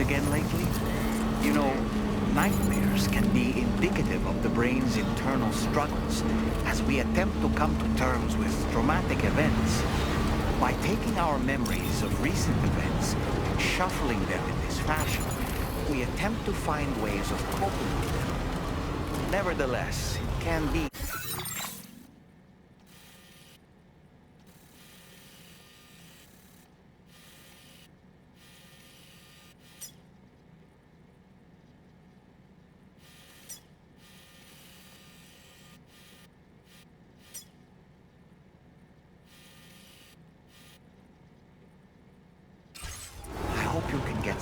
again lately? You know, nightmares can be indicative of the brain's internal struggles as we attempt to come to terms with traumatic events. By taking our memories of recent events and shuffling them in this fashion, we attempt to find ways of coping with them. Nevertheless, it can be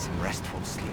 some restful sleep.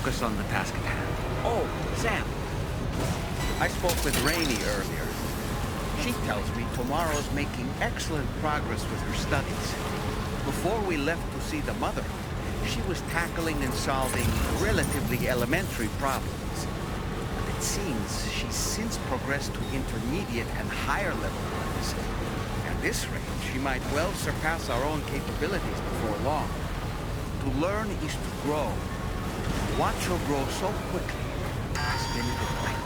focus on the task at hand. Oh, Sam. I spoke with Rainey earlier. She tells me Tomorrow's making excellent progress with her studies. Before we left to see the mother, she was tackling and solving relatively elementary problems. But it seems she's since progressed to intermediate and higher level ones. At this rate, she might well surpass our own capabilities before long. To learn is to grow. To watch her grow so quickly has been a delight.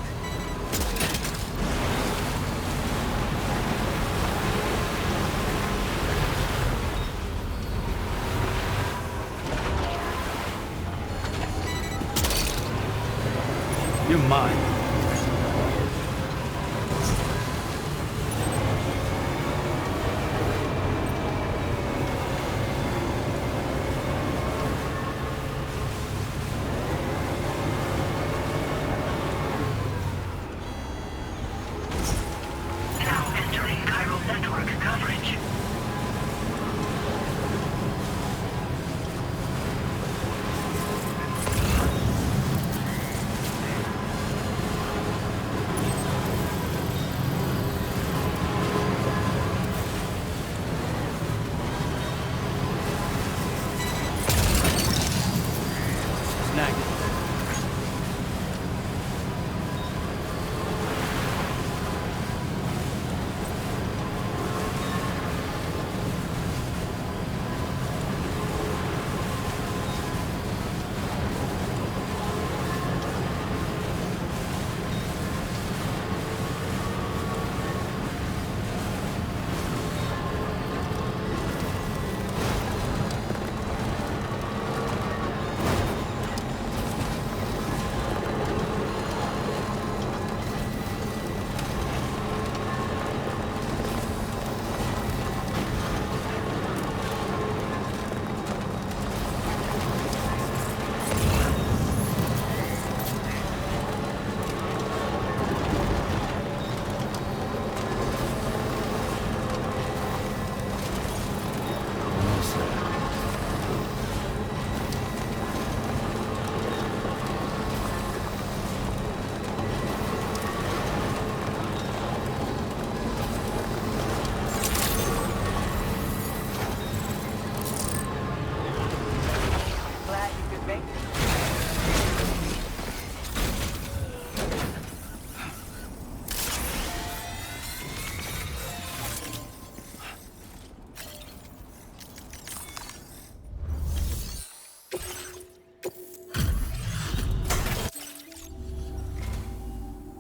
You're mine. Now entering chiral network coverage.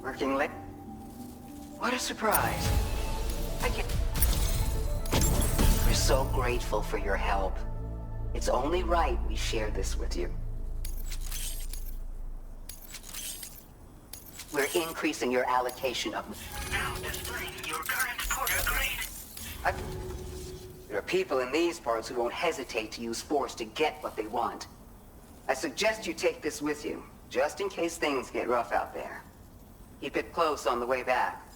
Working late? What a surprise. We're so grateful for your help. It's only right we share this with you. We're increasing your allocation of... Now displaying your current Porter grade. There are people in these parts who won't hesitate to use force to get what they want. I suggest you take this with you, just in case things get rough out there. Keep it close on the way back.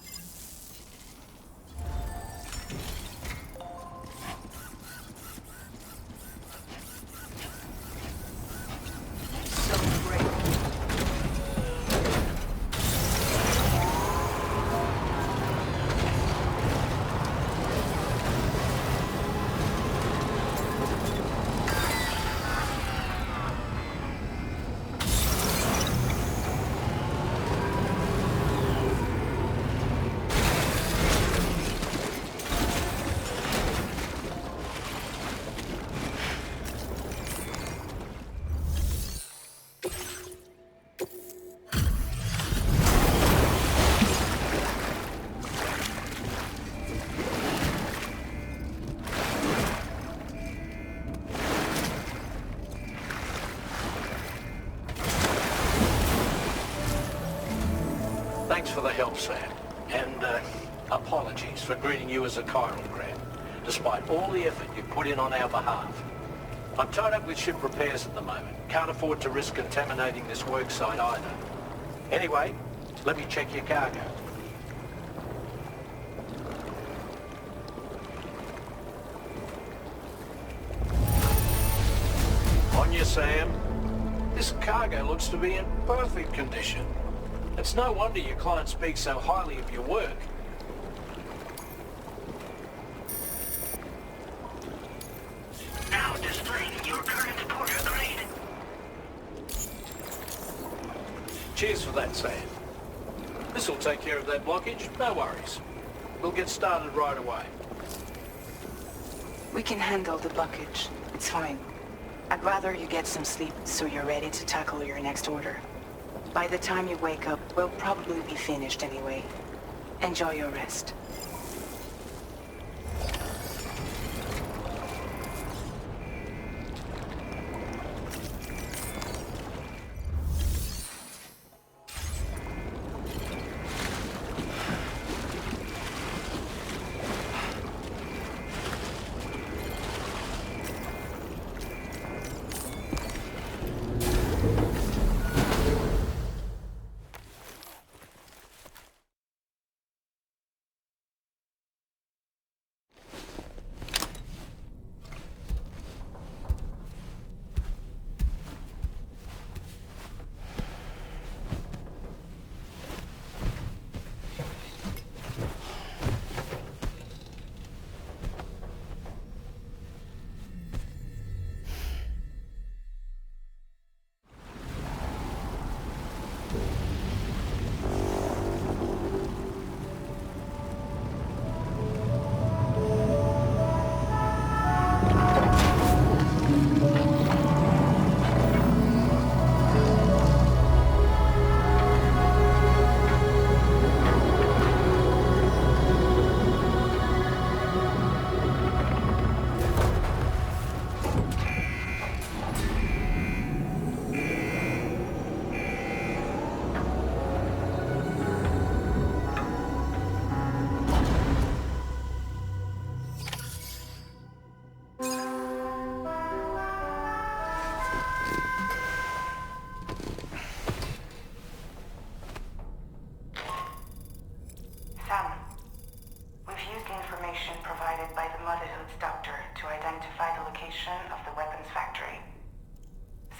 So great. Thanks for the help, Sam. And apologies for greeting you as a chiral grad, despite all the effort you put in on our behalf. I'm tied up with ship repairs at the moment. Can't afford to risk contaminating this work site either. Anyway, let me check your cargo. On you, Sam. This cargo looks to be in perfect condition. It's no wonder your client speaks so highly of your work. Now displaying your current porter grade. Cheers for that, Sam. This'll take care of that blockage, no worries. We'll get started right away. We can handle the blockage. It's fine. I'd rather you get some sleep so you're ready to tackle your next order. By the time you wake up, we'll probably be finished anyway. Enjoy your rest.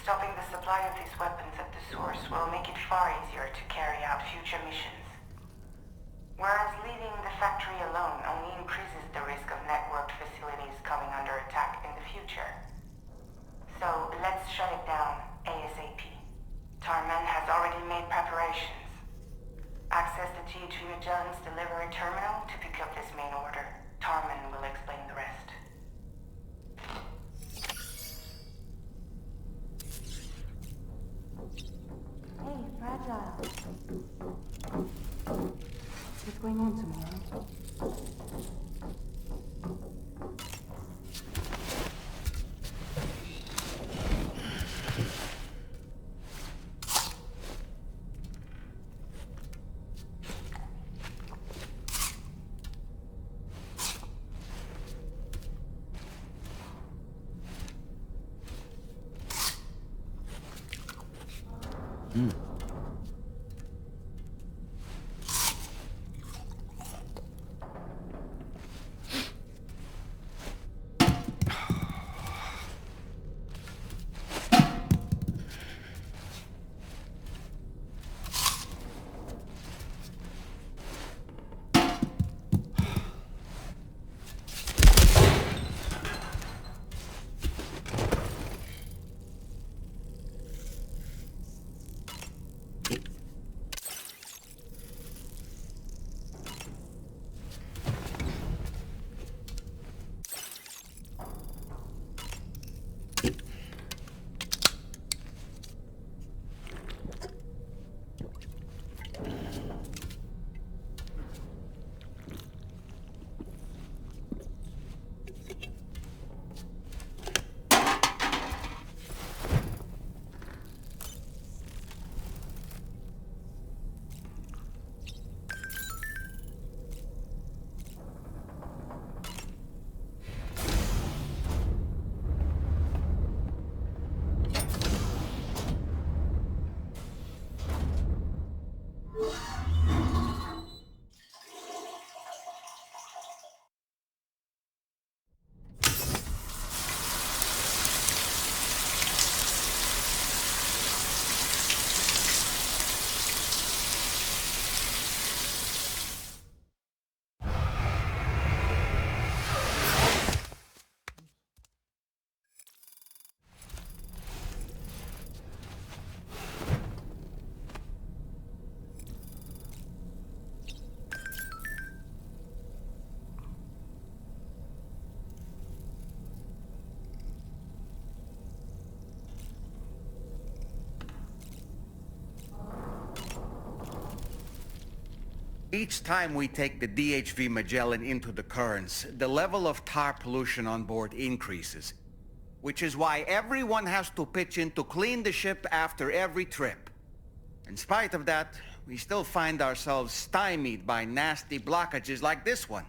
Stopping the supply of these weapons at the source will make it far easier to carry out future missions. Whereas leaving the factory alone only increases the risk of networked facilities coming under attack in the future. So let's shut it down ASAP. Tarman has already made preparations. Access the DHV Magellan's delivery terminal to pick up this main order. Tarman will explain the rest. Hey, Fragile. What's going on tomorrow? Each time we take the DHV Magellan into the currents, the level of tar pollution on board increases. Which is why everyone has to pitch in to clean the ship after every trip. In spite of that, we still find ourselves stymied by nasty blockages like this one.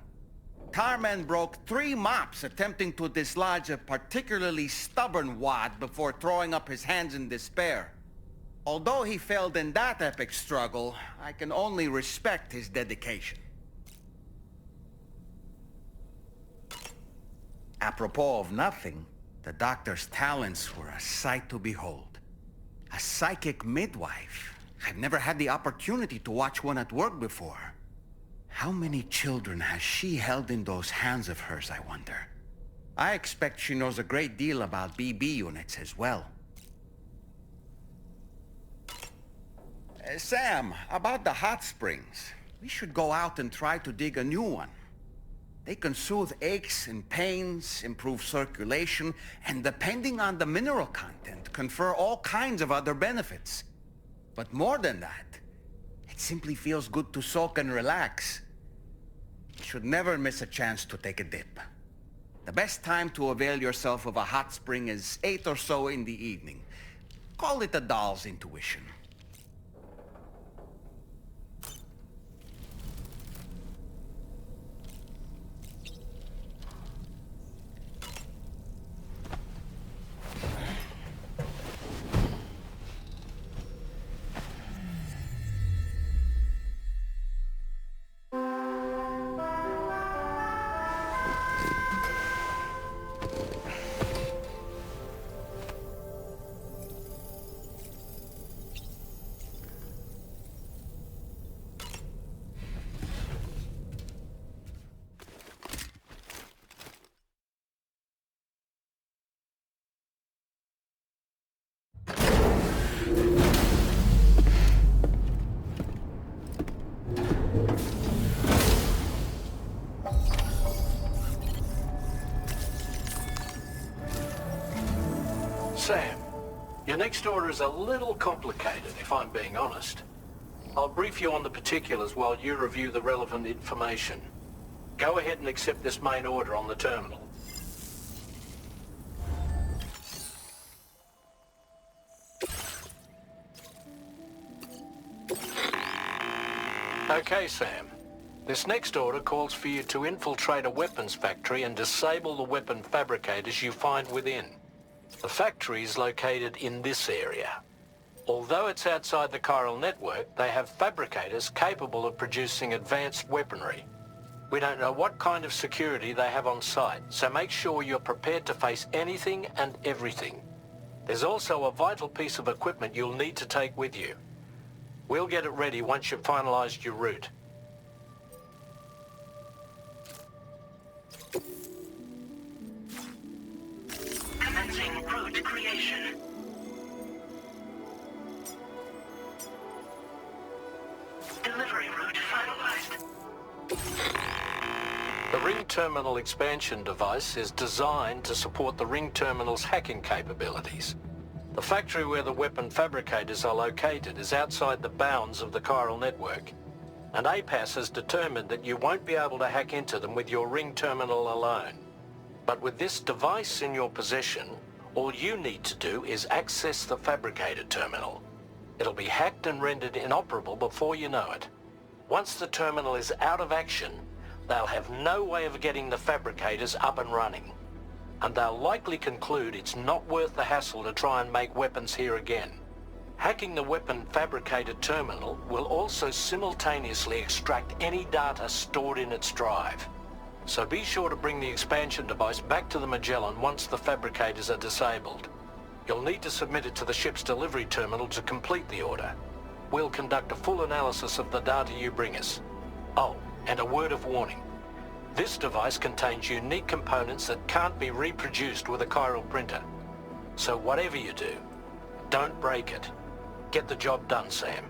Tarman broke 3 mops attempting to dislodge a particularly stubborn wad before throwing up his hands in despair. Although he failed in that epic struggle, I can only respect his dedication. Apropos of nothing, the doctor's talents were a sight to behold. A psychic midwife. I've never had the opportunity to watch one at work before. How many children has she held in those hands of hers, I wonder? I expect she knows a great deal about BB units as well. Sam, about the hot springs. We should go out and try to dig a new one. They can soothe aches and pains, improve circulation, and depending on the mineral content, confer all kinds of other benefits. But more than that, it simply feels good to soak and relax. You should never miss a chance to take a dip. The best time to avail yourself of a hot spring is 8 or so in the evening. Call it a doll's intuition. Sam, your next order is a little complicated, if I'm being honest. I'll brief you on the particulars while you review the relevant information. Go ahead and accept this main order on the terminal. Okay, Sam. This next order calls for you to infiltrate a weapons factory and disable the weapon fabricators you find within. The factory is located in this area. Although it's outside the chiral network, they have fabricators capable of producing advanced weaponry. We don't know what kind of security they have on site, so make sure you're prepared to face anything and everything. There's also a vital piece of equipment you'll need to take with you. We'll get it ready once you've finalized your route. Commencing route creation. Delivery route finalized. The Ring Terminal expansion device is designed to support the Ring Terminal's hacking capabilities. The factory where the weapon fabricators are located is outside the bounds of the chiral network, and APAS has determined that you won't be able to hack into them with your Ring Terminal alone. But with this device in your possession, all you need to do is access the fabricator terminal. It'll be hacked and rendered inoperable before you know it. Once the terminal is out of action, they'll have no way of getting the fabricators up and running. And they'll likely conclude it's not worth the hassle to try and make weapons here again. Hacking the weapon fabricator terminal will also simultaneously extract any data stored in its drive. So be sure to bring the expansion device back to the Magellan once the fabricators are disabled. You'll need to submit it to the ship's delivery terminal to complete the order. We'll conduct a full analysis of the data you bring us. Oh, and a word of warning. This device contains unique components that can't be reproduced with a chiral printer. So whatever you do, don't break it. Get the job done, Sam.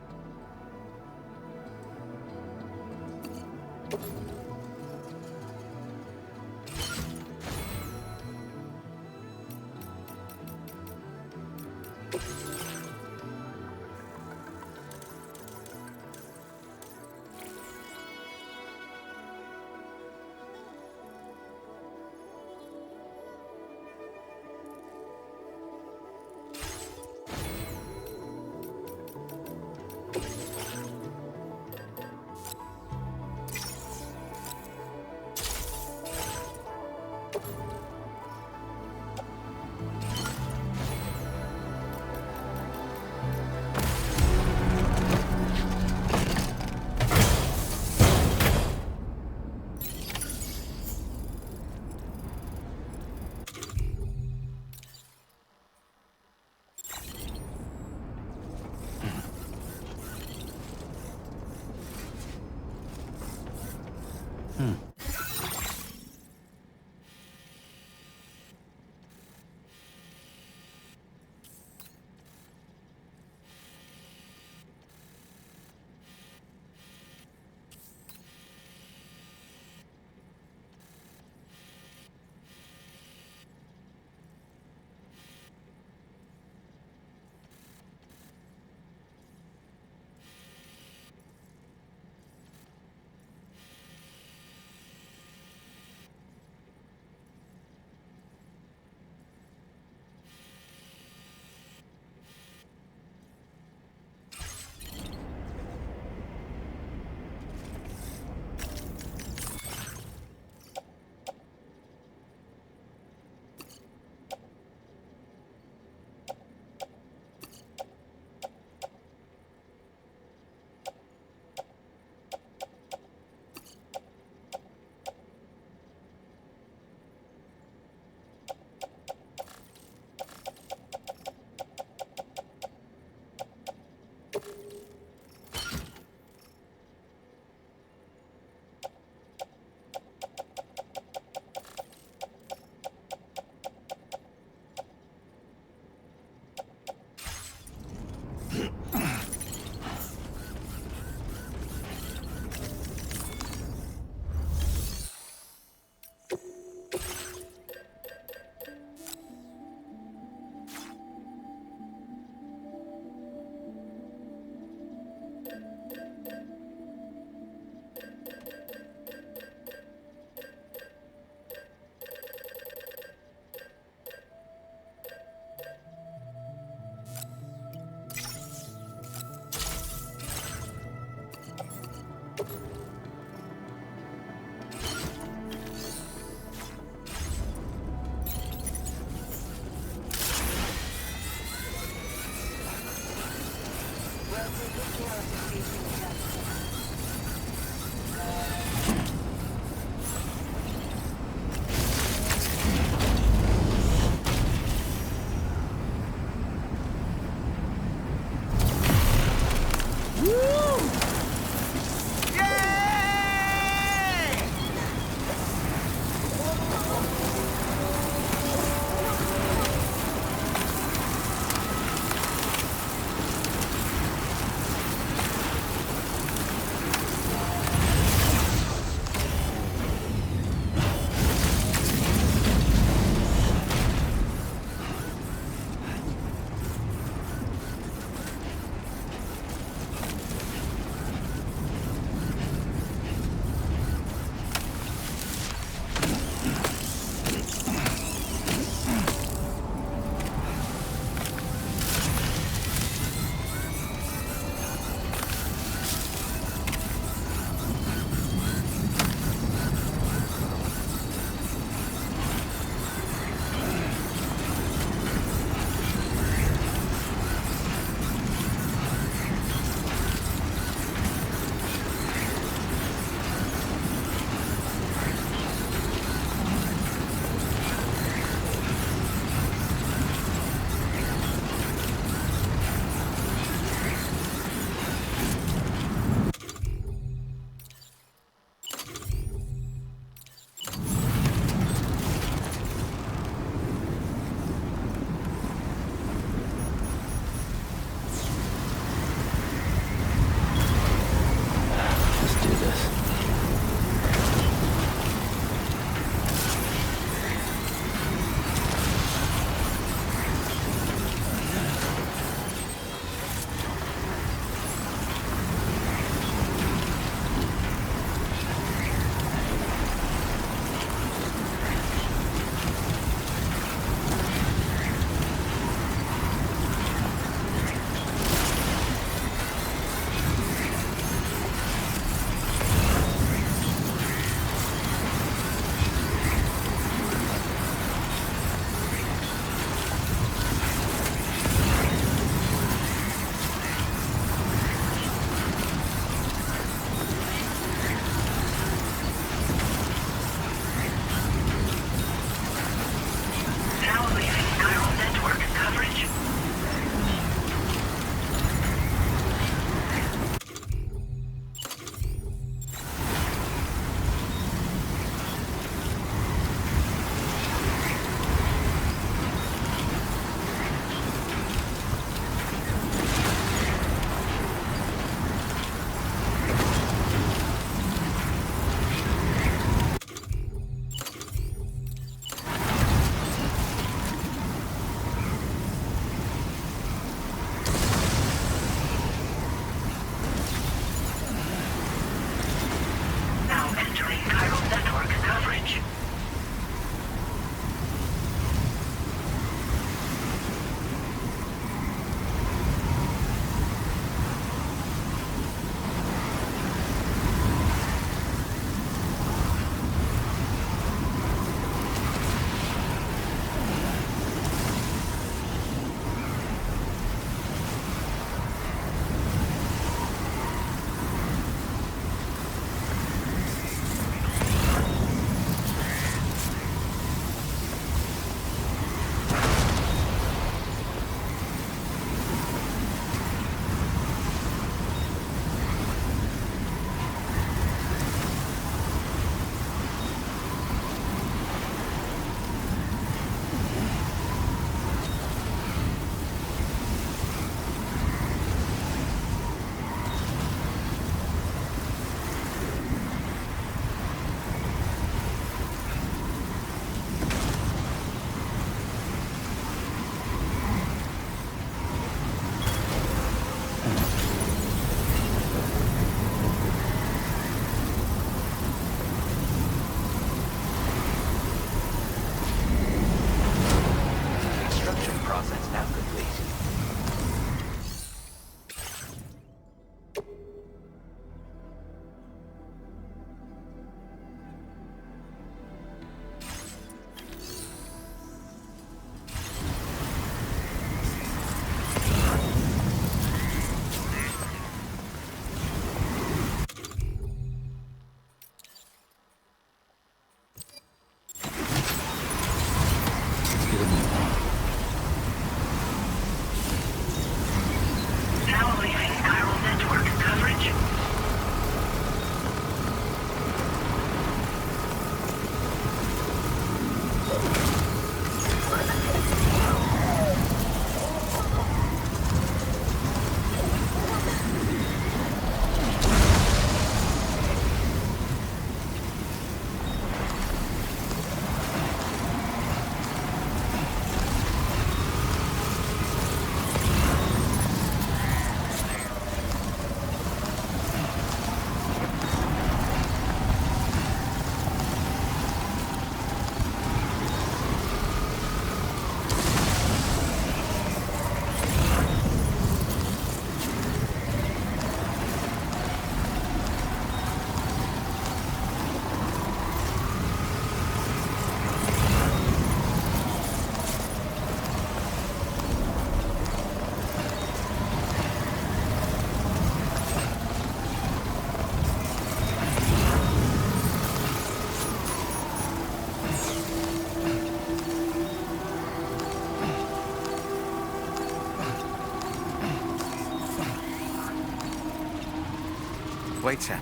Wait, Sam.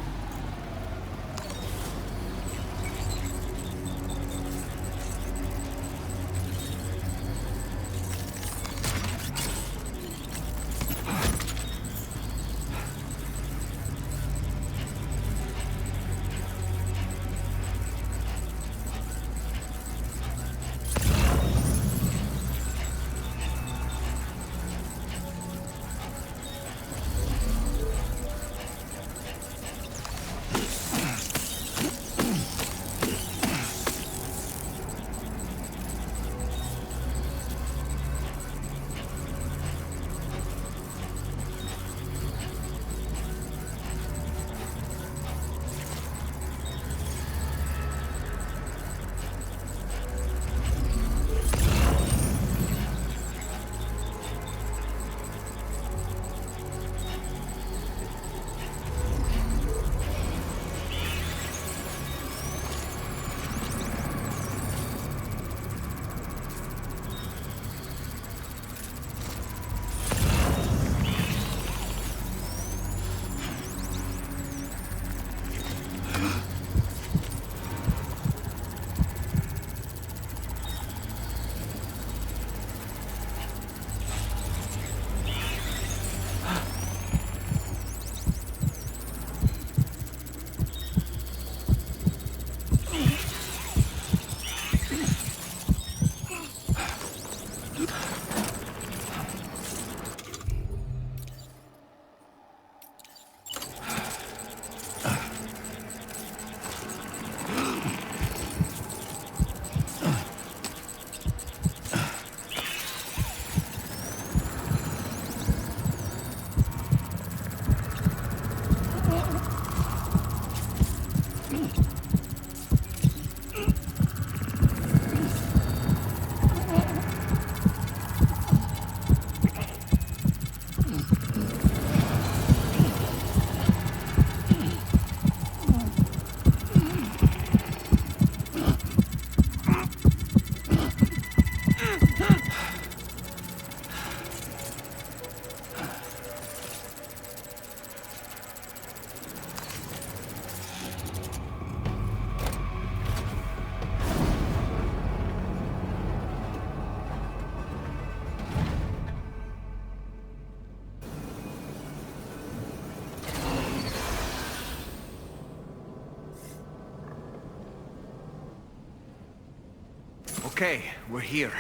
Okay, we're here.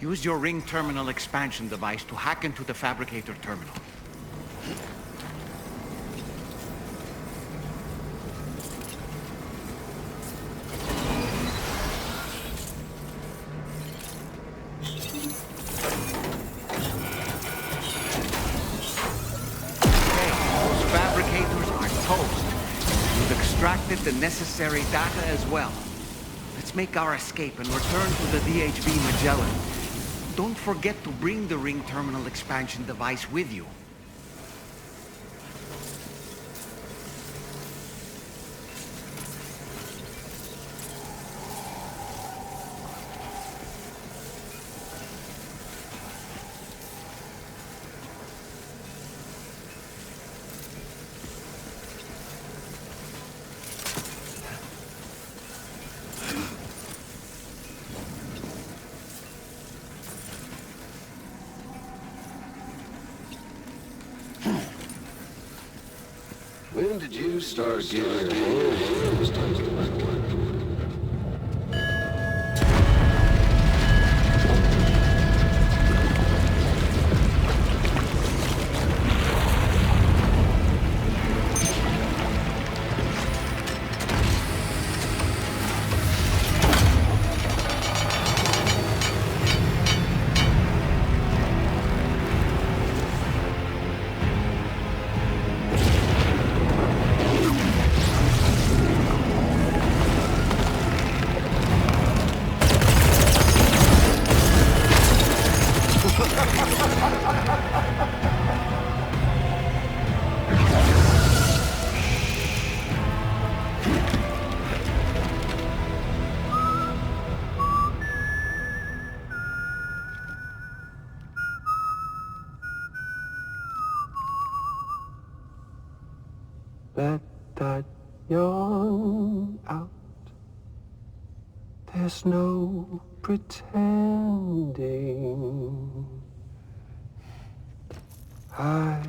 Use your ring terminal expansion device to hack into the fabricator terminal. Okay, those fabricators are toast. We've extracted the necessary data as well. Let's make our escape and return to the DHV Magellan. Don't forget to bring the ring terminal expansion device with you. When did you start getting your hands on those types of work? Let that yawn out. There's no pretending. I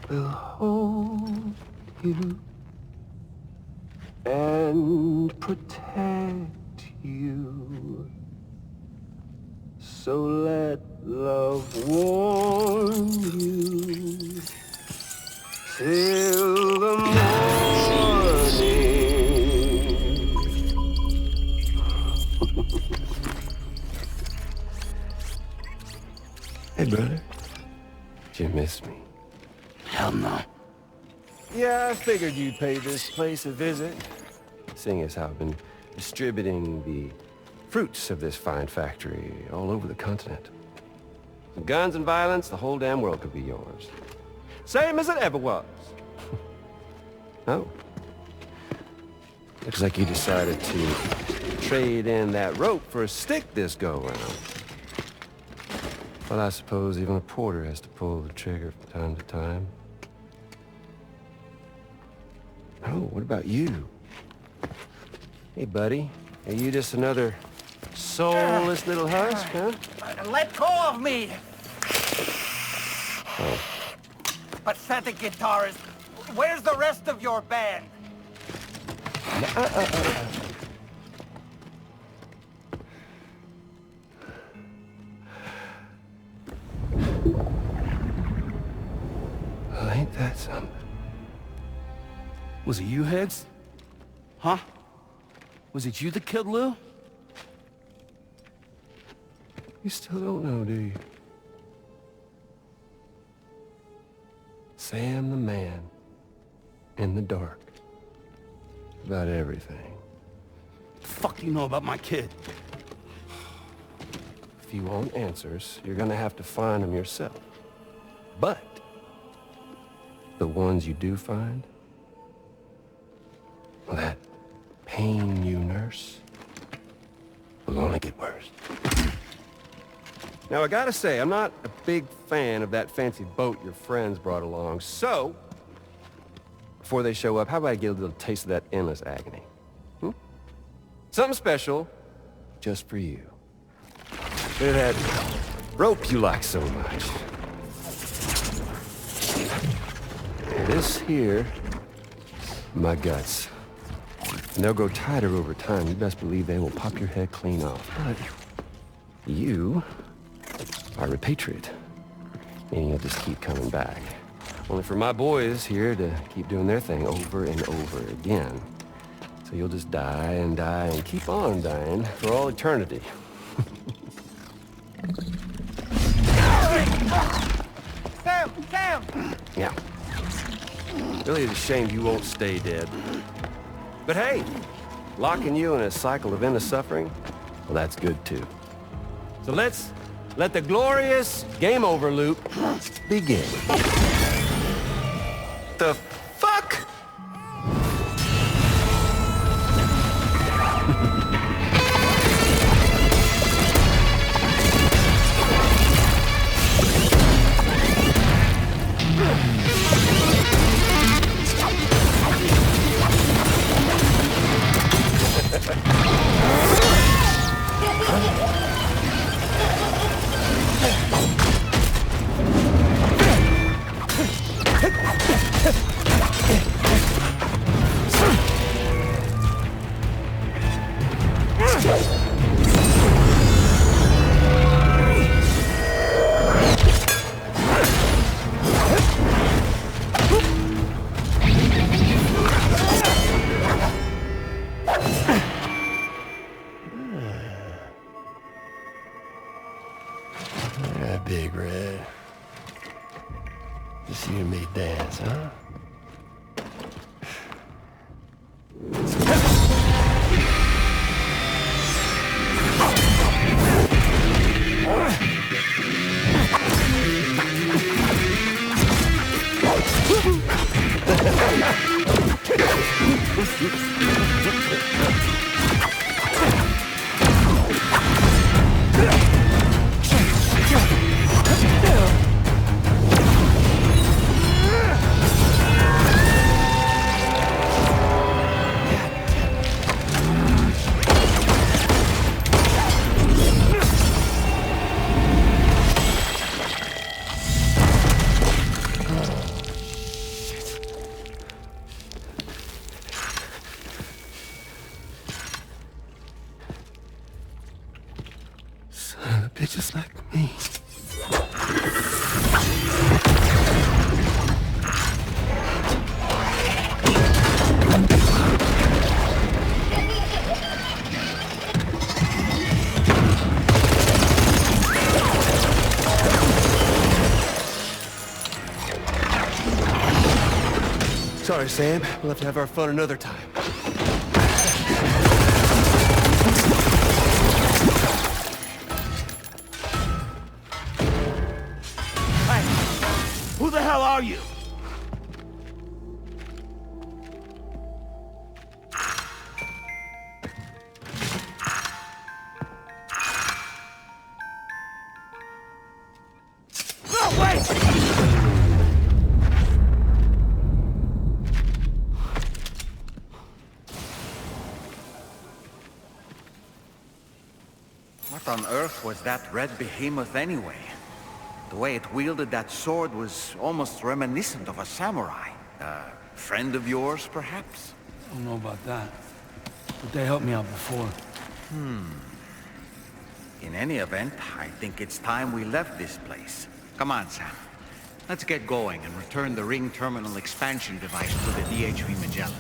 will hold you and protect you. So let love warm you till the morning. Hey, brother. Did you miss me? Hell no. Yeah, I figured you'd pay this place a visit, seeing as how I've been distributing the fruits of this fine factory all over the continent. With guns and violence, the whole damn world could be yours. Same as it ever was. Oh. Looks like you decided to trade in that rope for a stick this go-round. Well, I suppose even a porter has to pull the trigger from time to time. Oh, what about you? Hey, buddy. Are you just another soulless little husk, huh? Let go of me! Oh. Pathetic guitarist. Where's the rest of your band? Well, ain't that something? Was it you, Higgs? Huh? Was it you that killed Lou? You still don't know, do you? Sam the man. In the dark. About everything. The fuck do you know about my kid? If you want answers, you're gonna have to find them yourself. But the ones you do find, well, that pain you nurse will only get worse. Now, I gotta say, I'm not a big fan of that fancy boat your friends brought along, so before they show up, how about I get a little taste of that endless agony? Something special just for you. Bit of that rope you like so much. This here, my guts. And they'll grow tighter over time. You best believe they will pop your head clean off. But you are a patriot. Meaning you'll just keep coming back. Only for my boys here to keep doing their thing over and over again. So you'll just die and die and keep on dying for all eternity. Sam! Sam! Yeah. Really is a shame you won't stay dead. But hey, locking you in a cycle of endless suffering, well, that's good too. So let's let the glorious game over loop begin. The fuck? Yeah, Big Red. Just you and me dance, huh? just like me. Sorry, Sam. We'll have to have our fun another time. Hey! Who the hell are you? No, wait! What on earth was that red behemoth anyway? The way it wielded that sword was almost reminiscent of a samurai. A friend of yours, perhaps? I don't know about that, but they helped me out before. In any event, I think it's time we left this place. Come on, Sam. Let's get going and return the ring terminal expansion device to the DHV Magellan.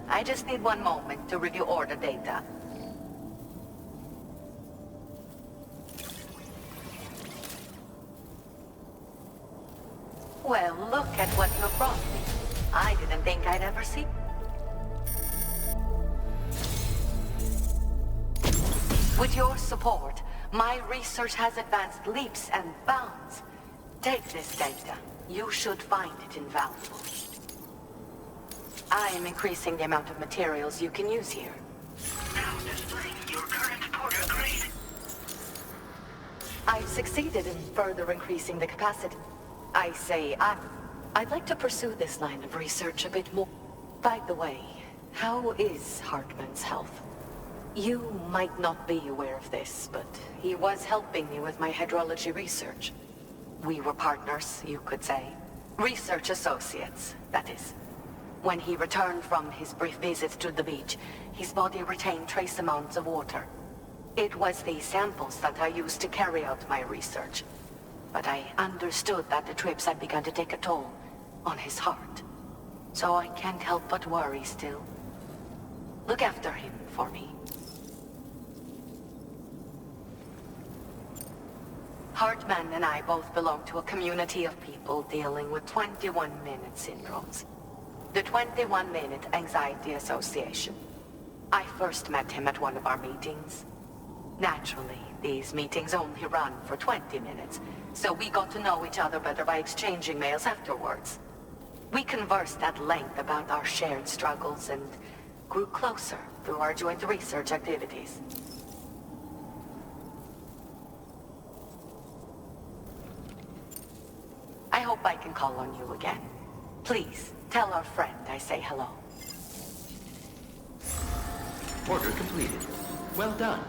I just need one moment to review order data. Well, look at what you brought me. I didn't think I'd ever see. With your support, my research has advanced leaps and bounds. Take this data. You should find it invaluable. I am increasing the amount of materials you can use here. Now displaying your current Porter grade. I've succeeded in further increasing the capacity. I'd like to pursue this line of research a bit more. By the way, how is Hartman's health? You might not be aware of this, but he was helping me with my hydrology research. We were partners, you could say. Research associates, that is. When he returned from his brief visits to the beach, his body retained trace amounts of water. It was these samples that I used to carry out my research. But I understood that the trips had begun to take a toll on his heart. So I can't help but worry still. Look after him for me. Hartman and I both belong to a community of people dealing with 21-minute syndromes. The 21-Minute Anxiety Association. I first met him at one of our meetings. Naturally, these meetings only run for 20 minutes, so we got to know each other better by exchanging mails afterwards. We conversed at length about our shared struggles and grew closer through our joint research activities. I hope I can call on you again. Please, tell our friend I say hello. Order completed. Well done.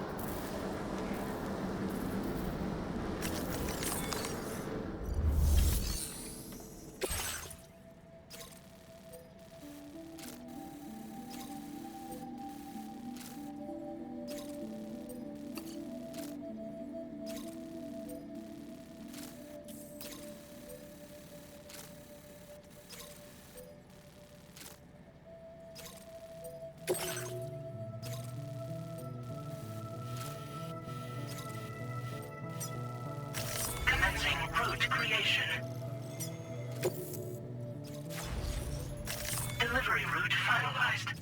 Commencing route creation. Delivery route finalized.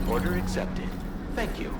Order accepted. Thank you.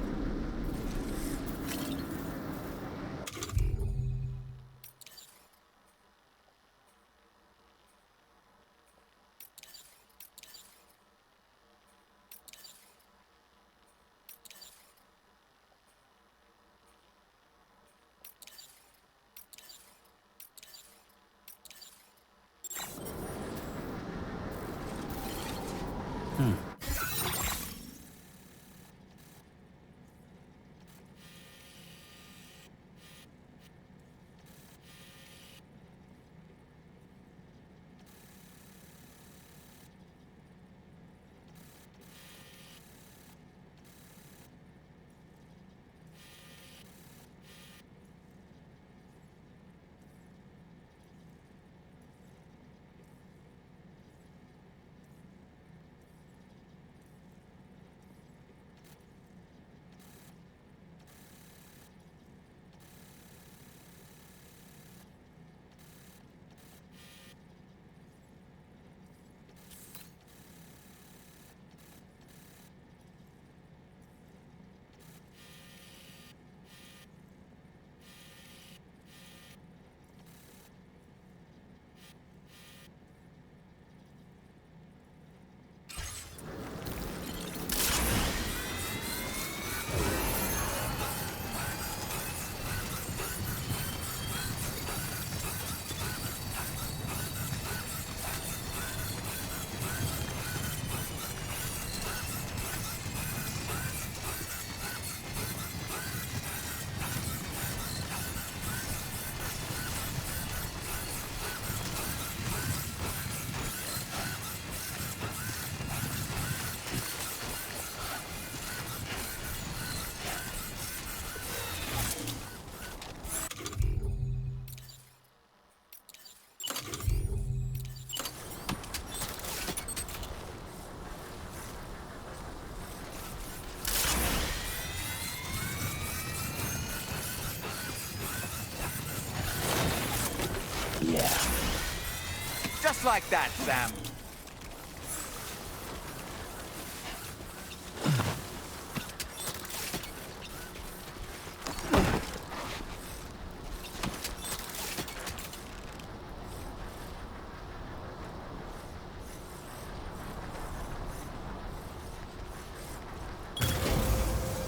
Just like that, Sam.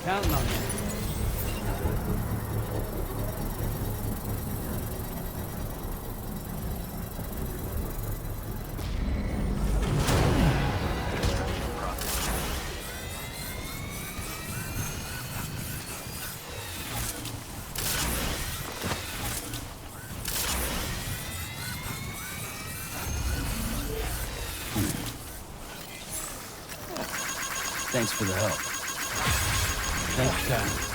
Counting on you. Thanks for the help. Thank you, guys.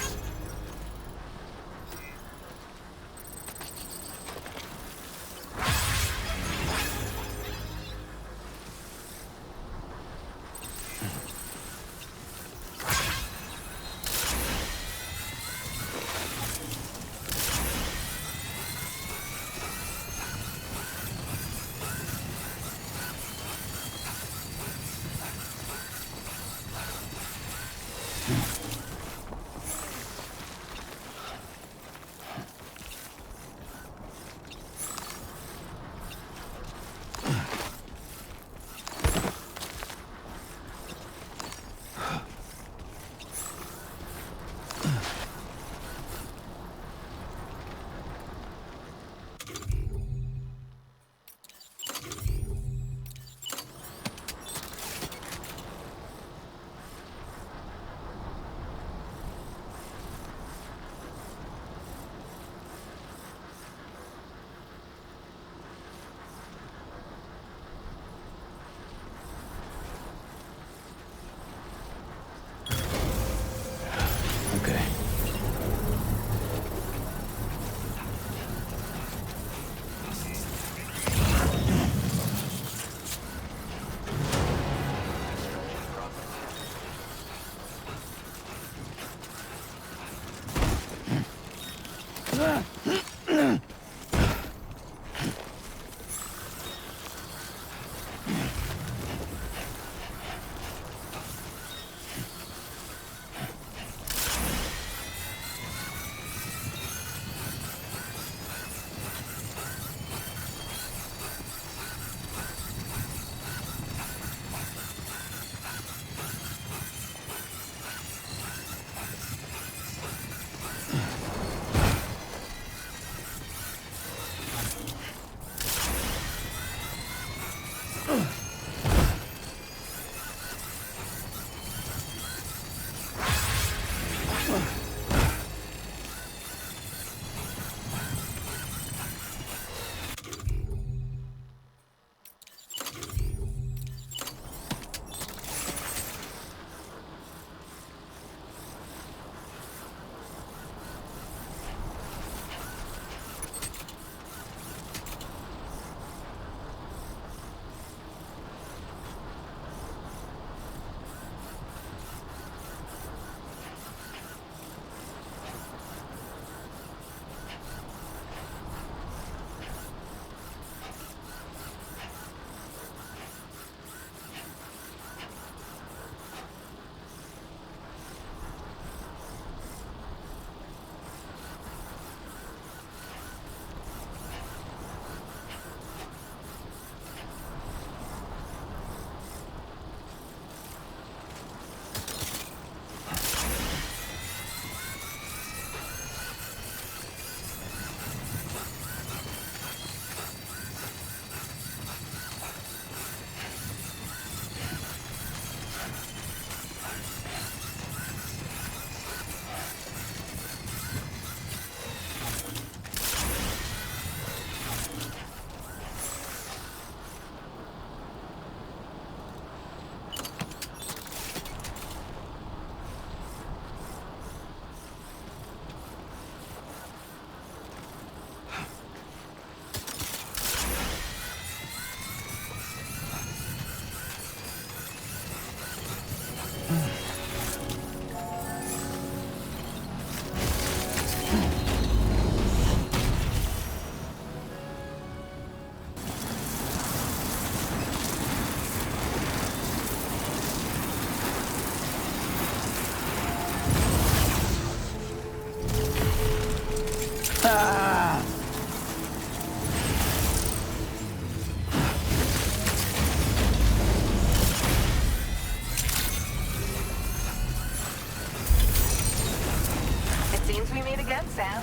again, Sam.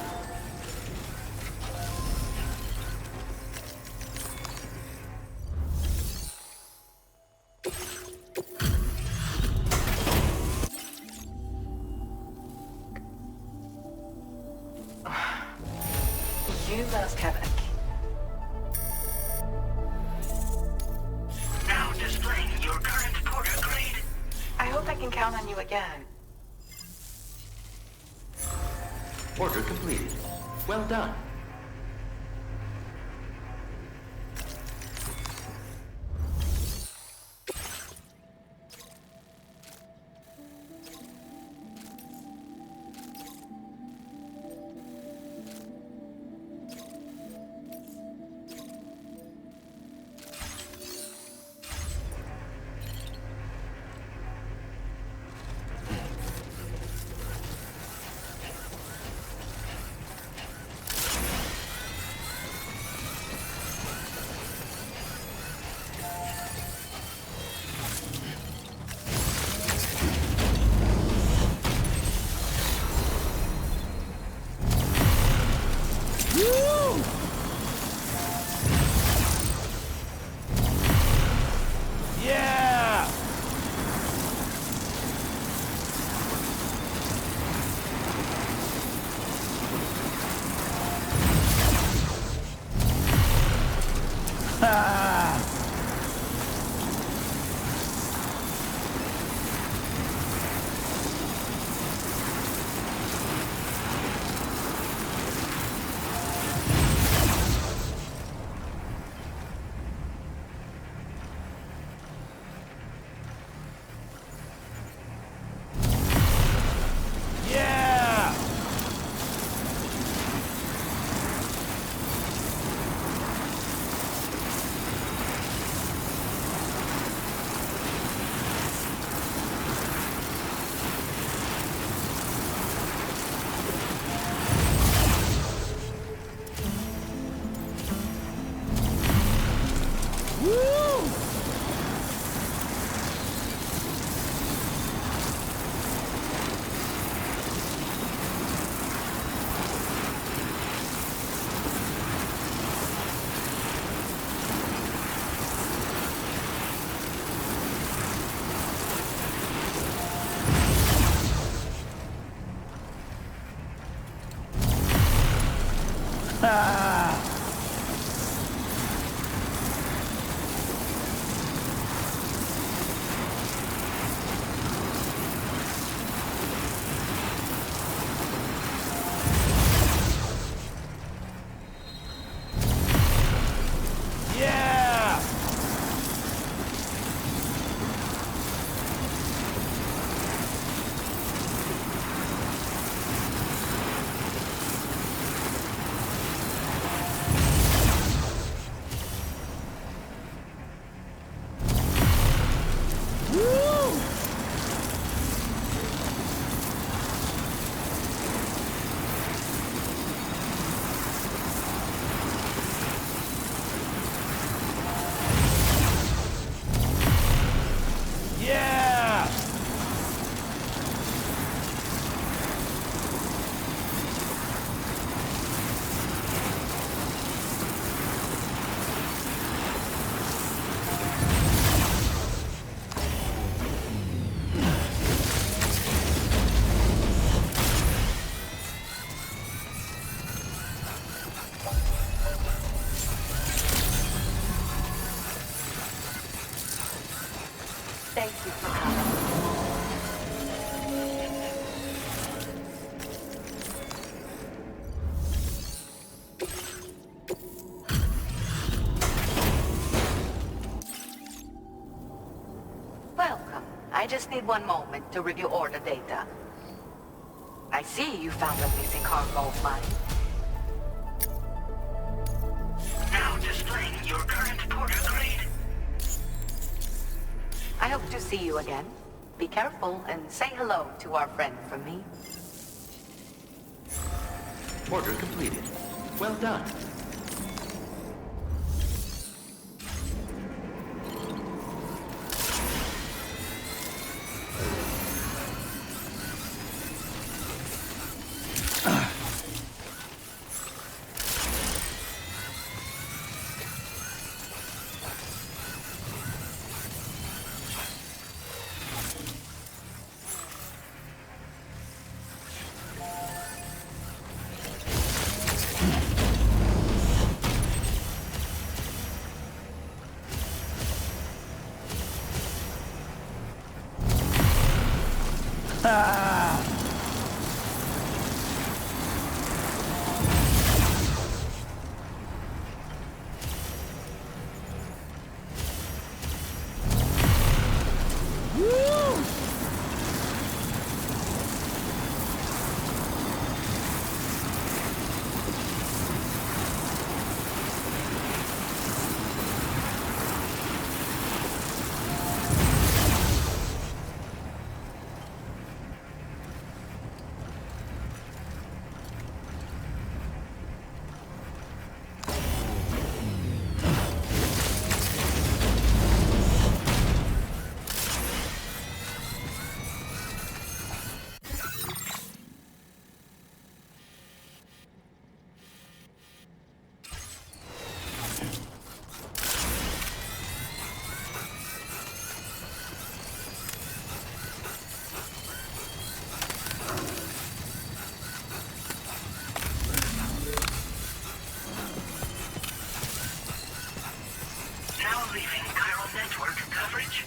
You must have a... Now displaying your current porter grade. I hope I can count on you again. Order completed. Well done. Yeah! Ha! Yeah! Woo! Ah! Yeah! Woo! Yeah! Thank you for coming. Welcome. I just need one moment to review order data. I see you found a missing cargo of mine. Now displaying your current porter grade. I hope to see you again. Be careful and say hello to our friend from me. Order completed. Well done. Now leaving chiral network coverage.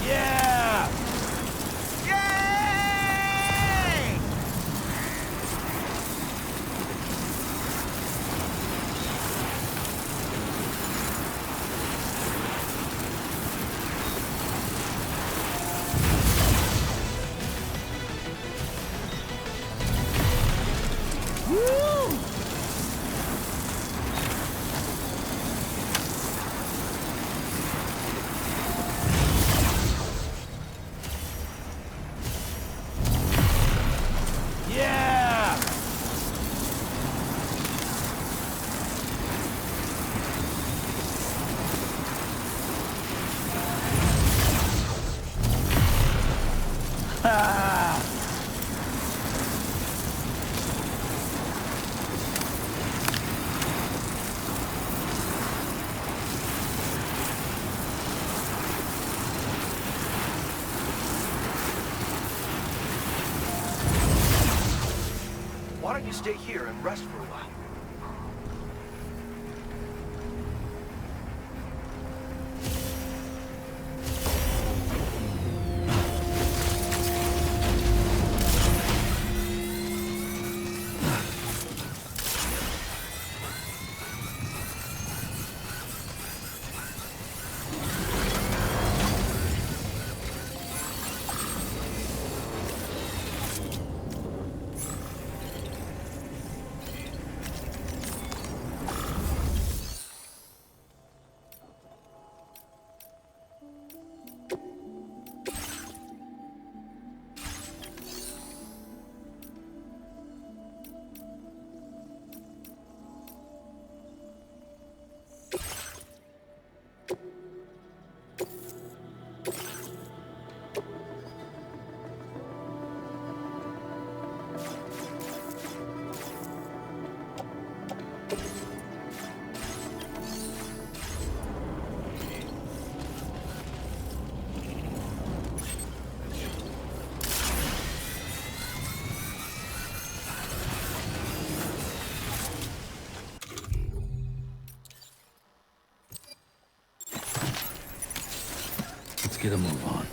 Yeah! Yay! Yeah! Ah! Why don't you stay here and rest for a while? Let's get a move on.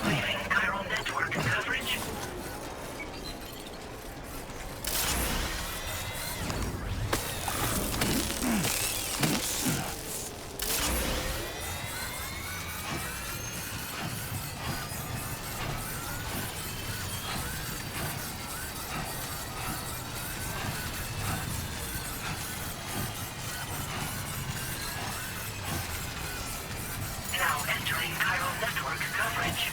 Leaving chiral network coverage. Now entering chiral network coverage.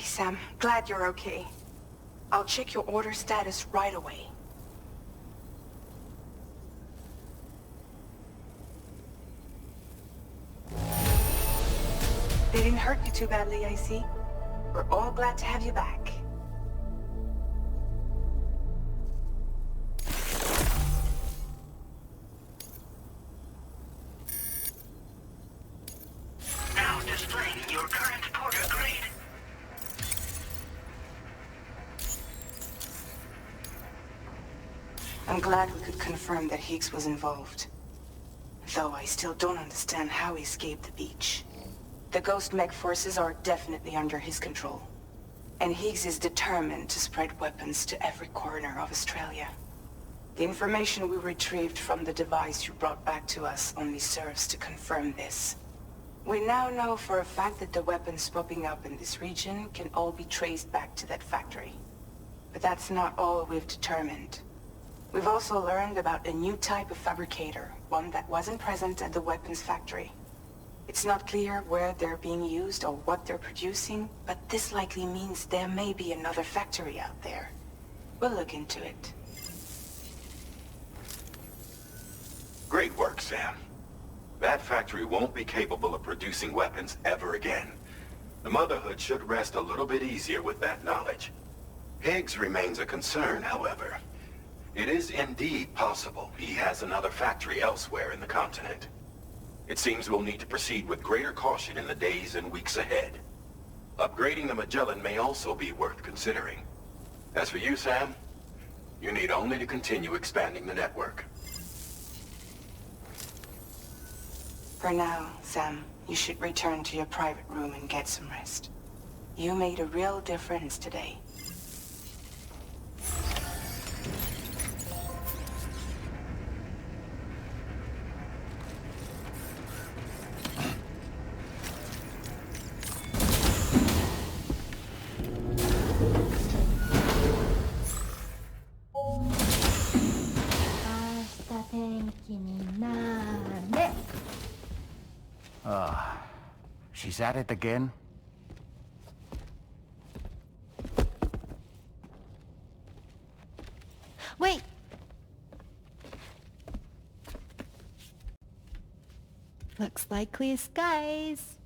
Sam, glad you're okay. I'll check your order status right away. They didn't hurt you too badly, I see. We're all glad to have you back. Now displaying your current porter grade. I'm glad we could confirm that Higgs was involved. Though I still don't understand how he escaped the beach. The Ghost Mech forces are definitely under his control. And Higgs is determined to spread weapons to every corner of Australia. The information we retrieved from the device you brought back to us only serves to confirm this. We now know for a fact that the weapons popping up in this region can all be traced back to that factory. But that's not all we've determined. We've also learned about a new type of fabricator, one that wasn't present at the weapons factory. It's not clear where they're being used or what they're producing, but this likely means there may be another factory out there. We'll look into it. Great work, Sam. That factory won't be capable of producing weapons ever again. The Motherhood should rest a little bit easier with that knowledge. Higgs remains a concern, however. It is indeed possible he has another factory elsewhere in the continent. It seems we'll need to proceed with greater caution in the days and weeks ahead. Upgrading the Magellan may also be worth considering. As for you, Sam, you need only to continue expanding the network. For now, Sam, you should return to your private room and get some rest. You made a real difference today. She's at it again? Wait! Looks like clear skies.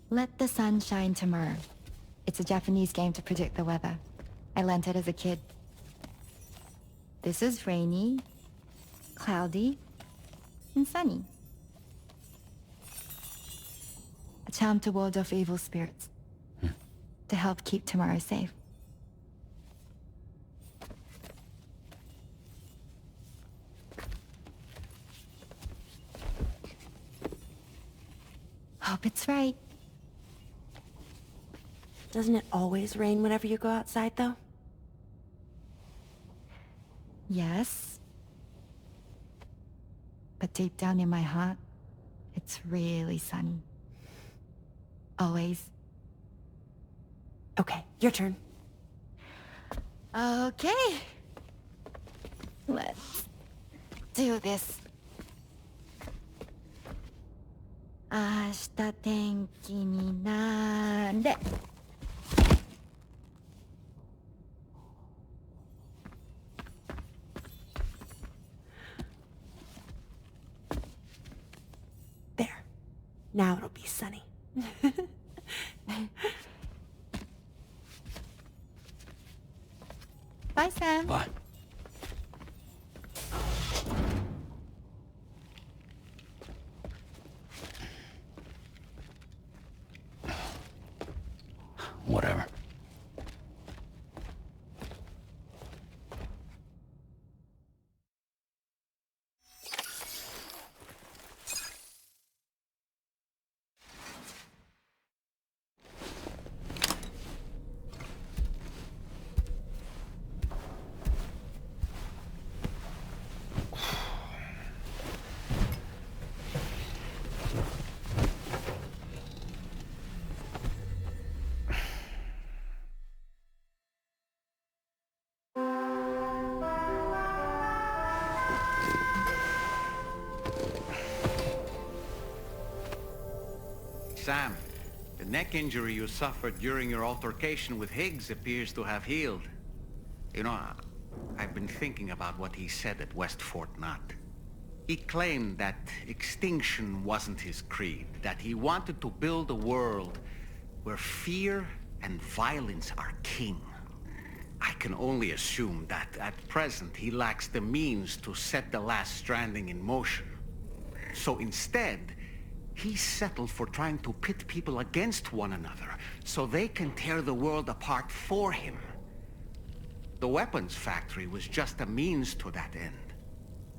Let the sun shine tomorrow. It's a Japanese game to predict the weather. I learned it as a kid. This is rainy, cloudy, and sunny. A charm to ward off evil spirits. To help keep tomorrow safe. Hope it's right. Doesn't it always rain whenever you go outside, though? Yes. But deep down in my heart, it's really sunny. Always. Okay, your turn. Okay. Let's do this. 明日天気になれ。There. Now it'll be sunny. Bye, Sam. Bye. Whatever. Sam, the neck injury you suffered during your altercation with Higgs appears to have healed. You know, I've been thinking about what he said at West Fort Knot. He claimed that extinction wasn't his creed, that he wanted to build a world where fear and violence are king. I can only assume that at present he lacks the means to set the last stranding in motion. So instead, he settled for trying to pit people against one another so they can tear the world apart for him. The weapons factory was just a means to that end.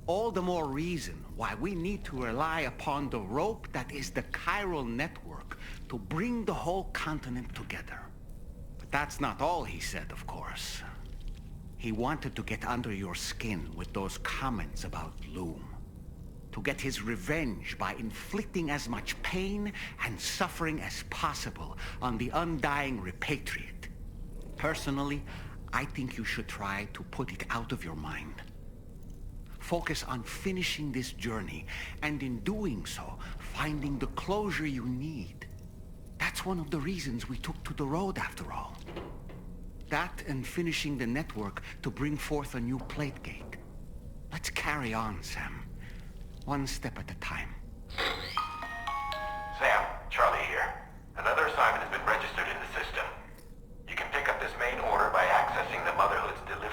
All the more reason why we need to rely upon the rope that is the chiral network to bring the whole continent together. But that's not all he said, of course. He wanted to get under your skin with those comments about Loom. To get his revenge by inflicting as much pain and suffering as possible on the undying repatriate. Personally, I think you should try to put it out of your mind. Focus on finishing this journey, and in doing so, finding the closure you need. That's one of the reasons we took to the road, after all. That and finishing the network to bring forth a new plate gate. Let's carry on, Sam. One step at a time. Sam, Charlie here. Another assignment has been registered in the system. You can pick up this main order by accessing the Motherhood's delivery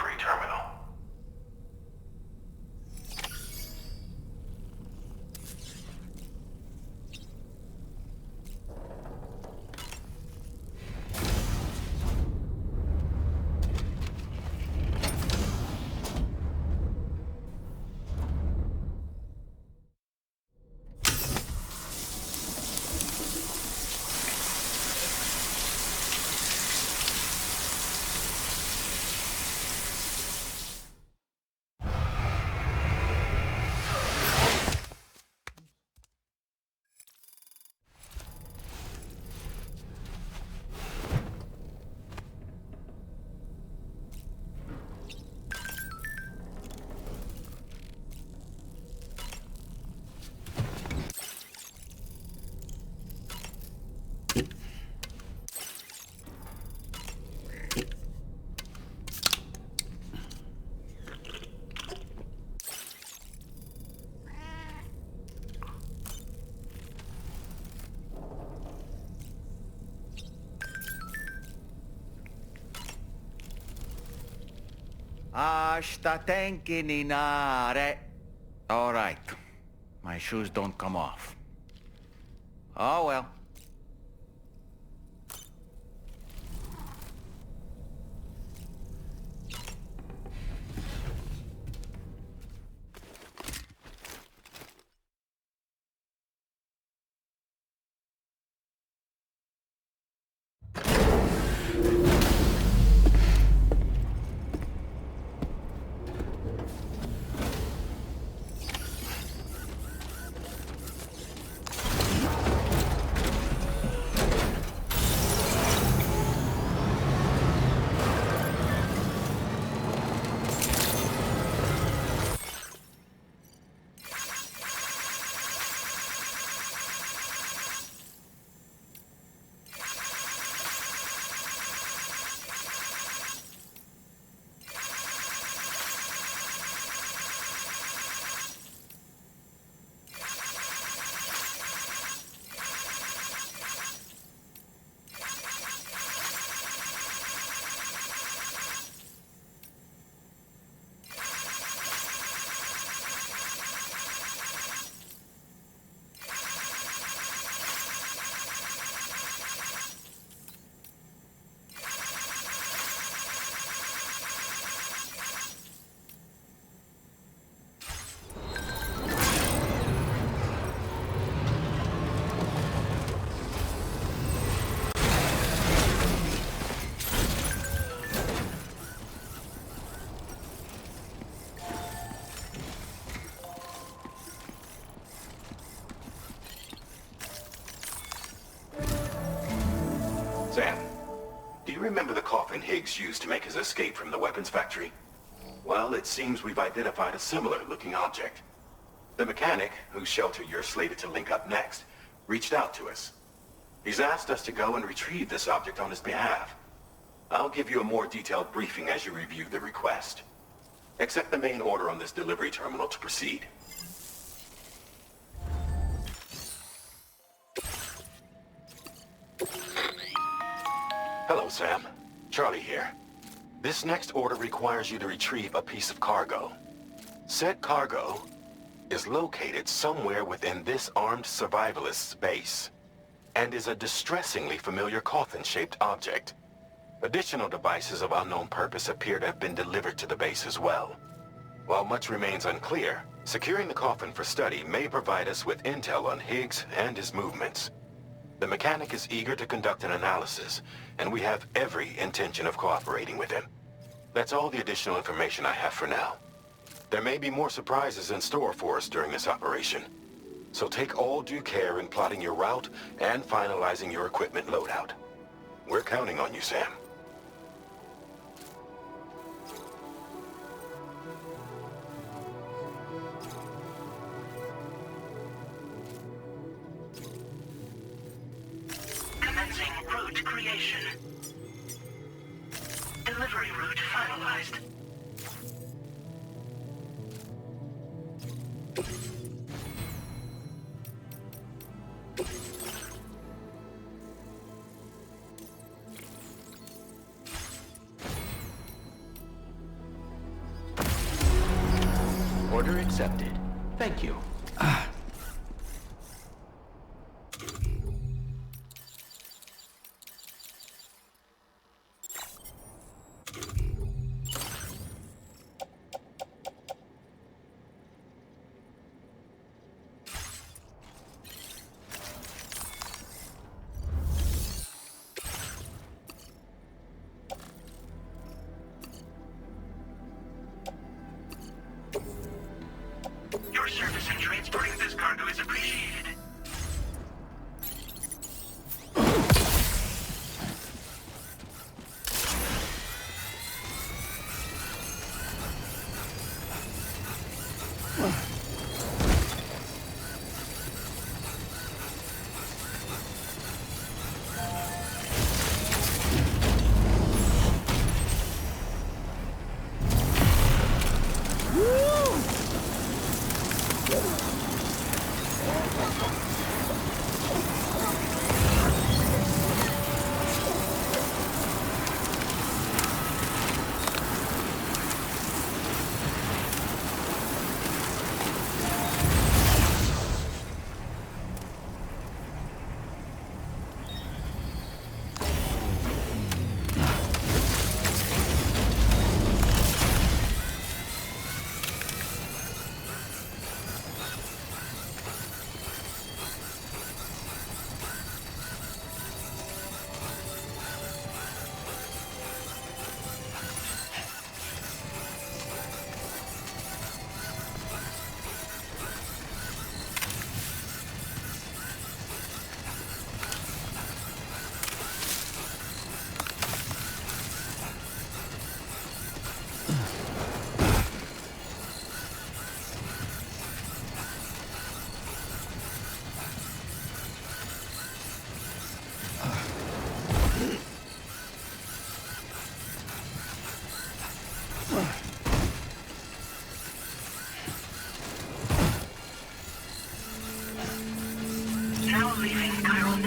Ashta tenkininare. All right. My shoes don't come off. Oh well. Sam, do you remember the coffin Higgs used to make his escape from the weapons factory? Well, it seems we've identified a similar-looking object. The mechanic, whose shelter you're slated to link up next, reached out to us. He's asked us to go and retrieve this object on his behalf. I'll give you a more detailed briefing as you review the request. Accept the main order on this delivery terminal to proceed. Hello, Sam. Charlie here. This next order requires you to retrieve a piece of cargo. Said cargo is located somewhere within this armed survivalist's base, and is a distressingly familiar coffin-shaped object. Additional devices of unknown purpose appear to have been delivered to the base as well. While much remains unclear, securing the coffin for study may provide us with intel on Higgs and his movements. The mechanic is eager to conduct an analysis, and we have every intention of cooperating with him. That's all the additional information I have for now. There may be more surprises in store for us during this operation, so take all due care in plotting your route and finalizing your equipment loadout. We're counting on you, Sam. Commencing route creation. Delivery route finalized. Order accepted. Thank you. Your service in transporting this cargo is appreciated.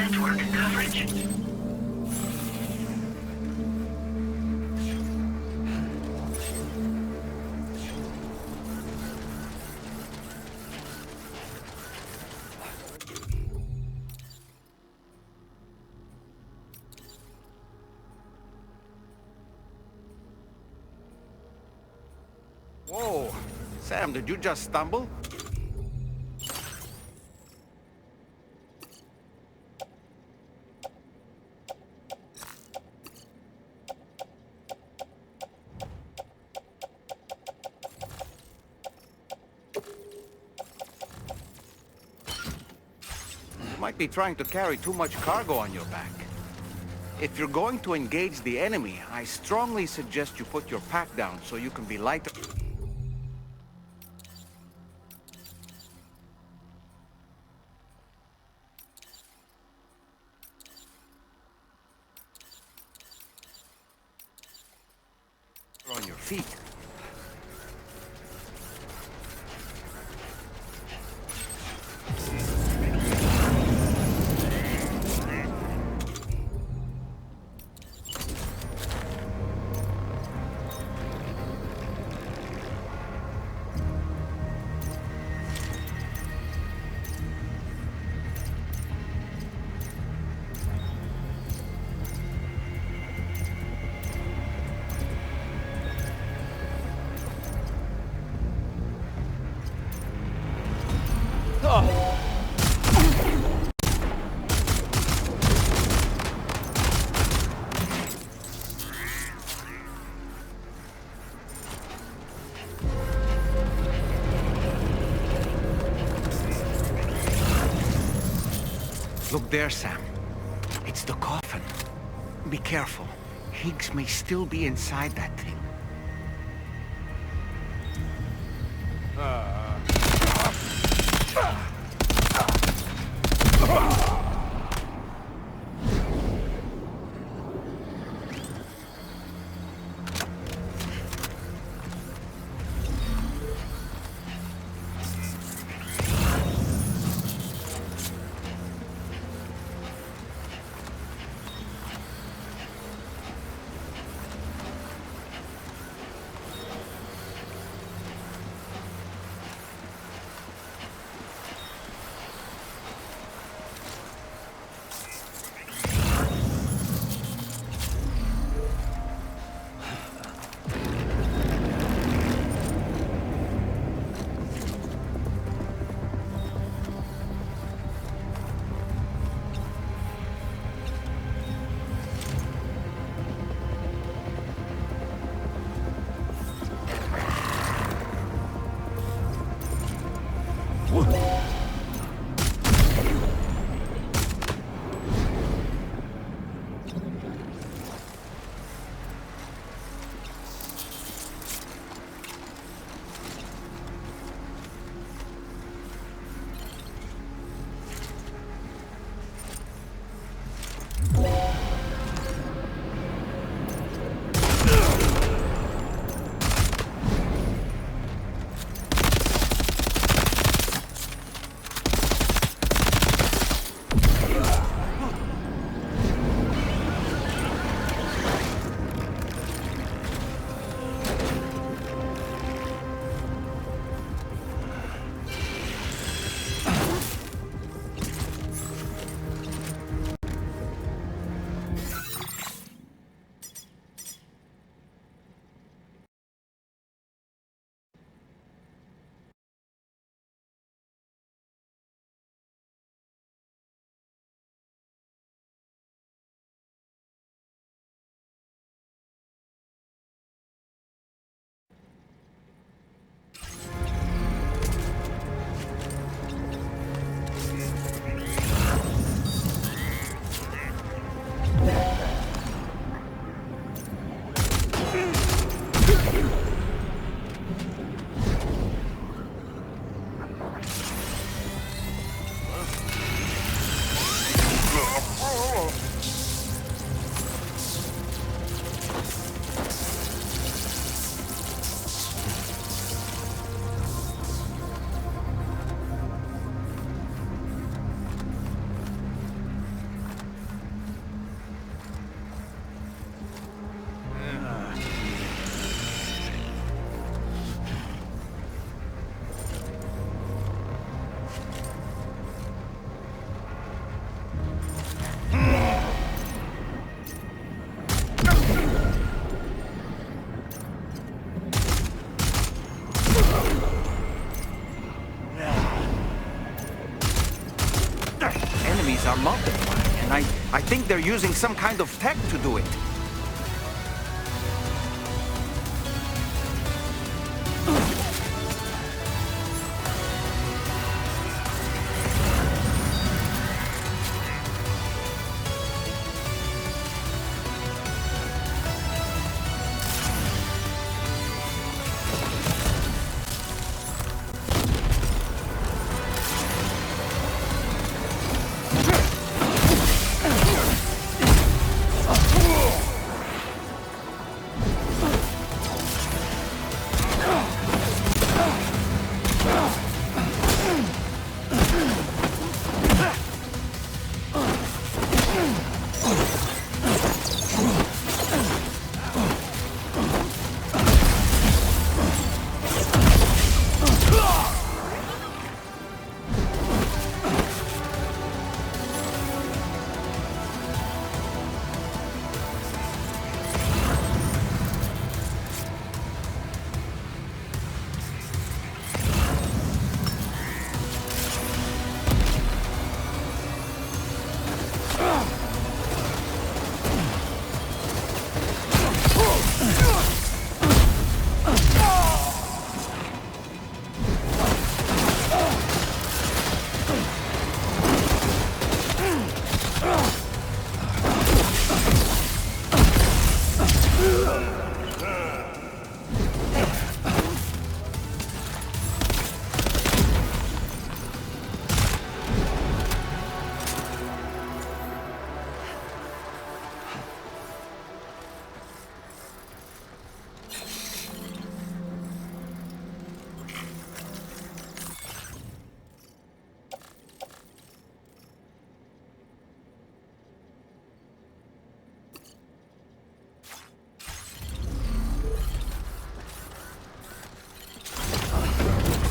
network coverage. Whoa! Sam, did you just stumble? You might be trying to carry too much cargo on your back. If you're going to engage the enemy, I strongly suggest you put your pack down so you can be lighter. On your feet. Look there, Sam. It's the coffin. Be careful. Higgs may still be inside that thing. deliveries are multiplying, and I think they're using some kind of tech to do it.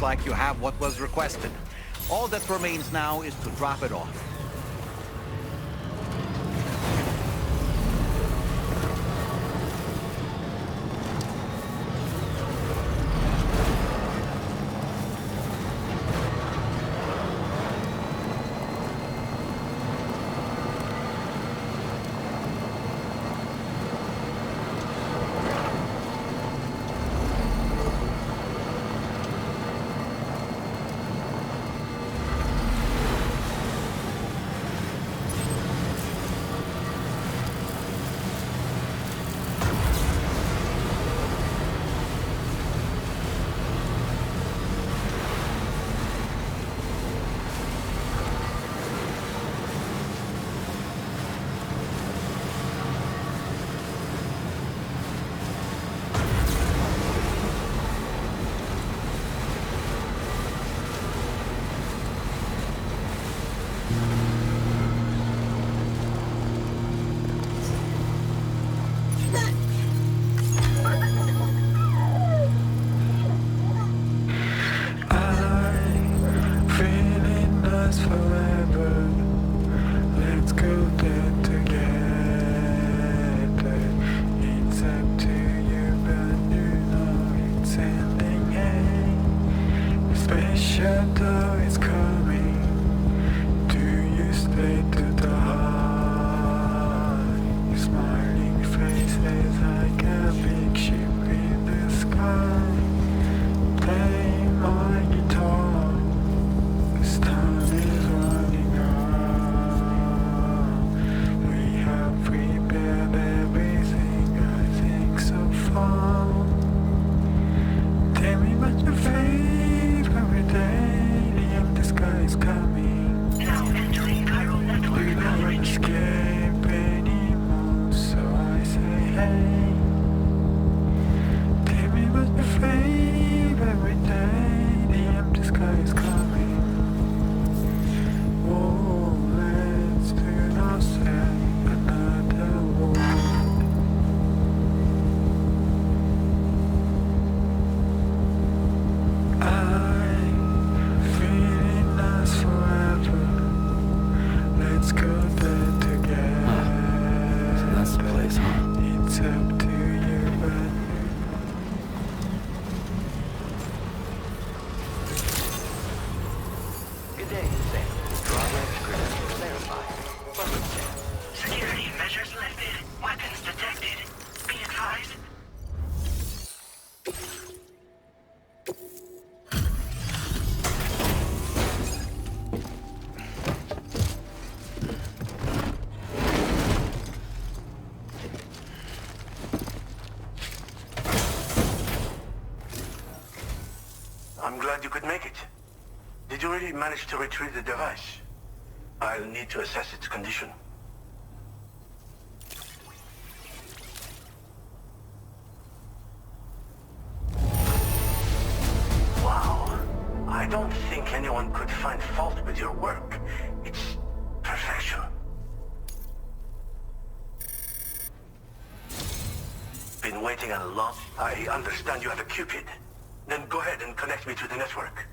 Like you have what was requested. All that remains now is to drop it off. Tell me what your favorite day in the sky. I'm glad you could make it. Did you really manage to retrieve the device? I'll need to assess its condition. Wow. I don't think anyone could find fault with your work. It's perfection. Been waiting a lot. I understand you have a Cupid. Then go ahead and connect me to the network.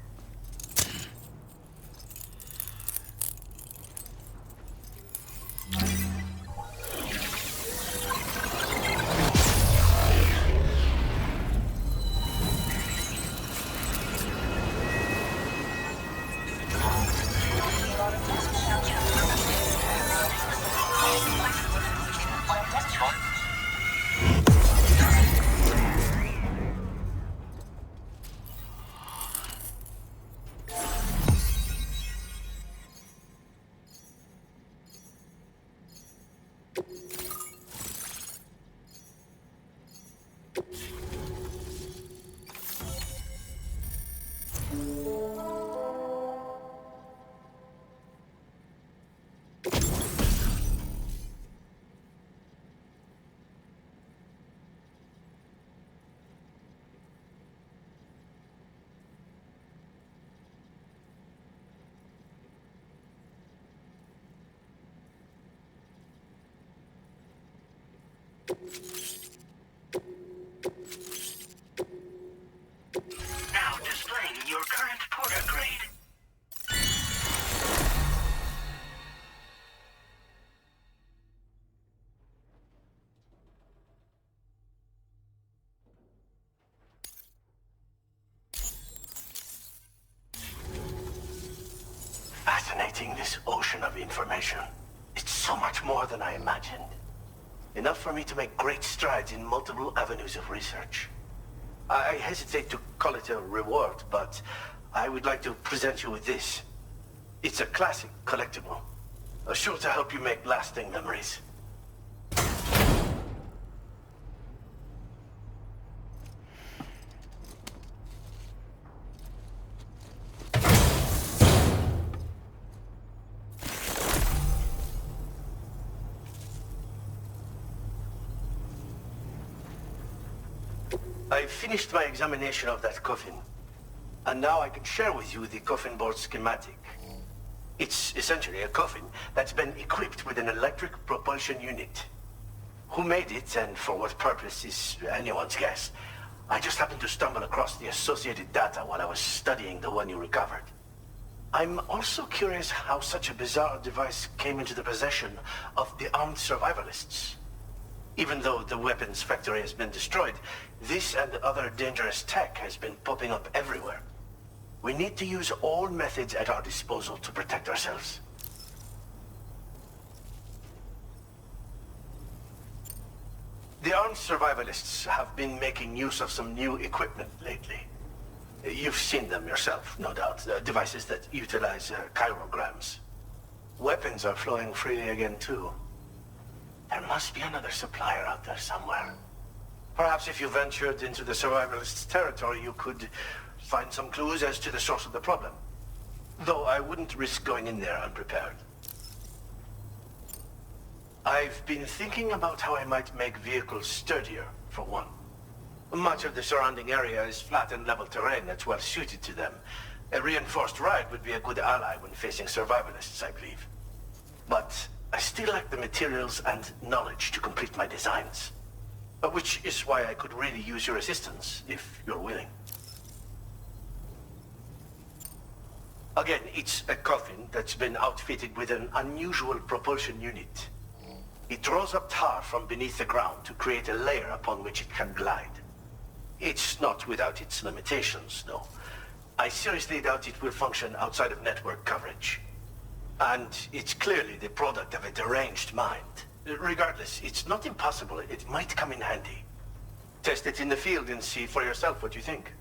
Now displaying your current porter grade. Fascinating, this ocean of information. It's so much more than I imagined. Enough for me to make great strides in multiple avenues of research. I hesitate to call it a reward, but I would like to present you with this. It's a classic collectible, sure to help you make lasting memories. I finished my examination of that coffin, and now I can share with you the coffin board schematic. It's essentially a coffin that's been equipped with an electric propulsion unit. Who made it and for what purpose is anyone's guess. I just happened to stumble across the associated data while I was studying the one you recovered. I'm also curious how such a bizarre device came into the possession of the armed survivalists. Even though the weapons factory has been destroyed, this and other dangerous tech has been popping up everywhere. We need to use all methods at our disposal to protect ourselves. The armed survivalists have been making use of some new equipment lately. You've seen them yourself, no doubt. Devices that utilize chirograms. Weapons are flowing freely again, too. There must be another supplier out there somewhere. Perhaps if you ventured into the survivalists' territory, you could find some clues as to the source of the problem. Though I wouldn't risk going in there unprepared. I've been thinking about how I might make vehicles sturdier, for one. Much of the surrounding area is flat and level terrain that's well suited to them. A reinforced ride would be a good ally when facing survivalists, I believe. But I still lack the materials and knowledge to complete my designs. Which is why I could really use your assistance, if you're willing. Again, it's a coffin that's been outfitted with an unusual propulsion unit. It draws up tar from beneath the ground to create a layer upon which it can glide. It's not without its limitations, though. I seriously doubt it will function outside of network coverage. And it's clearly the product of a deranged mind. Regardless, it's not impossible. It might come in handy. Test it in the field and see for yourself what you think.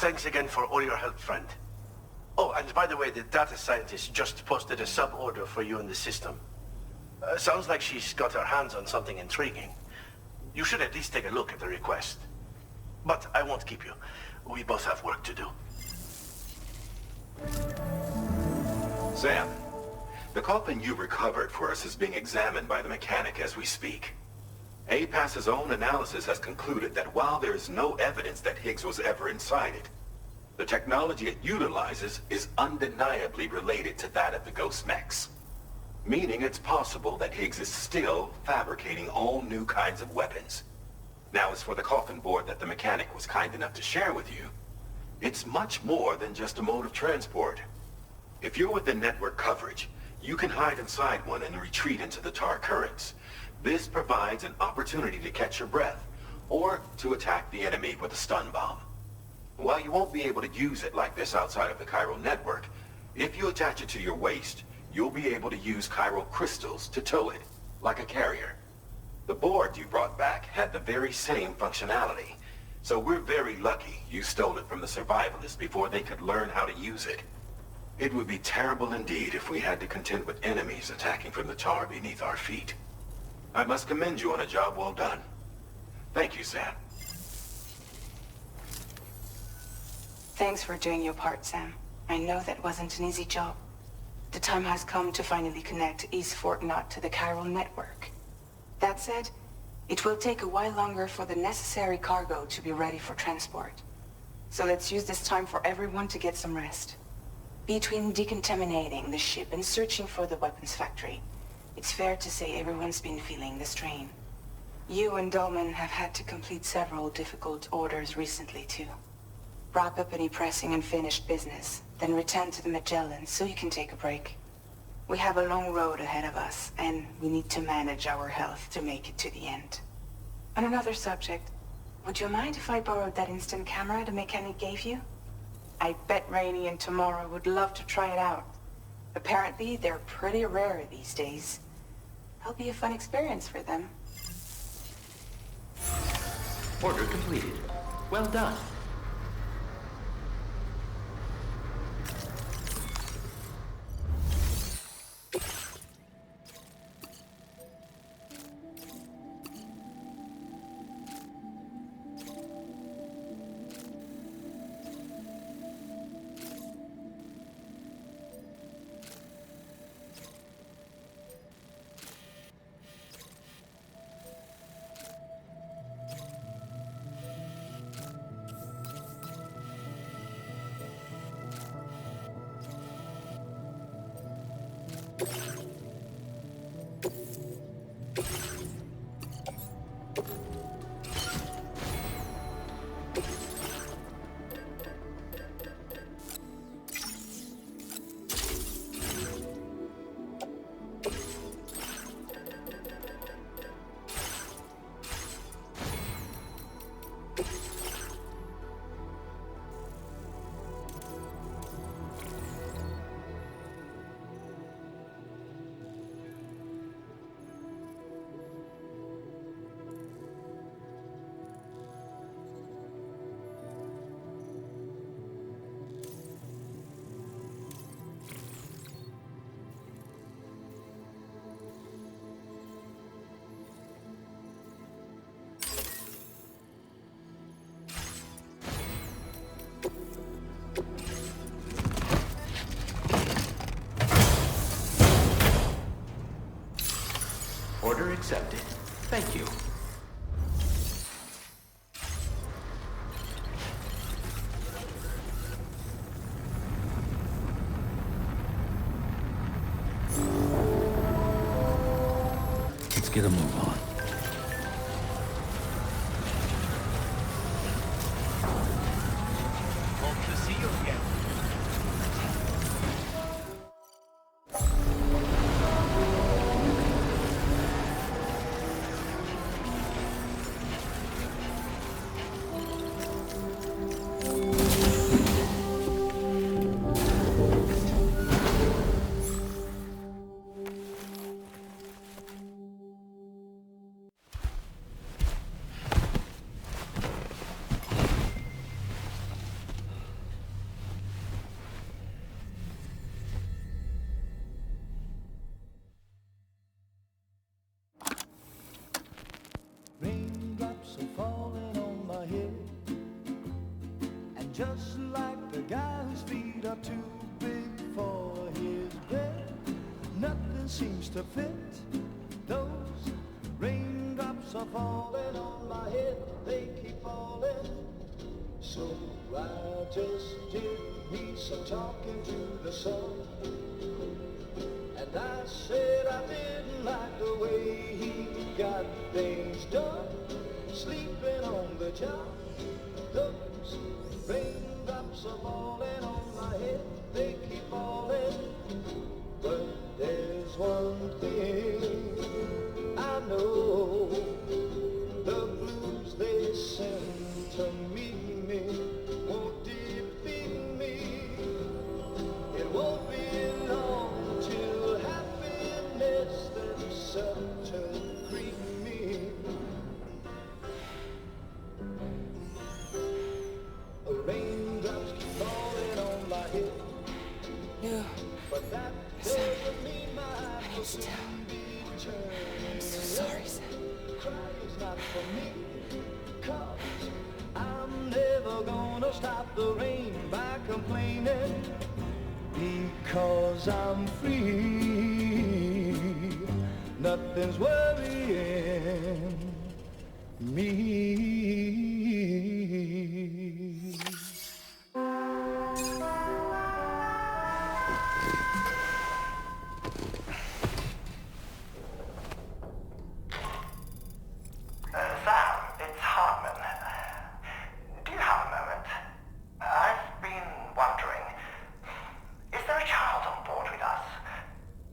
Thanks again for all your help, friend. Oh, and by the way, the data scientist just posted a sub-order for you in the system. Sounds like she's got her hands on something intriguing. You should at least take a look at the request. But I won't keep you. We both have work to do. Sam, the coffin you recovered for us is being examined by the mechanic as we speak. APAS's own analysis has concluded that while there is no evidence that Higgs was ever inside it, the technology it utilizes is undeniably related to that of the Ghost Mechs. Meaning it's possible that Higgs is still fabricating all new kinds of weapons. Now, as for the coffin board that the mechanic was kind enough to share with you, it's much more than just a mode of transport. If you're within network coverage, you can hide inside one and retreat into the tar currents. This provides an opportunity to catch your breath, or to attack the enemy with a stun bomb. While you won't be able to use it like this outside of the chiral network, if you attach it to your waist, you'll be able to use chiral crystals to tow it, like a carrier. The board you brought back had the very same functionality, so we're very lucky you stole it from the survivalists before they could learn how to use it. It would be terrible indeed if we had to contend with enemies attacking from the tar beneath our feet. I must commend you on a job well done. Thank you, Sam. Thanks for doing your part, Sam. I know that wasn't an easy job. The time has come to finally connect East Fort Knot to the chiral network. That said, it will take a while longer for the necessary cargo to be ready for transport. So let's use this time for everyone to get some rest. Between decontaminating the ship and searching for the weapons factory, it's fair to say everyone's been feeling the strain. You and Dolman have had to complete several difficult orders recently, too. Wrap up any pressing and finished business, then return to the Magellan so you can take a break. We have a long road ahead of us, and we need to manage our health to make it to the end. On another subject, would you mind if I borrowed that instant camera the mechanic gave you? I bet Rainey and Tamara would love to try it out. Apparently, they're pretty rare these days. It'll be a fun experience for them. Order completed. Well done. Order accepted. Thank you. Let's get a move on. Hope to see you again. just like the guy whose feet are too big for his bed. Nothing seems to fit. Those raindrops are falling on my head, they keep falling. So I just did me some talking to the sun. And I said I didn't like the way he got things done. Sleeping on the job. Those raindrops are falling on my head, they keep falling. But there's one thing I know, the blues they send to meet me won't defeat me. It won't be long till happiness themselves to greet me. Raindrops keep falling on my head. No. But that doesn't mean my heart will soon be turned. I'm so sorry, Sam. Crying's not for me, 'cause I'm never gonna stop the rain by complaining, because I'm free. Nothing's worrying me. Sam, it's Hartman. Do you have a moment? I've been wondering, is there a child on board with us?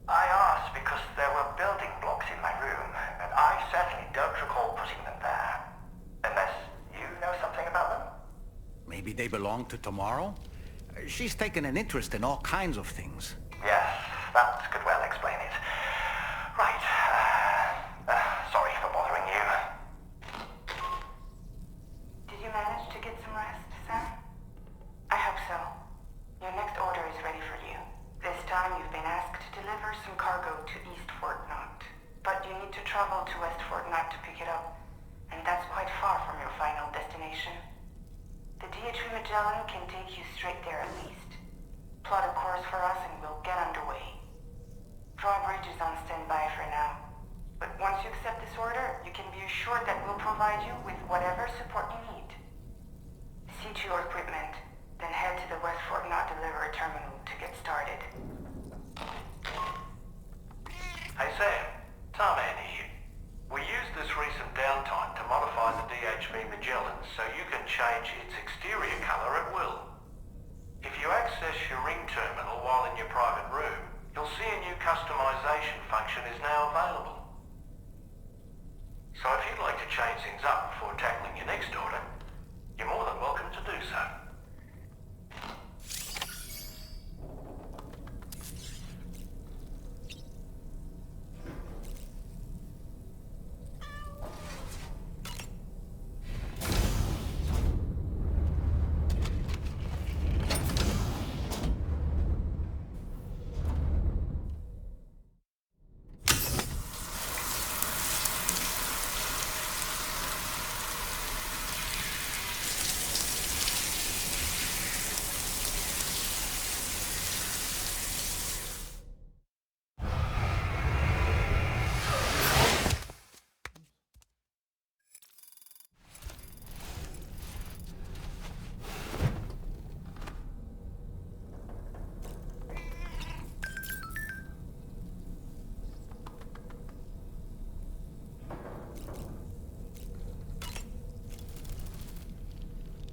I asked because there were building blocks in my room, and I certainly don't recall putting them there. Unless you know something about them? Maybe they belong to Tomorrow? She's taken an interest in all kinds of things. Yes, that could well explain it. Right. Sorry for bothering you. Did you manage to get some rest, Sam? I hope so. Your next order is ready for you. This time you've been asked to deliver some cargo to East Fort Knott. But you need to travel to West Fort Knott to pick it up. And that's quite far from your final destination. The DHV Magellan can take you straight there at least. Plot a course for us and we'll get underway. Drawbridge is on standby for now. But once you accept this order, you can be assured that we'll provide you with whatever support you need. See to your equipment, then head to the West Fort Knott delivery terminal to get started. Hey Sam, Tom Andy here. We used this recent downtime to modify the DHV Magellan so you can change its exterior colour at will. If you access your ring terminal while in your private room, you'll see a new customization function is now available. So if you'd like to change things up before tackling your next order, you're more than welcome to do so.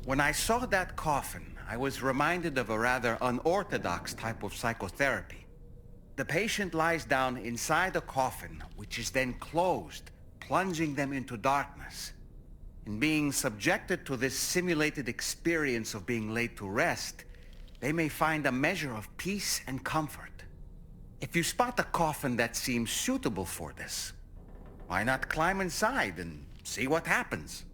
When I saw that coffin, I was reminded of a rather unorthodox type of psychotherapy. The patient lies down inside the coffin, which is then closed, plunging them into darkness. In being subjected to this simulated experience of being laid to rest, they may find a measure of peace and comfort. If you spot a coffin that seems suitable for this, why not climb inside and see what happens?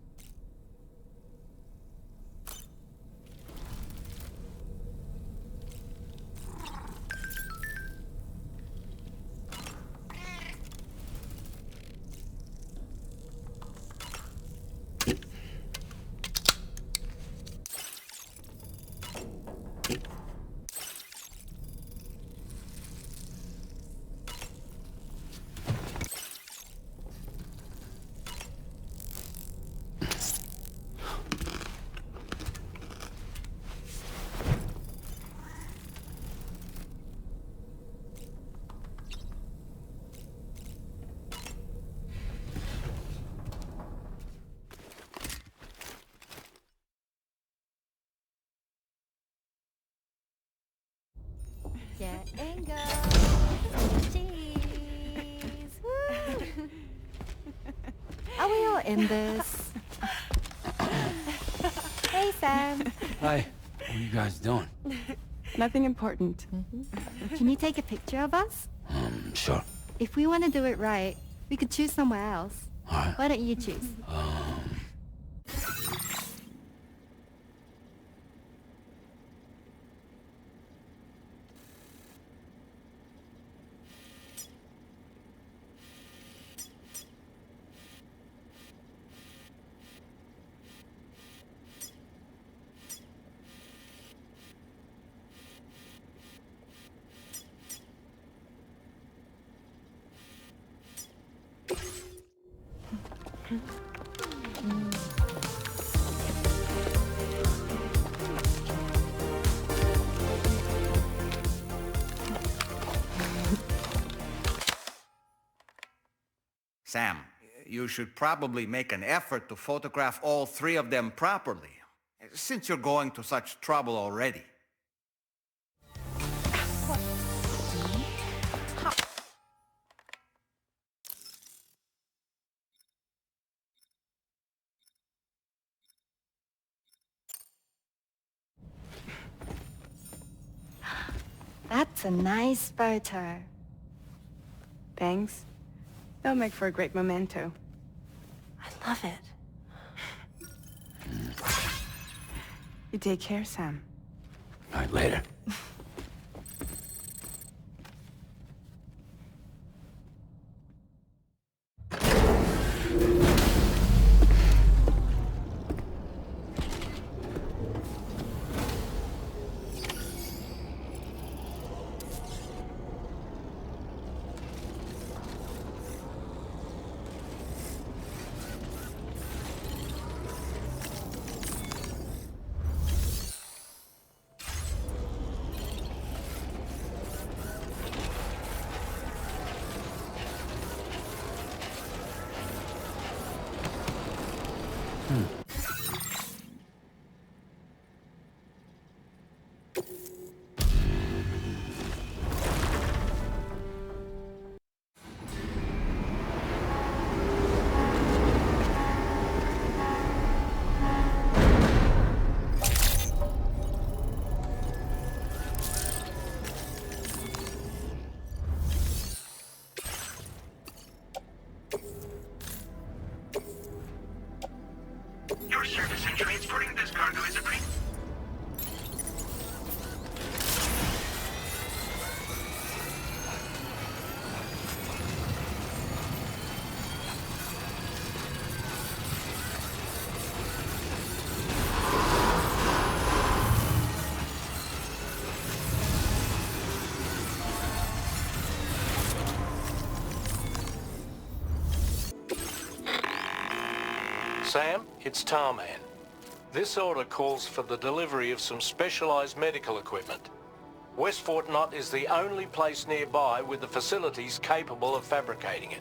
Angle. Cheese. Woo. Are we all in this? Hey, Sam. Hi. What are you guys doing? Nothing important. Can you take a picture of us? Sure. If we want to do it right, we could choose somewhere else. All right. Why don't you choose? Sam, you should probably make an effort to photograph all three of them properly, since you're going to such trouble already. That's a nice photo. Thanks. They'll make for a great memento. I love it. You take care, Sam. All right, later. Your service in transporting this cargo is appreciated. Sam, it's Tarman. This order calls for the delivery of some specialized medical equipment. West Fort Knott is the only place nearby with the facilities capable of fabricating it.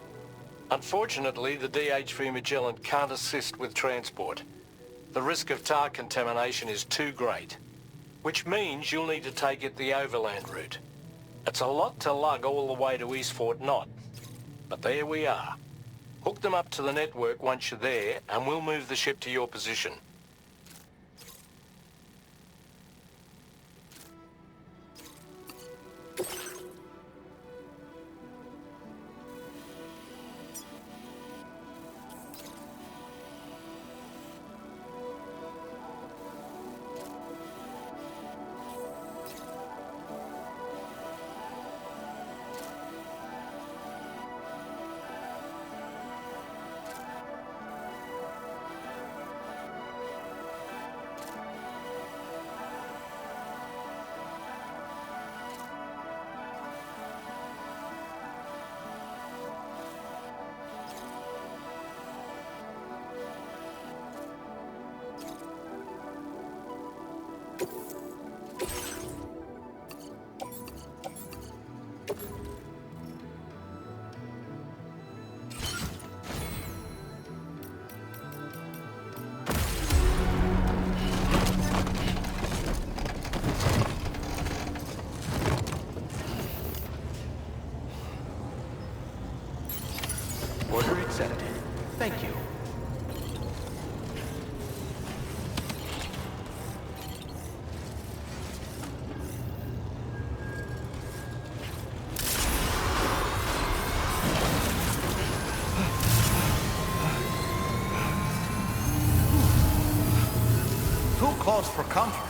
Unfortunately, the DHV Magellan can't assist with transport. The risk of tar contamination is too great, which means you'll need to take it the overland route. It's a lot to lug all the way to East Fort Knott, but there we are. Hook them up to the network once you're there, and we'll move the ship to your position. no cause for comfort.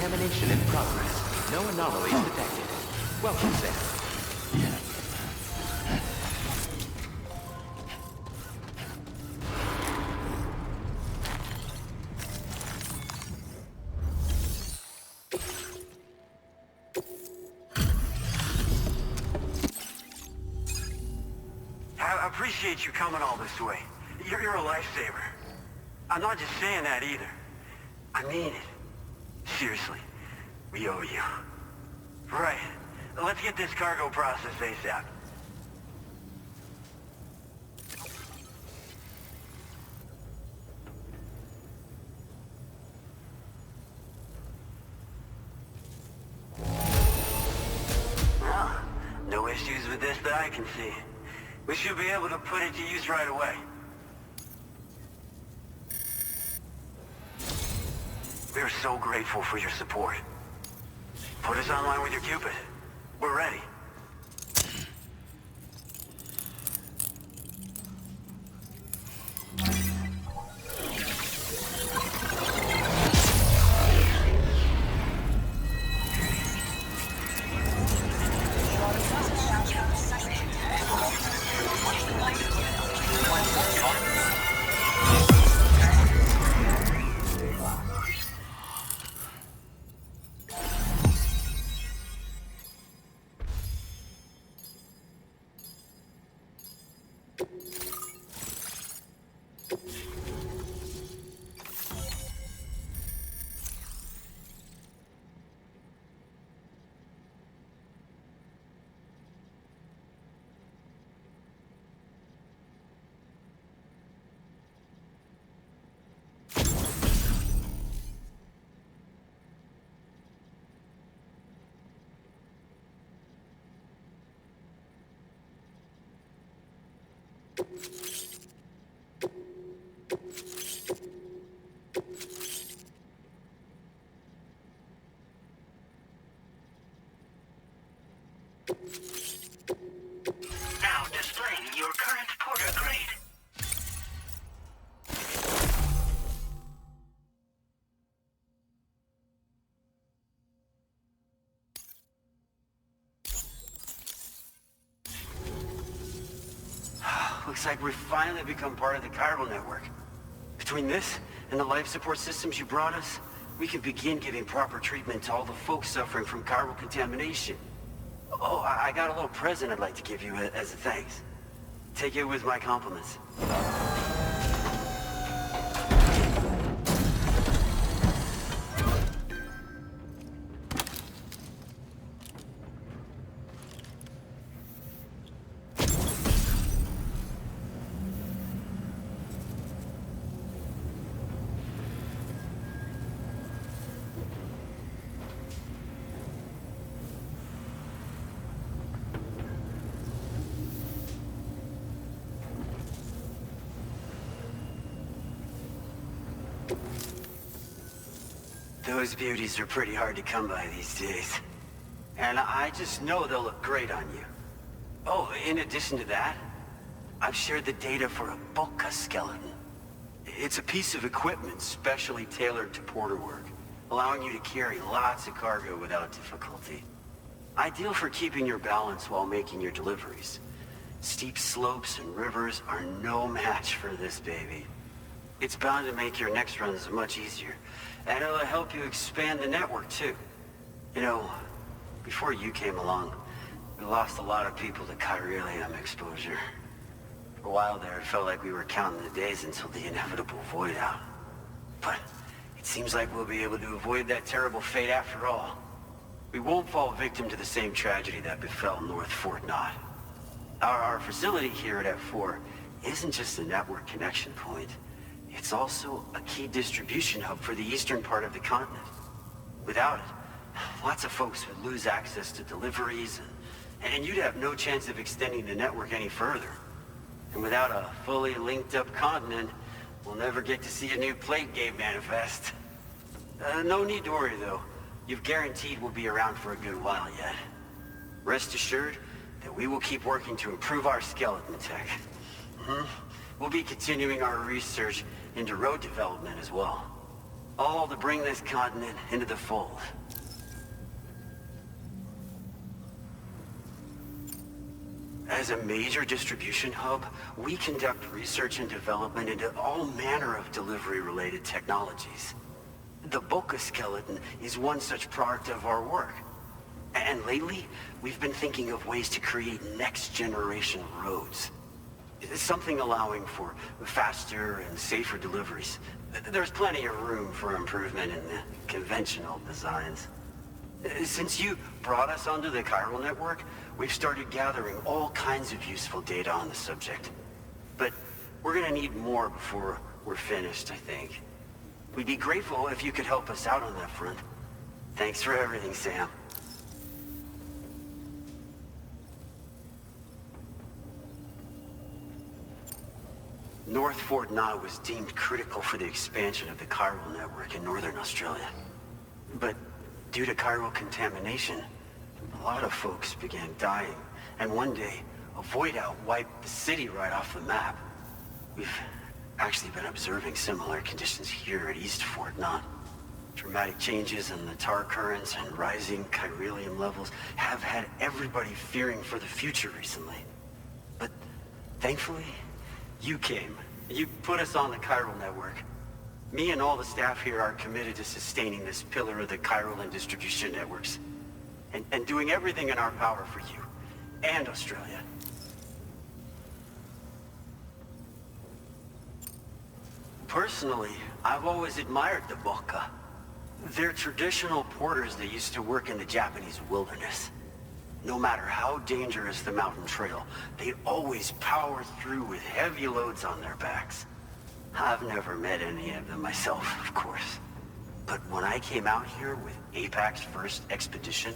Decontamination in progress. No anomalies detected. Welcome, Sam. I appreciate you coming all this way. You're a lifesaver. I'm not just saying that either. I mean it. Seriously, we owe you. Right. Let's get this cargo processed ASAP. Well, no issues with this that I can see. We should be able to put it to use right away. We're so grateful for your support. Put us online with your Cupid. We're ready. Now displaying your current porter grade. Looks like we've finally become part of the chiral network. Between this and the life support systems you brought us, we can begin giving proper treatment to all the folks suffering from chiral contamination. Oh, I got a little present I'd like to give you as a thanks. Take it with my compliments. Those beauties are pretty hard to come by these days. And I just know they'll look great on you. Oh, in addition to that, I've shared the data for a Boca skeleton. It's a piece of equipment specially tailored to porter work, allowing you to carry lots of cargo without difficulty. Ideal for keeping your balance while making your deliveries. Steep slopes and rivers are no match for this baby. It's bound to make your next runs much easier, and it'll help you expand the network too. You know, before you came along, we lost a lot of people to chiralium exposure. For a while there, it felt like we were counting the days until the inevitable void out. But it seems like we'll be able to avoid that terrible fate after all. We won't fall victim to the same tragedy that befell North Fort Knott. Our facility here at F4 isn't just a network connection point. It's also a key distribution hub for the eastern part of the continent. Without it, lots of folks would lose access to deliveries, and you'd have no chance of extending the network any further. And without a fully linked up continent, we'll never get to see a new plague game manifest. No need to worry though. You've guaranteed we'll be around for a good while yet. Rest assured that we will keep working to improve our skeleton tech. We'll be continuing our research into road development as well. All to bring this continent into the fold. As a major distribution hub, we conduct research and development into all manner of delivery-related technologies. The Boca skeleton is one such product of our work. And lately, we've been thinking of ways to create next-generation roads. Something allowing for faster and safer deliveries. There's plenty of room for improvement in the conventional designs. Since you brought us onto the chiral network, we've started gathering all kinds of useful data on the subject. But we're gonna need more before we're finished, I think. We'd be grateful if you could help us out on that front. Thanks for everything, Sam. North Fort Knott was deemed critical for the expansion of the chiral network in northern Australia. But due to chiral contamination, a lot of folks began dying, and one day, a void out wiped the city right off the map. We've actually been observing similar conditions here at East Fort Knott. Dramatic changes in the tar currents and rising chiralium levels have had everybody fearing for the future recently. But thankfully, you came. You put us on the chiral network. Me and all the staff here are committed to sustaining this pillar of the chiral and distribution networks. And doing everything in our power for you and Australia. Personally, I've always admired the Boca. They're traditional porters that used to work in the Japanese wilderness. No matter how dangerous the mountain trail, they always power through with heavy loads on their backs. I've never met any of them myself, of course. But when I came out here with APAC's first expedition,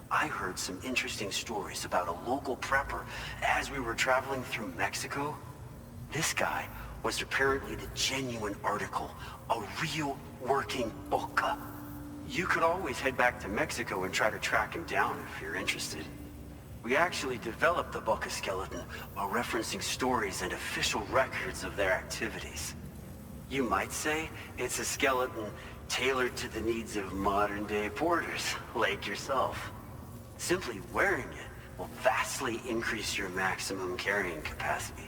I heard some interesting stories about a local prepper as we were traveling through Mexico. This guy was apparently the genuine article, a real working Boca. You could always head back to Mexico and try to track him down if you're interested. We actually developed the Boca skeleton while referencing stories and official records of their activities. You might say it's a skeleton tailored to the needs of modern-day porters, like yourself. Simply wearing it will vastly increase your maximum carrying capacity.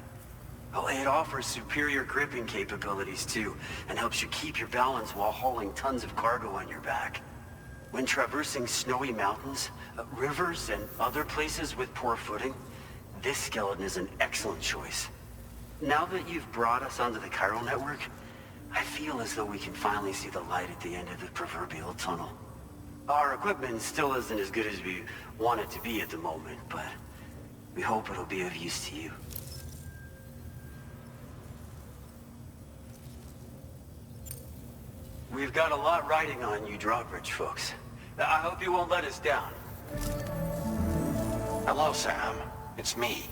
Oh, it offers superior gripping capabilities too, and helps you keep your balance while hauling tons of cargo on your back. When traversing snowy mountains, rivers, and other places with poor footing, this skeleton is an excellent choice. Now that you've brought us onto the chiral network, I feel as though we can finally see the light at the end of the proverbial tunnel. Our equipment still isn't as good as we want it to be at the moment, but we hope it'll be of use to you. We've got a lot riding on you, Drawbridge folks. I hope you won't let us down. Hello, Sam. It's me.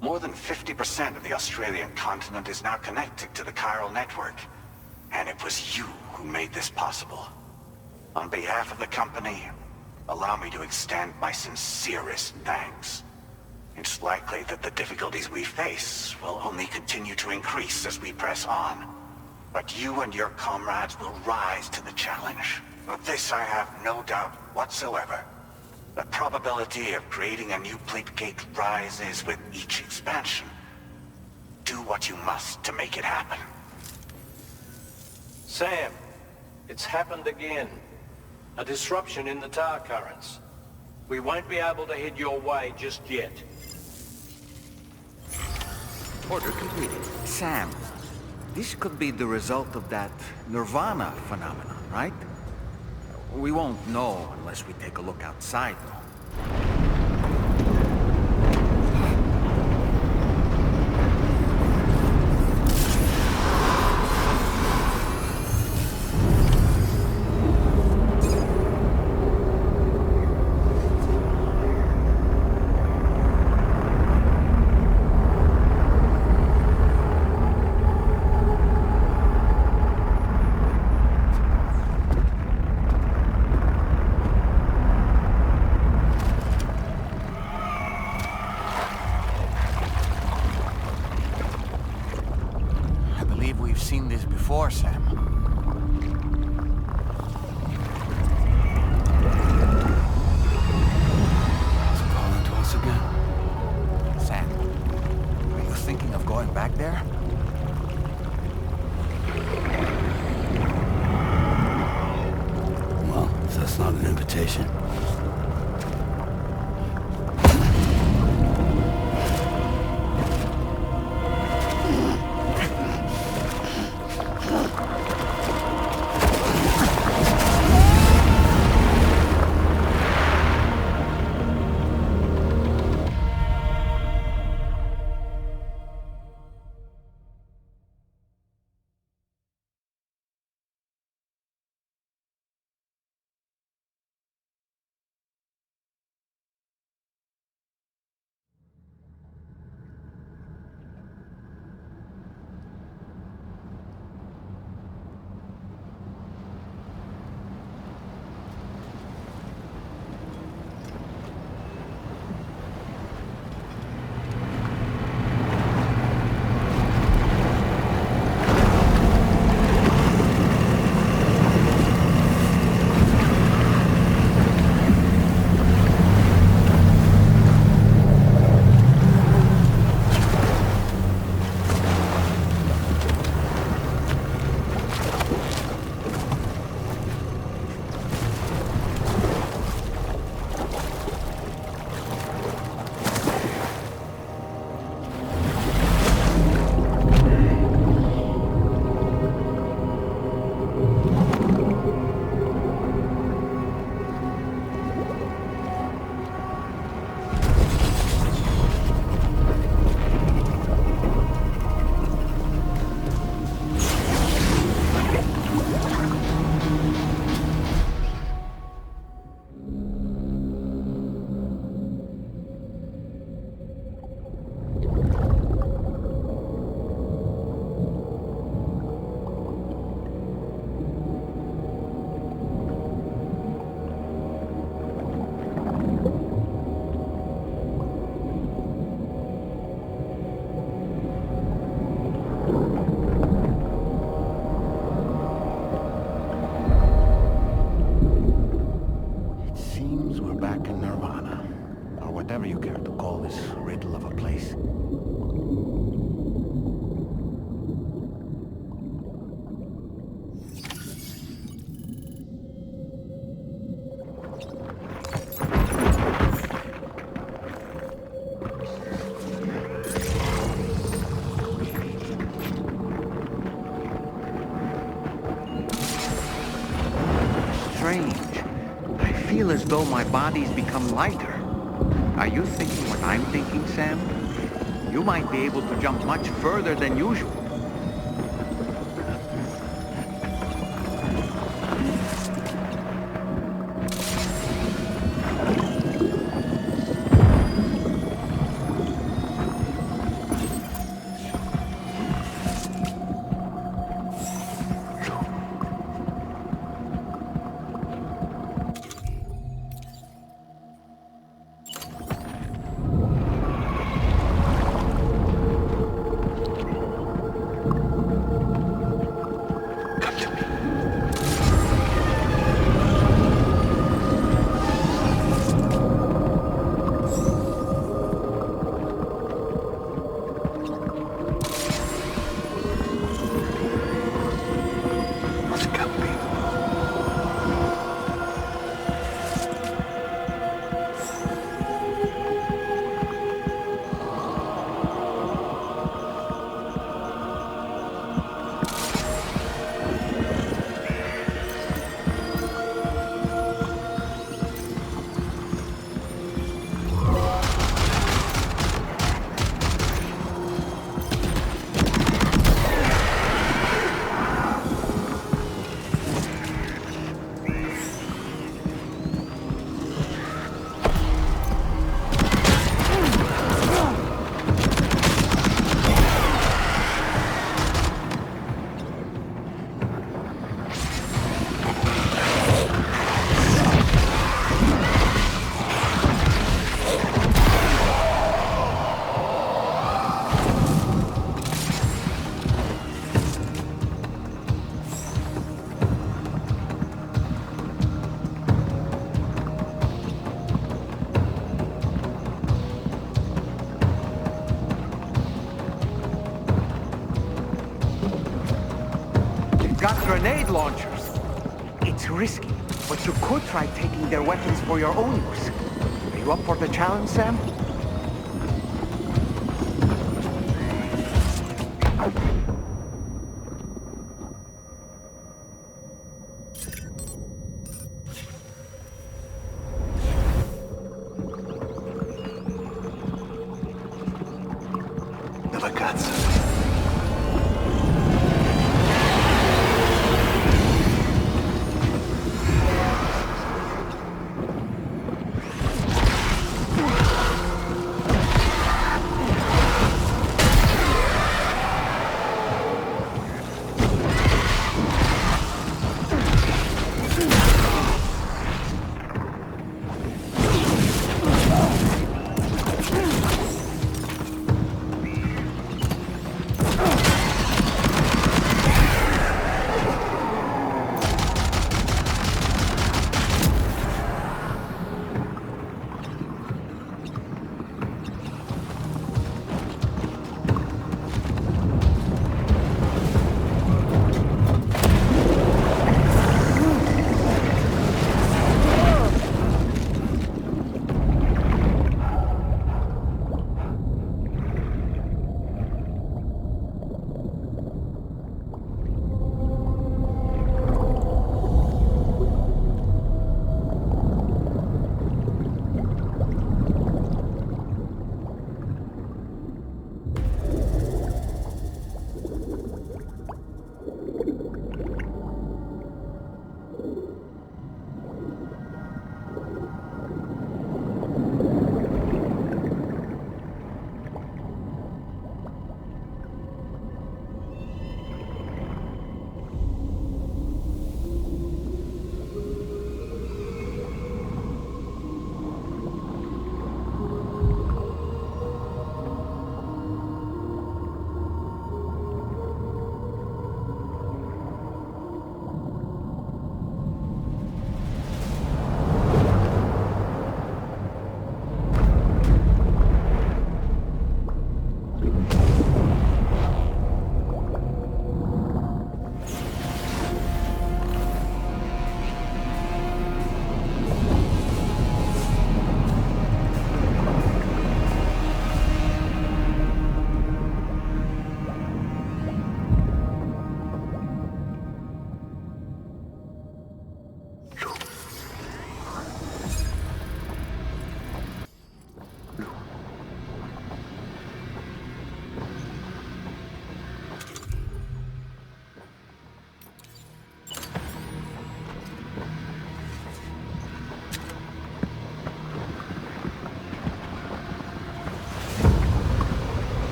More than 50% of the Australian continent is now connected to the chiral network. And it was you who made this possible. On behalf of the company, allow me to extend my sincerest thanks. It's likely that the difficulties we face will only continue to increase as we press on. But you and your comrades will rise to the challenge. Of this I have no doubt whatsoever. The probability of creating a new plate gate rises with each expansion. Do what you must to make it happen. Sam, it's happened again. A disruption in the tar currents. We won't be able to head your way just yet. Order completed. Sam, this could be the result of that nirvana phenomenon, right? We won't know unless we take a look outside, though. Seen this before, Sam. It's calling to us again. Sam, are you thinking of going back there? Well, if that's not an invitation. feel as though my body's become lighter. Are you thinking what I'm thinking, Sam? You might be able to jump much further than usual. got grenade launchers. It's risky, but you could try taking their weapons for your own use. Are you up for the challenge, Sam?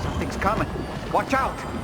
Something's coming. Watch out!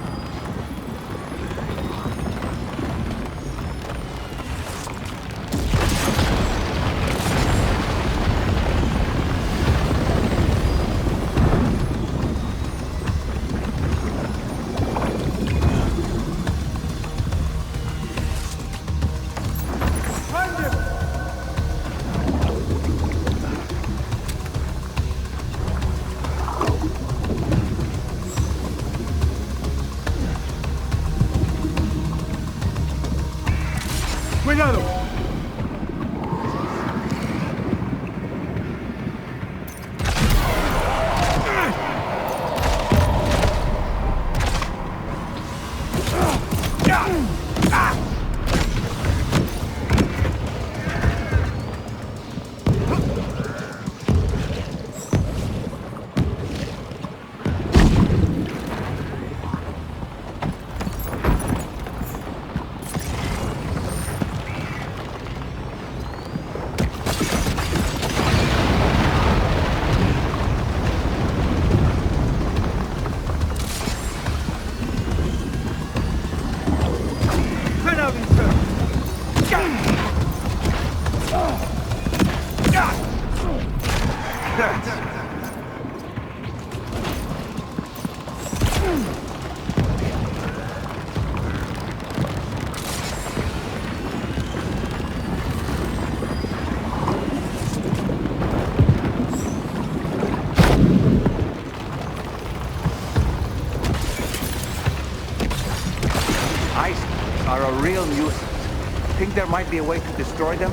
Are a real nuisance. Think there might be a way to destroy them?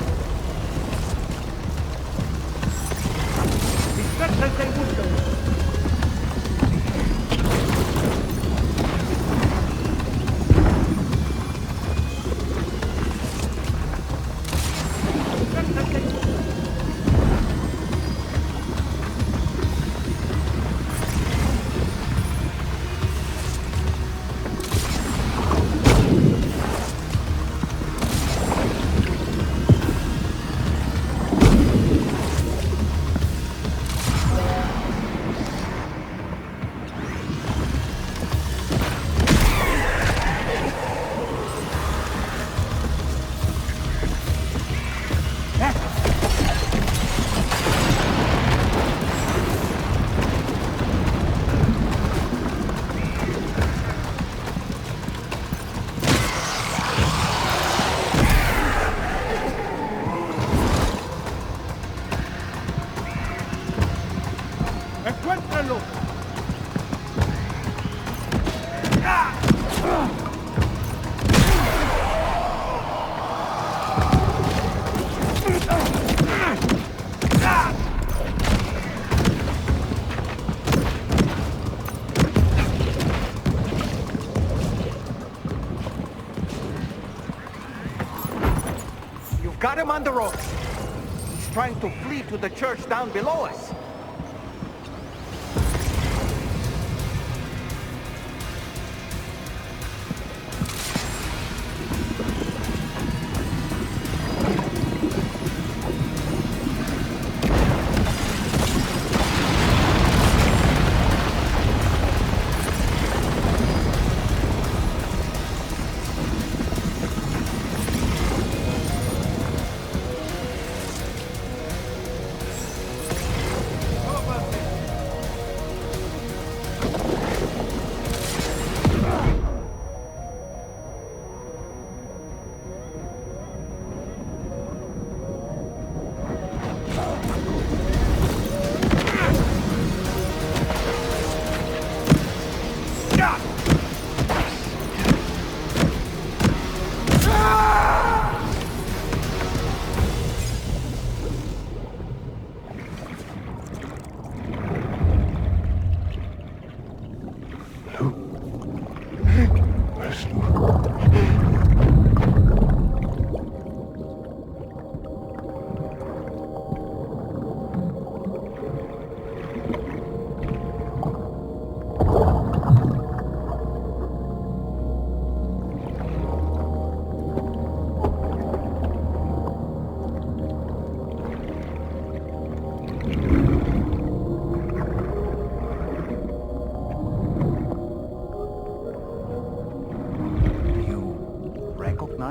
Got him on the ropes. He's trying to flee to the church down below us.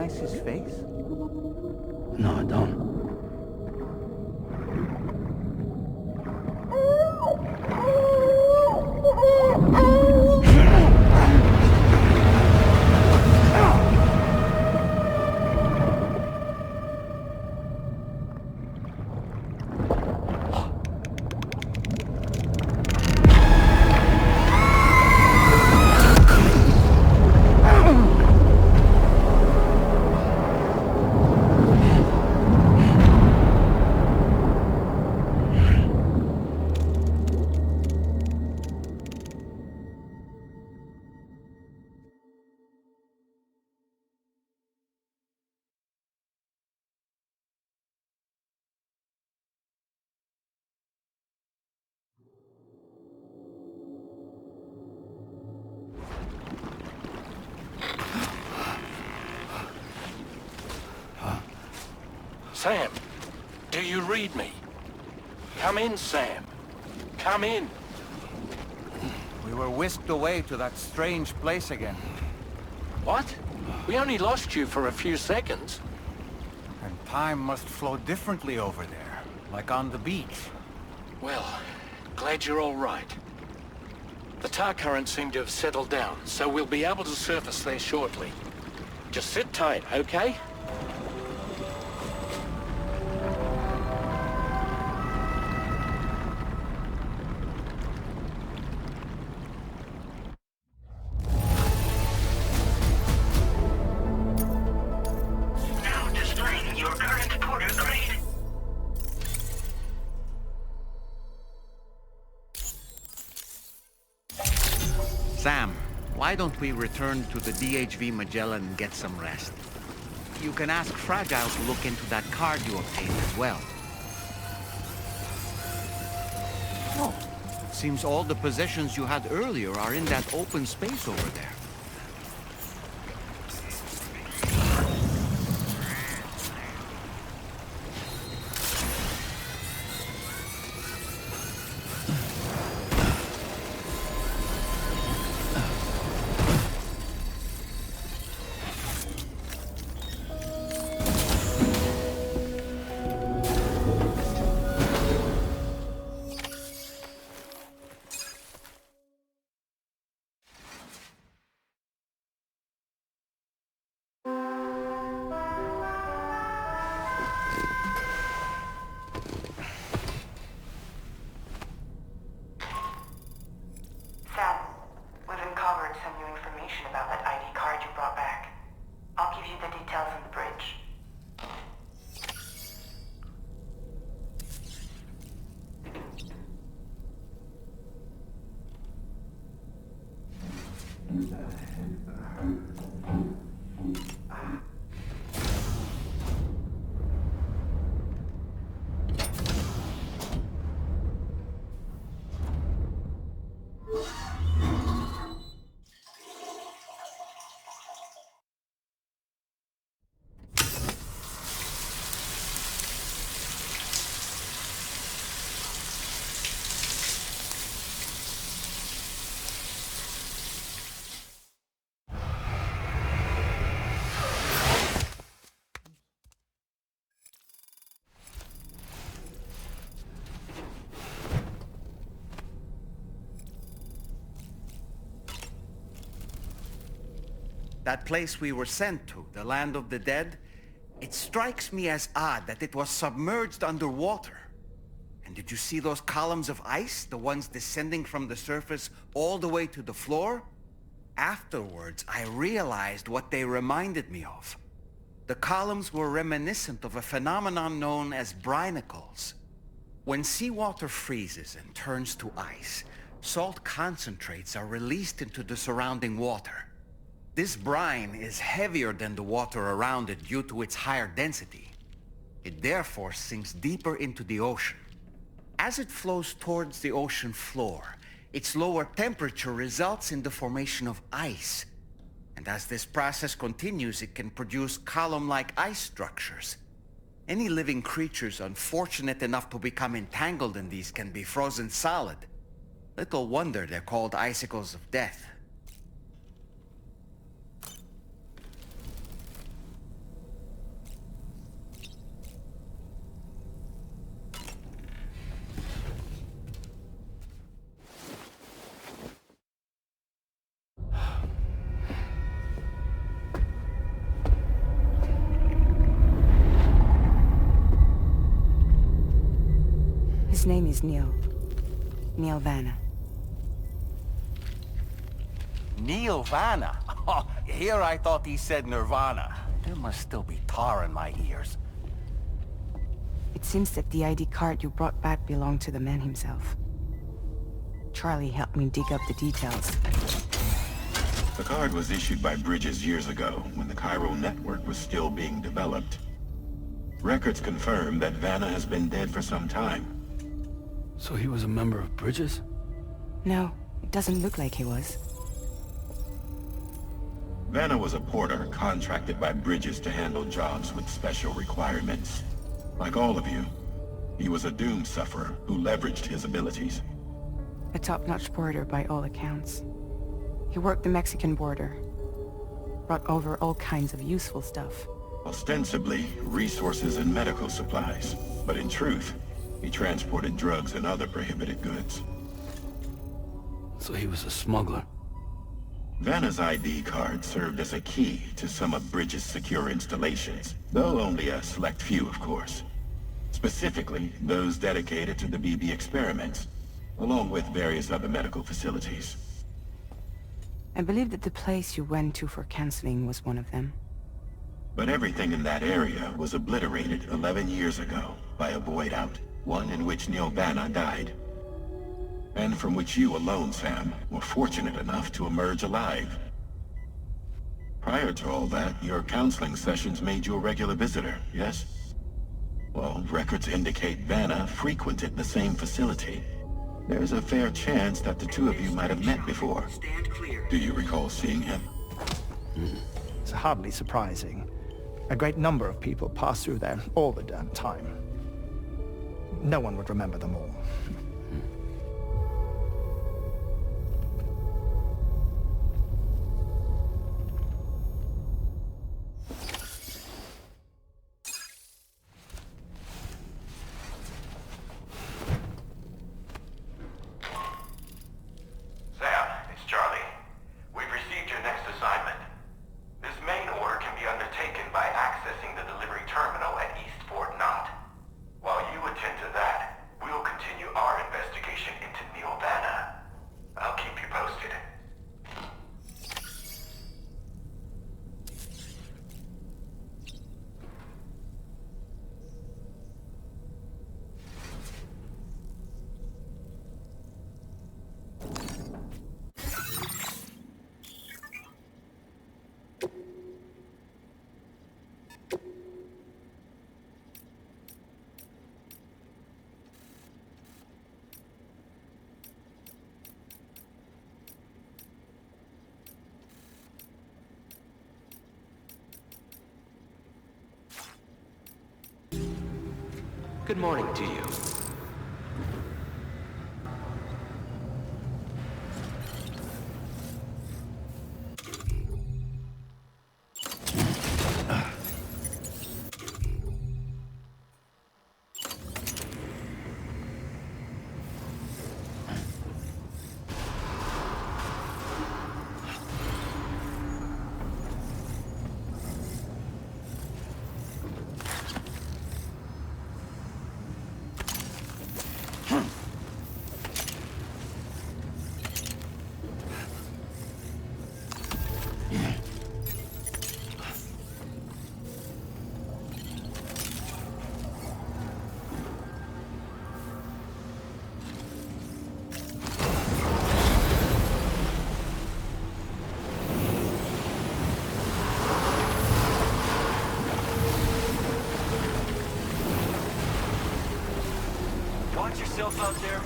His face? No, I don't. Sam, do you read me? Come in, Sam. Come in. We were whisked away to that strange place again. What? We only lost you for a few seconds. And time must flow differently over there, like on the beach. Well, glad you're all right. The tar currents seem to have settled down, so we'll be able to surface there shortly. Just sit tight, okay? Now displaying your current porter grade. Sam, why don't we return to the DHV Magellan and get some rest? You can ask Fragile to look into that card you obtained as well. Oh, seems all the possessions you had earlier are in that open space over there. Sam, we've uncovered some new information about that ID card you brought back. I'll give you the details on the bridge. That place we were sent to, the land of the dead, it strikes me as odd that it was submerged underwater. And did you see those columns of ice, the ones descending from the surface all the way to the floor? Afterwards, I realized what they reminded me of. The columns were reminiscent of a phenomenon known as brinicles. When seawater freezes and turns to ice, salt concentrates are released into the surrounding water. This brine is heavier than the water around it due to its higher density. It therefore sinks deeper into the ocean. As it flows towards the ocean floor, its lower temperature results in the formation of ice. And as this process continues, it can produce column-like ice structures. Any living creatures unfortunate enough to become entangled in these can be frozen solid. Little wonder they're called icicles of death. His name is Neil. Neil Vanna. Neil Vanna? Oh, here I thought he said Nirvana. There must still be tar in my ears. It seems that the ID card you brought back belonged to the man himself. Charlie helped me dig up the details. The card was issued by Bridges years ago, when the chiral network was still being developed. Records confirm that Vanna has been dead for some time. So he was a member of Bridges? No, it doesn't look like he was. Vanna was a porter contracted by Bridges to handle jobs with special requirements. Like all of you, he was a doom sufferer who leveraged his abilities. A top-notch porter by all accounts. He worked the Mexican border. Brought over all kinds of useful stuff. Ostensibly, resources and medical supplies. But in truth, He transported drugs and other prohibited goods. So he was a smuggler. Vanna's ID card served as a key to some of Bridge's secure installations, though only a select few, of course. Specifically, those dedicated to the BB experiments, along with various other medical facilities. I believe that the place you went to for counseling was one of them. But everything in that area was obliterated 11 years ago by a void out, one in which Neil Vanna died. And from which you alone, Sam, were fortunate enough to emerge alive. Prior to all that, your counseling sessions made you a regular visitor, yes? Well, records indicate Vanna frequented the same facility. There's a fair chance that the two of you might have met before. Do you recall seeing him? It's hardly surprising. A great number of people pass through there all the damn time. No one would remember them all. Good morning to you. Watch yourself out there.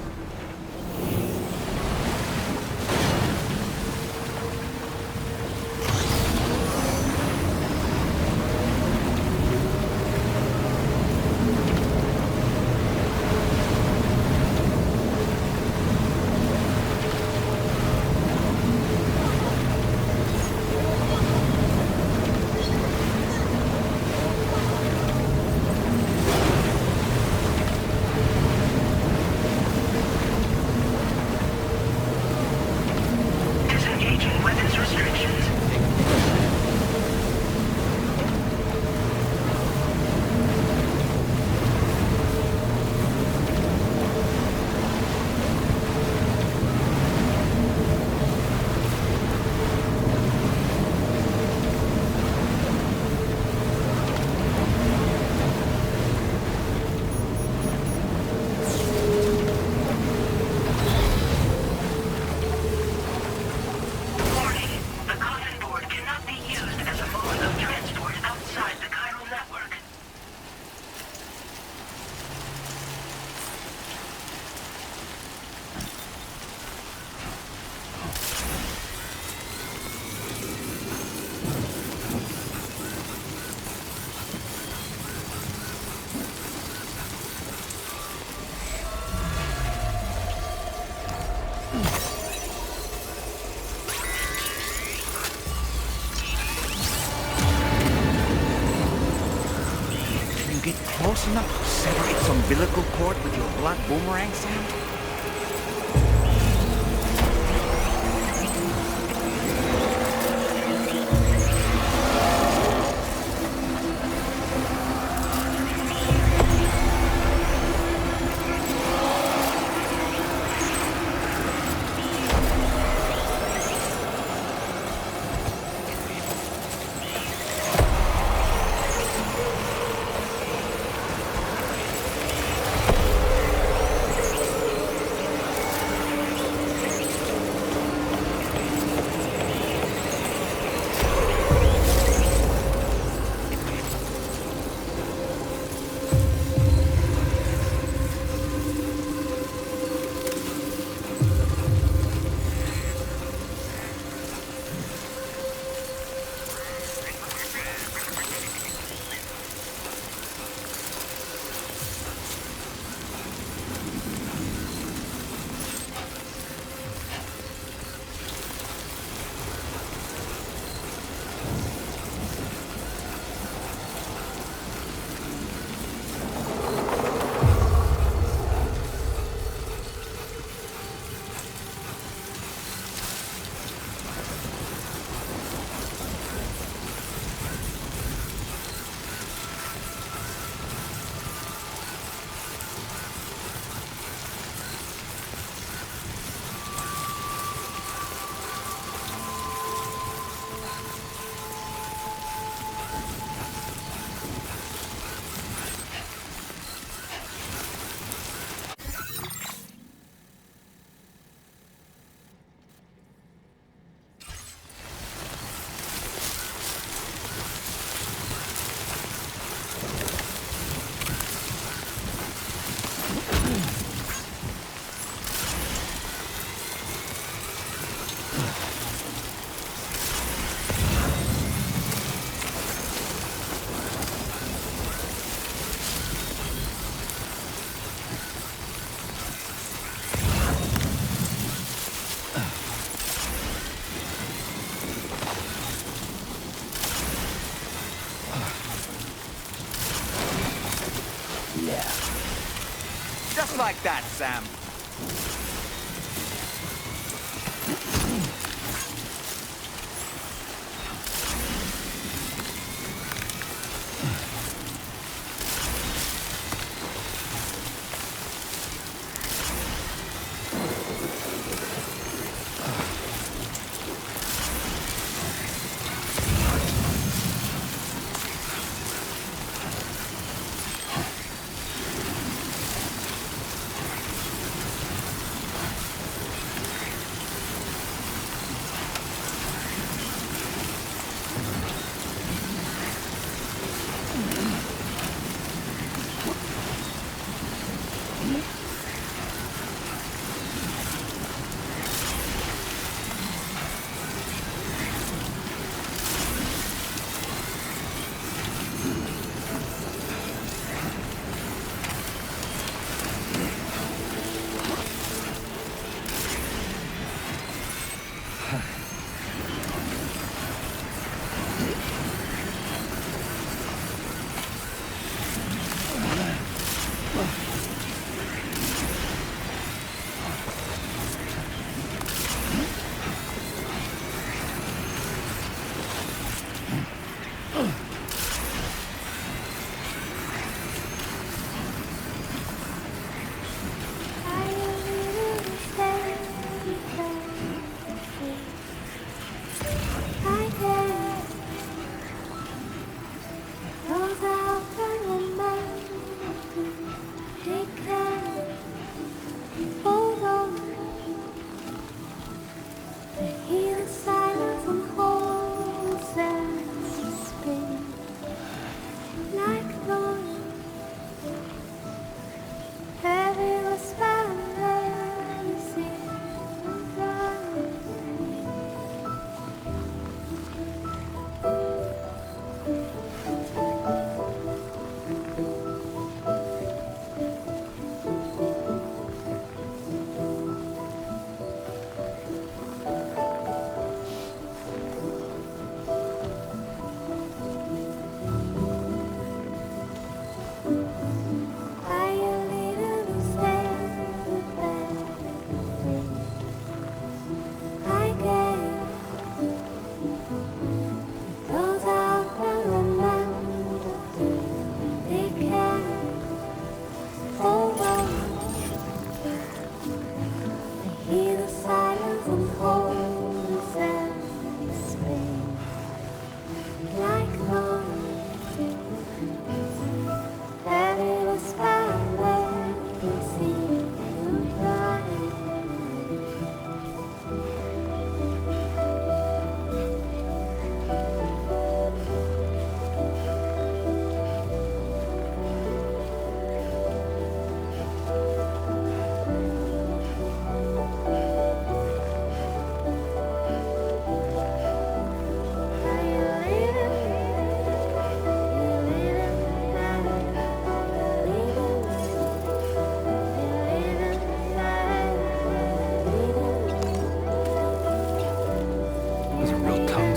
close enough to sever its umbilical cord with your blood boomerang, Sam? Just like that, Sam.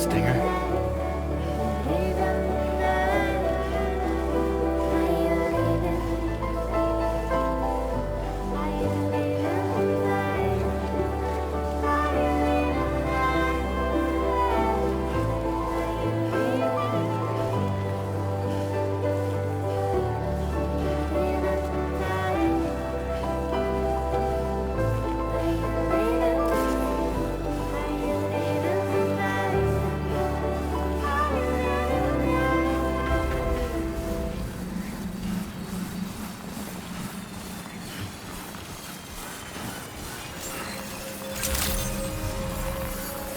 stinger.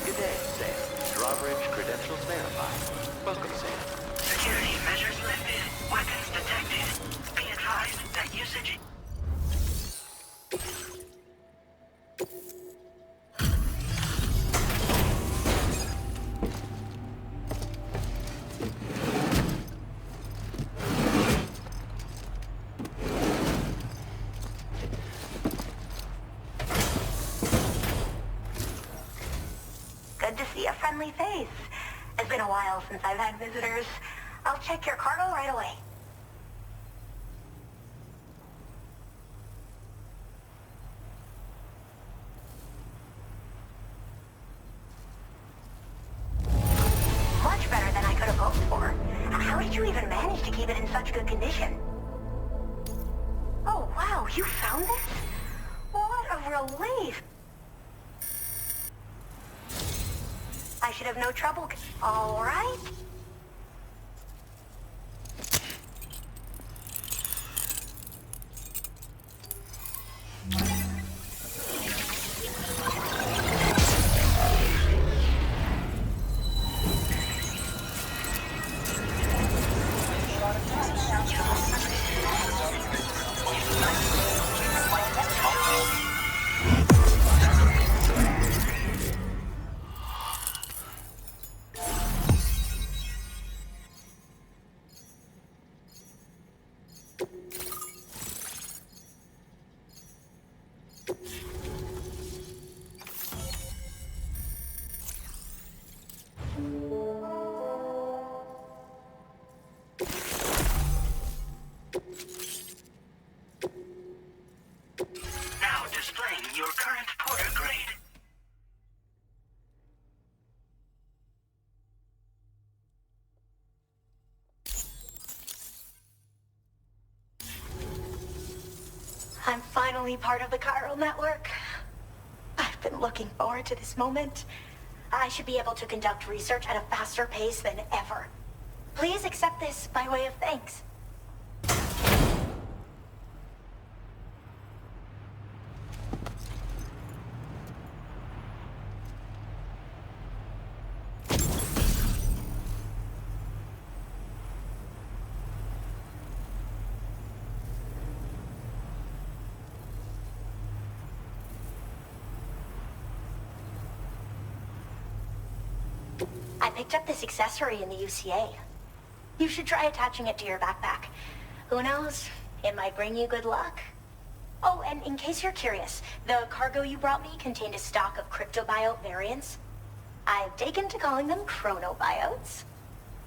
Good day, Sam. Drawbridge credentials verified. Welcome, Sam. Security measures lifted. Weapons detected. Be advised that usage... Good to see a friendly face. It's been a while since I've had visitors. I'll check your cargo right away. Much better than I could have hoped for. How did you even manage to keep it in such good condition? Oh, wow, you found this? What a relief. I should have no trouble. All right. Now displaying your current porter grade. I'm finally part of the chiral network. I've been looking forward to this moment. I should be able to conduct research at a faster pace than ever. Please accept this by way of thanks. I picked up this accessory in the UCA. You should try attaching it to your backpack. Who knows? It might bring you good luck. Oh, and in case you're curious, the cargo you brought me contained a stock of cryptobiote variants. I've taken to calling them chronobiotes.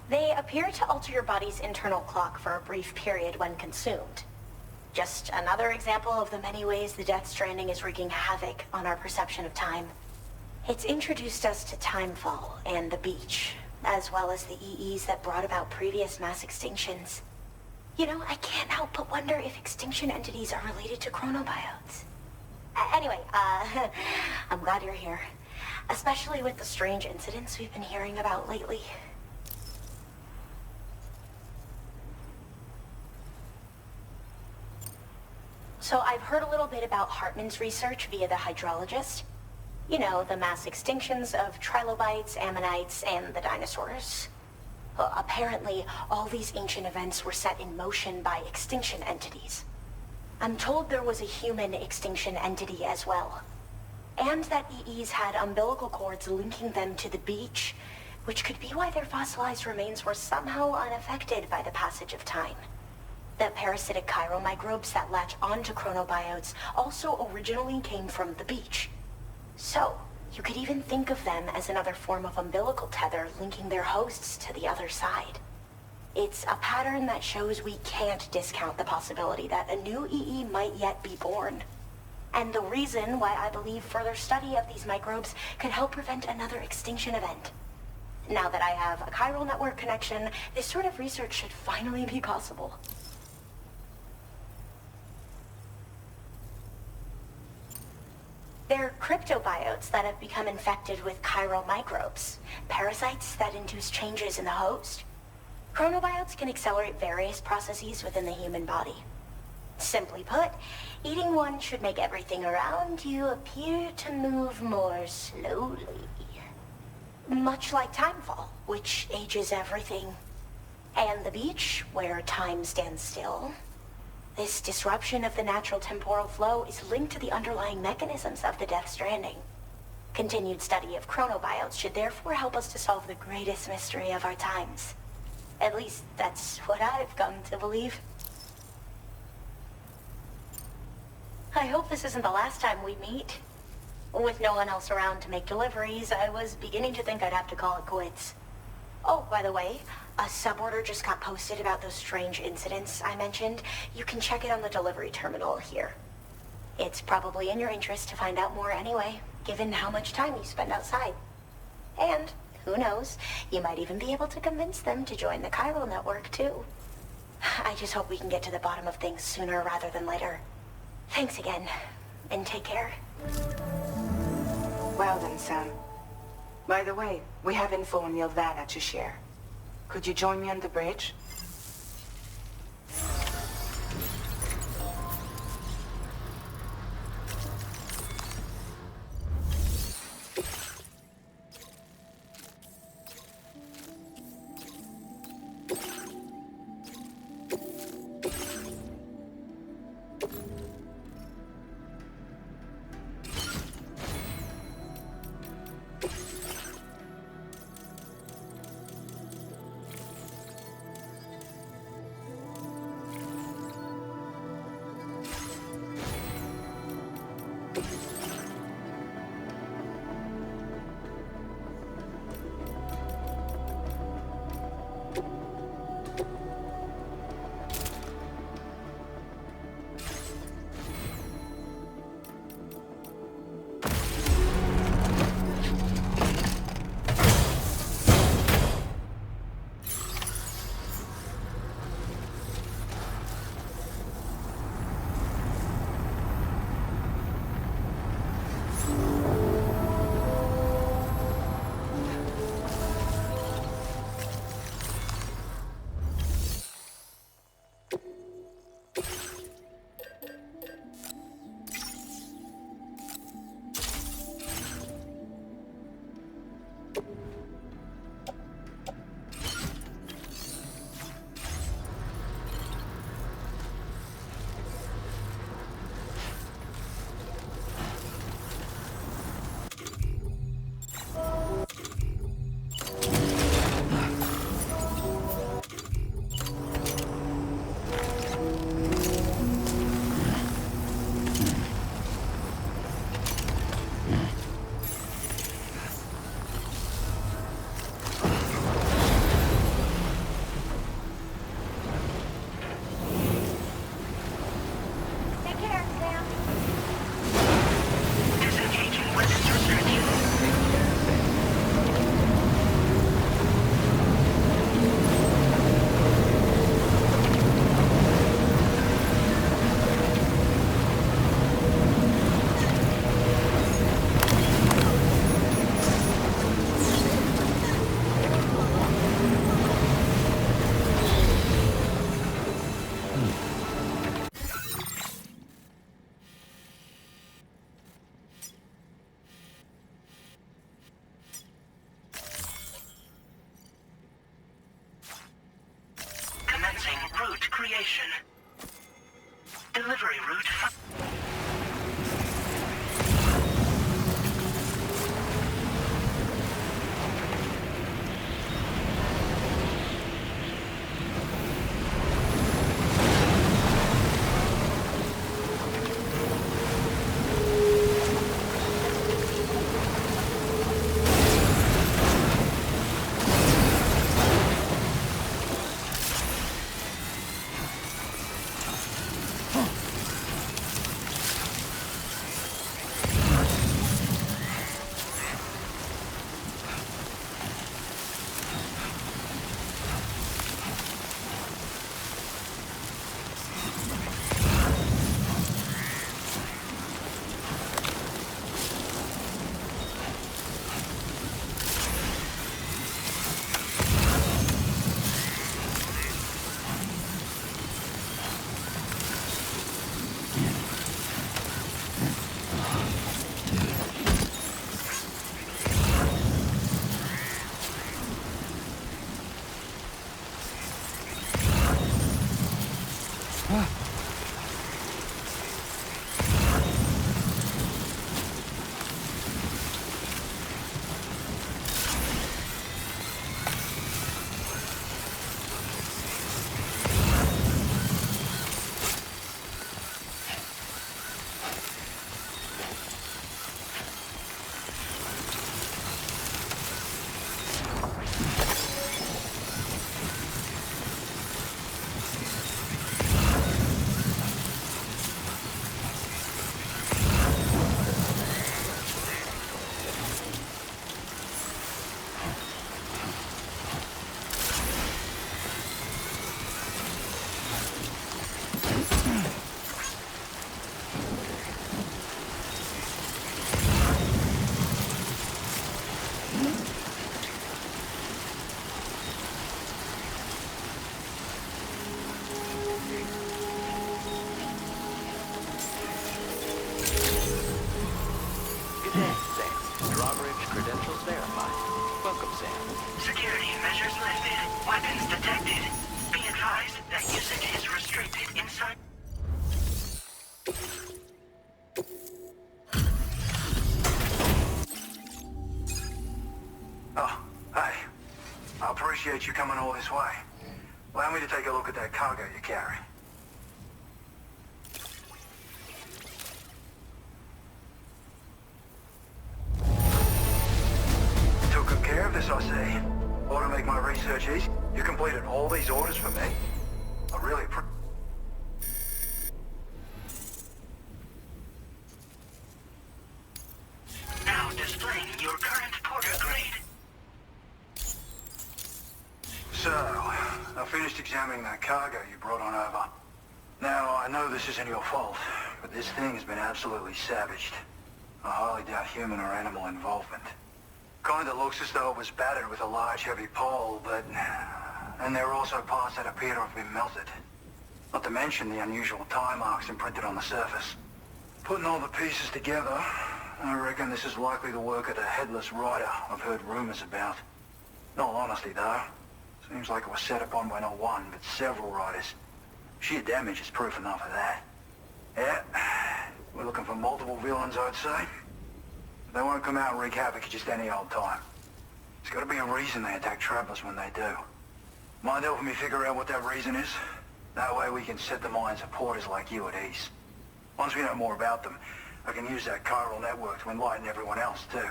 They appear to alter your body's internal clock for a brief period when consumed. Just another example of the many ways the Death Stranding is wreaking havoc on our perception of time. It's introduced us to Timefall and the beach, as well as the EEs that brought about previous mass extinctions. You know, I can't help but wonder if extinction entities are related to chronobiotes. Anyway, I'm glad you're here. Especially with the strange incidents we've been hearing about lately. So I've heard a little bit about Hartman's research via the hydrologist. You know, the mass extinctions of trilobites, ammonites, and the dinosaurs. Well, apparently, all these ancient events were set in motion by extinction entities. I'm told there was a human extinction entity as well. And that EEs had umbilical cords linking them to the beach, which could be why their fossilized remains were somehow unaffected by the passage of time. The parasitic chiromicrobes that latch onto chronobiotes also originally came from the beach. So, You could even think of them as another form of umbilical tether linking their hosts to the other side. It's a pattern that shows we can't discount the possibility that a new EE might yet be born. And the reason why I believe further study of these microbes could help prevent another extinction event. Now that I have a chiral network connection, this sort of research should finally be possible. They're cryptobiotes that have become infected with chiral microbes, parasites that induce changes in the host. Chronobiotes can accelerate various processes within the human body. Simply put, eating one should make everything around you appear to move more slowly. Much like timefall, which ages everything. And the beach, where time stands still. This disruption of the natural temporal flow is linked to the underlying mechanisms of the Death Stranding. Continued study of chronobiotes should therefore help us to solve the greatest mystery of our times. At least, that's what I've come to believe. I hope this isn't the last time we meet. With no one else around to make deliveries, I was beginning to think I'd have to call it quits. Oh, by the way, a suborder just got posted about those strange incidents I mentioned. You can check it on the delivery terminal here. It's probably in your interest to find out more anyway, given how much time you spend outside. And, who knows, you might even be able to convince them to join the chiral network, too. I just hope we can get to the bottom of things sooner rather than later. Thanks again, and take care. Well then, Sam. By the way, we have info on Nilvana to share. Could you join me on the bridge? Good day, Sam. Drawbridge credentials verified. Welcome, Sam. Security measures lifted. Weapons detected. Be advised that usage is restricted inside. Oh, hey. I appreciate you coming all this way. Allow me to take a look at that cargo you carry. Took good care of this, I see. Ought to make my research easy. You completed all these orders for me? I really Now displaying your current porter grade. So, I finished examining that cargo you brought on over. Now, I know this isn't your fault, but this thing has been absolutely savaged. I highly doubt human or animal involvement. Kinda looks as though it was battered with a large heavy pole, but... And there are also parts that appear to have been melted. Not to mention the unusual tie marks imprinted on the surface. Putting all the pieces together, I reckon this is likely the work of the headless rider I've heard rumors about. In all honesty, though, seems like it was set upon by not one, but several riders. Sheer damage is proof enough of that. Yeah, we're looking for multiple villains, I'd say. They won't come out and wreak havoc at just any old time. There's got to be a reason they attack travelers when they do. Mind helping me figure out what that reason is? That way we can set the minds of porters like you at ease. Once we know more about them, I can use that chiral network to enlighten everyone else, too.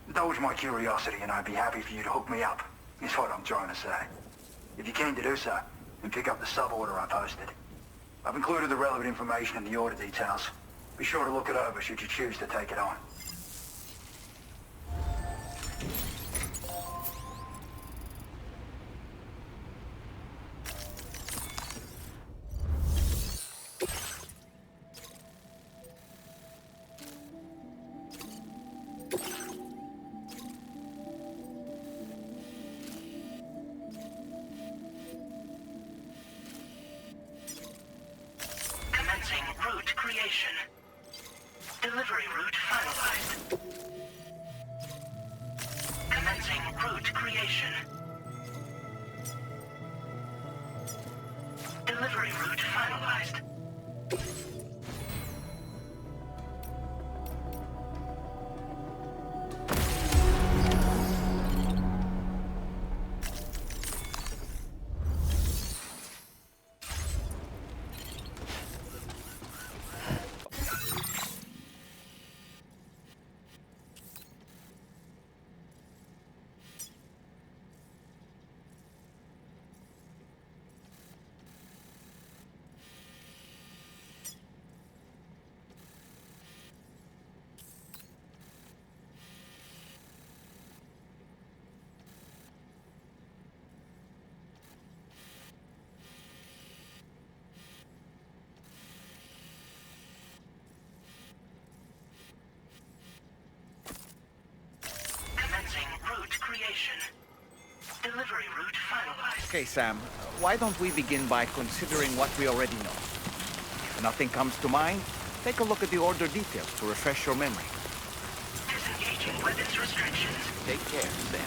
Indulge my curiosity and I'd be happy for you to hook me up, is what I'm trying to say. If you're keen to do so, then pick up the sub-order I posted. I've included the relevant information in the order details. Be sure to look it over should you choose to take it on. Commencing route creation. Delivery route finalized. Commencing route creation. Delivery route finalized. Route creation. Delivery route finalized. Okay, Sam, why don't we begin by considering what we already know? If nothing comes to mind, take a look at the order details to refresh your memory. Disengaging weapons restrictions. Take care, Sam.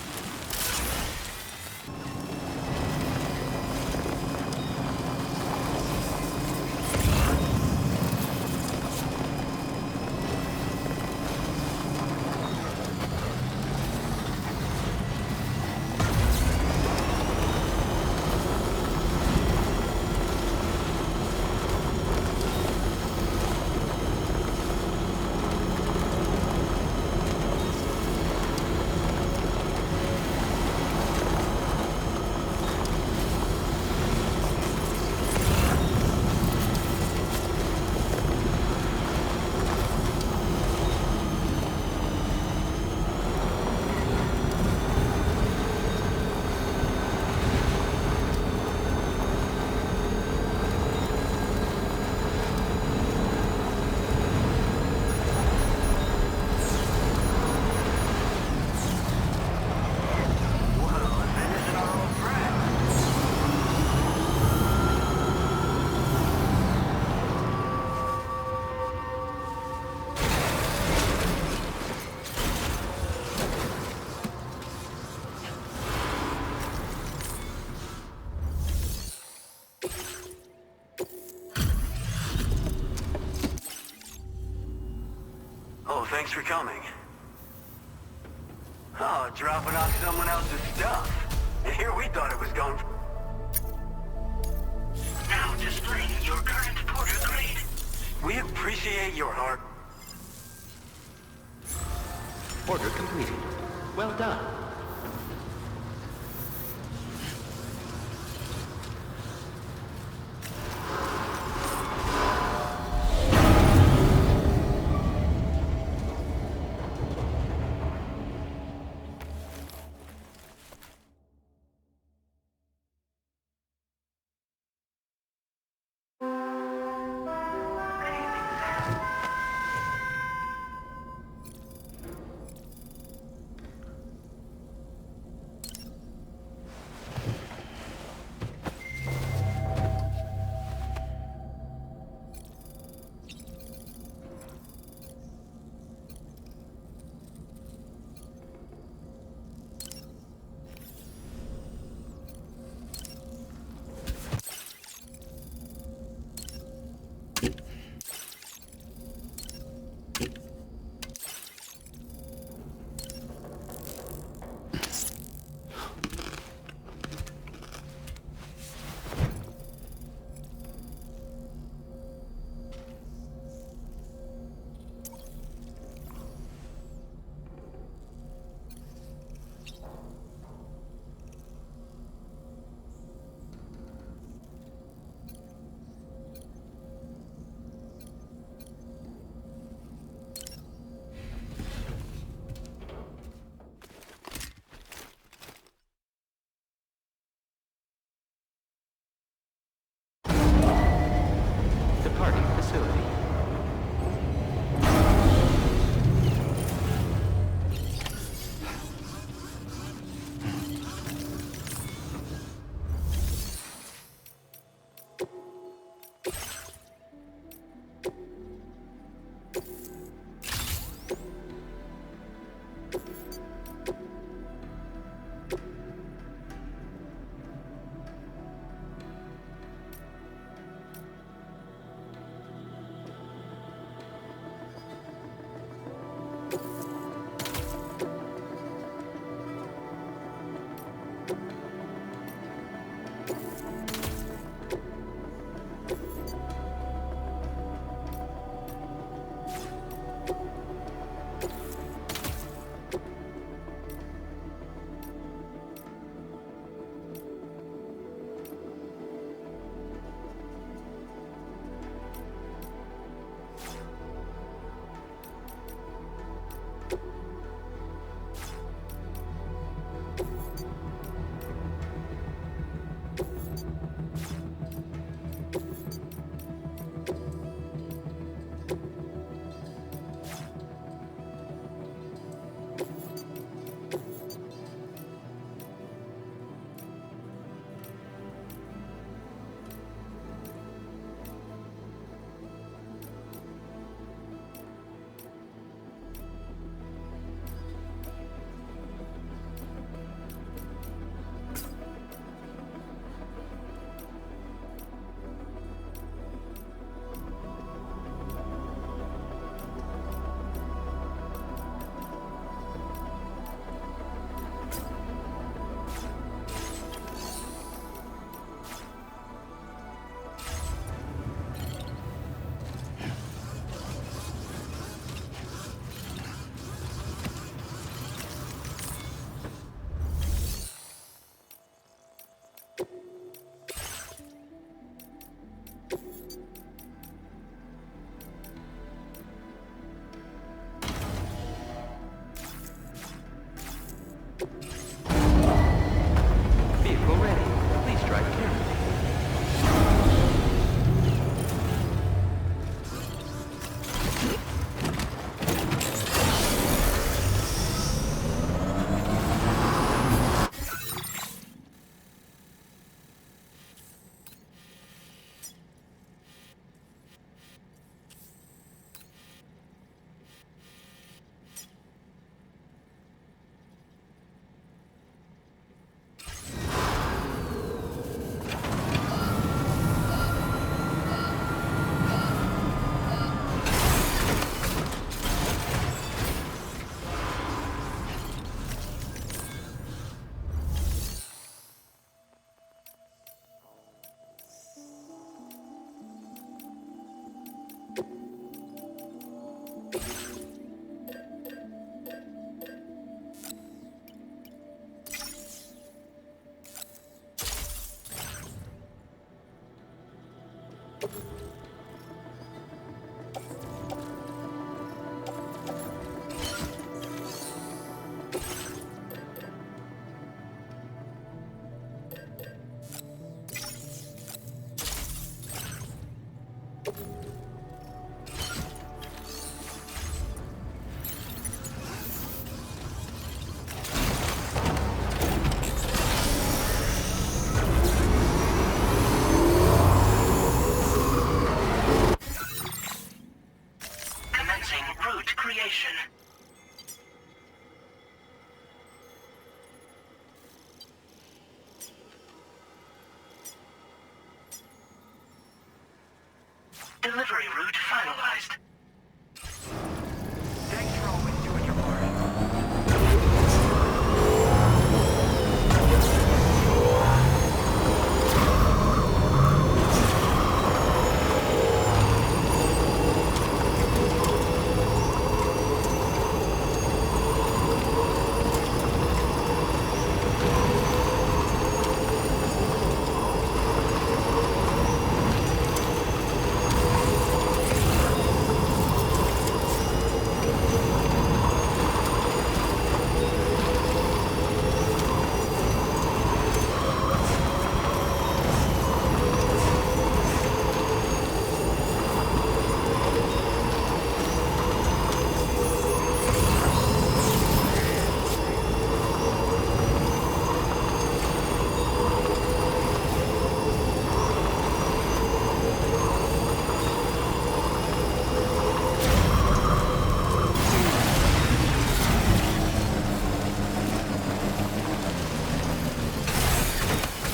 thanks for coming. Oh, dropping off someone else's stuff. And here we thought it was going... Now displaying your current porter grade. We appreciate your heart. Order completed. Well done. Delivery route finalized.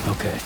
Okay.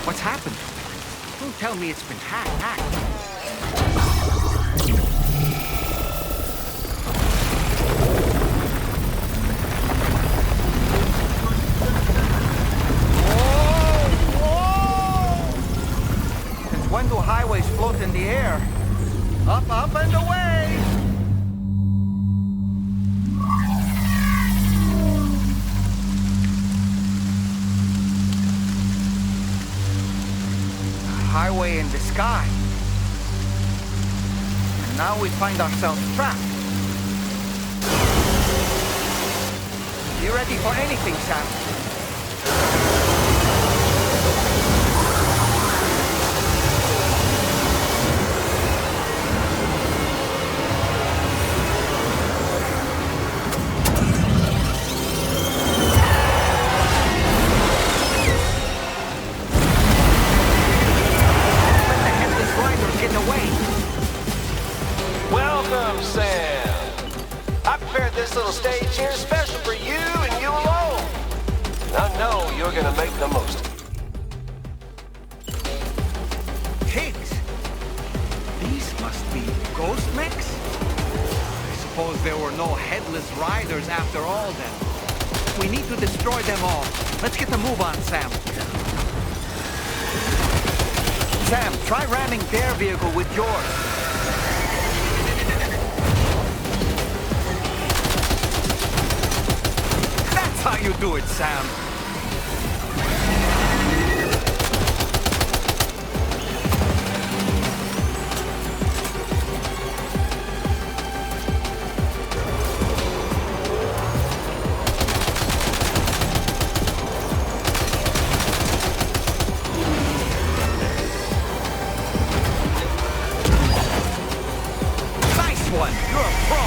What's happened? Don't tell me it's been hacked. Since when do highways float in the air? Up, up, and away! Highway in the sky. And now we find ourselves trapped. You ready for anything, Sam? Welcome, Sam. I prepared this little stage here special for you and you alone. And I know you're gonna make the most of it. Pigs? These must be ghost mechs? I suppose there were no headless riders after all then. We need to destroy them all. Let's get the move on, Sam. Sam, try ramming their vehicle with yours. That's how you do it, Sam. One. You're a pro!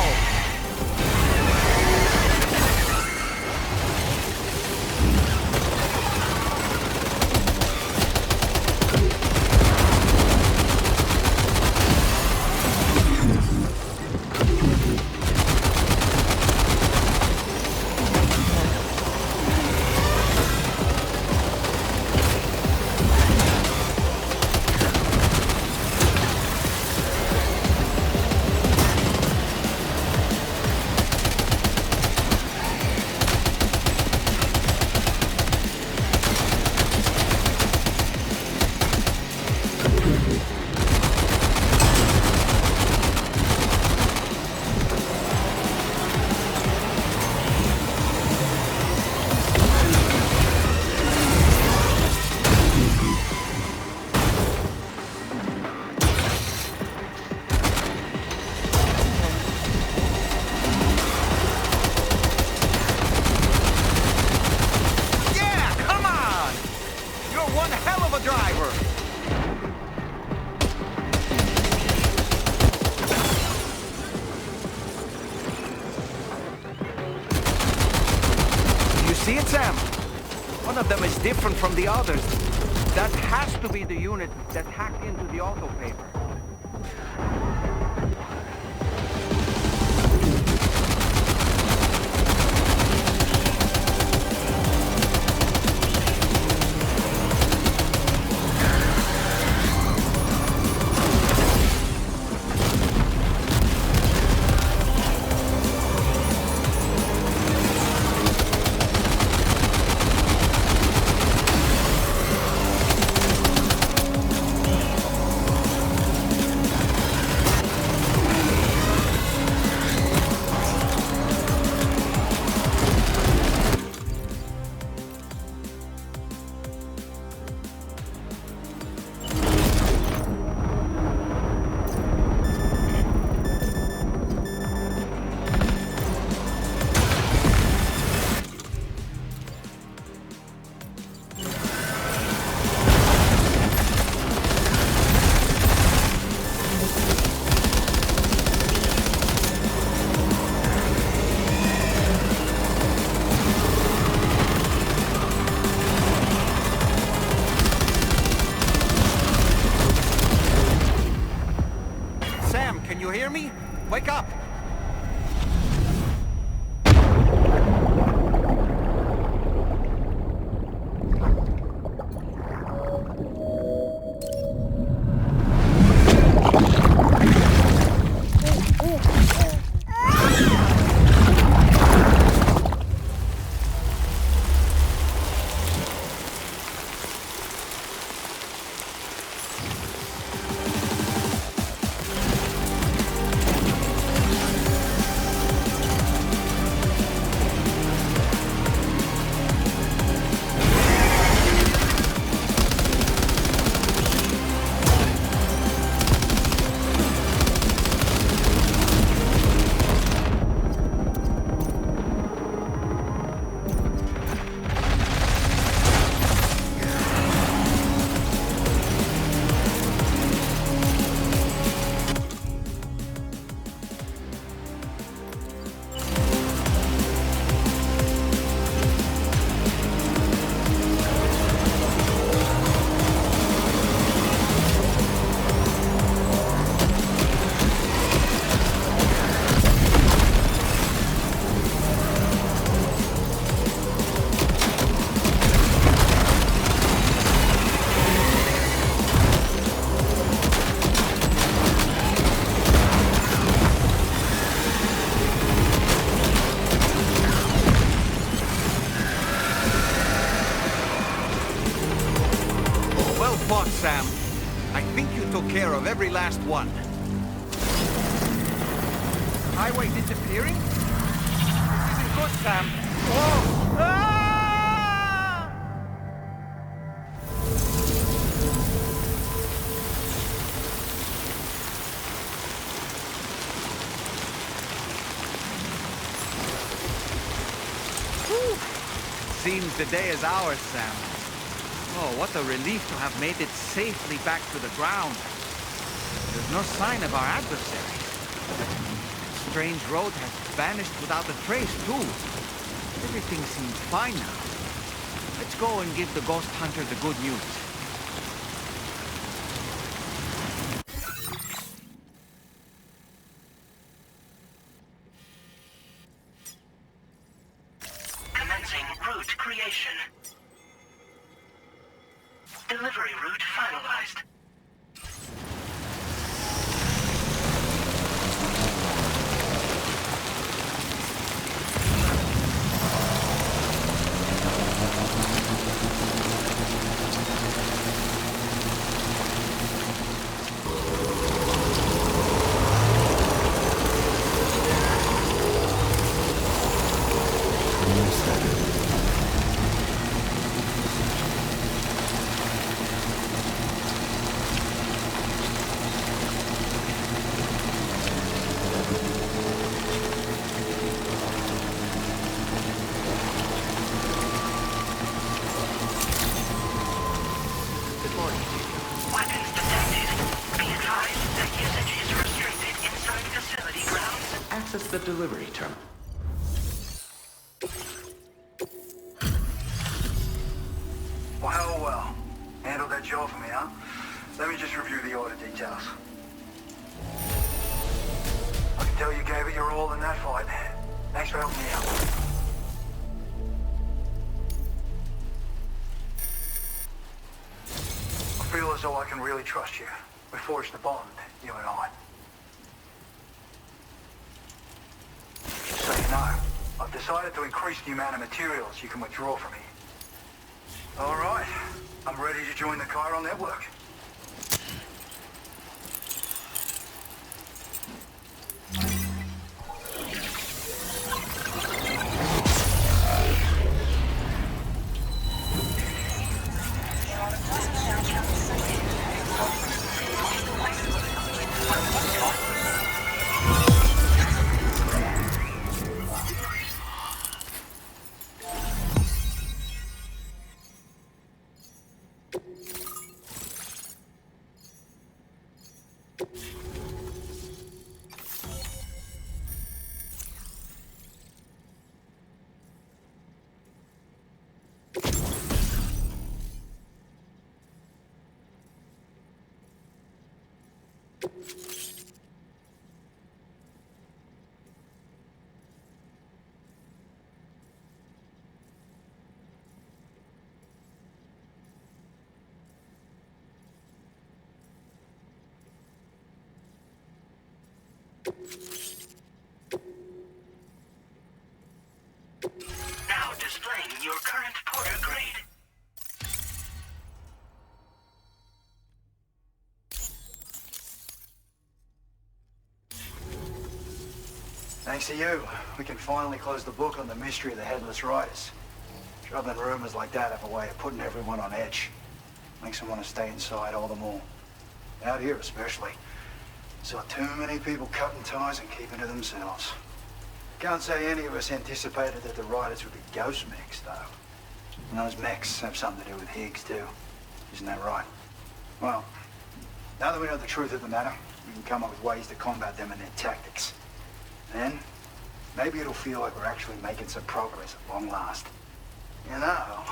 over. You see it, Sam? One of them is different from the others. That has to be the unit that hacked into the auto paper. Wake up! Sam. I think you took care of every last one. Highway disappearing? This isn't good, Sam. Whoa! Ah! Whew. Seems the day is ours, Sam. Oh, what a relief to have made it safely back to the ground. There's no sign of our adversary. The strange road has vanished without a trace, too. Everything seems fine now. Let's go and give the ghost hunter the good news. Commencing route creation. Delivery route finalized. Access the delivery terminal. Well. Handled that job for me, huh? Let me just review the order details. I can tell you gave it your all in that fight. Thanks for helping me out. I feel as though I can really trust you. We forged the bond, you and I. Just so you know, I've decided to increase the amount of materials you can withdraw from me. All right. I'm ready to join the Chiral network. Now displaying your current porter grade. Thanks to you, we can finally close the book on the mystery of the Headless Riders. Troubling rumors like that have a way of putting everyone on edge. Makes them want to stay inside all the more. Out here especially. Saw too many people cutting ties and keeping to themselves. Can't say any of us anticipated that the Riders would be ghost mechs, though. And those mechs have something to do with Higgs, too. Isn't that right? Well, now that we know the truth of the matter, we can come up with ways to combat them and their tactics. Then, maybe it'll feel like we're actually making some progress at long last. You know,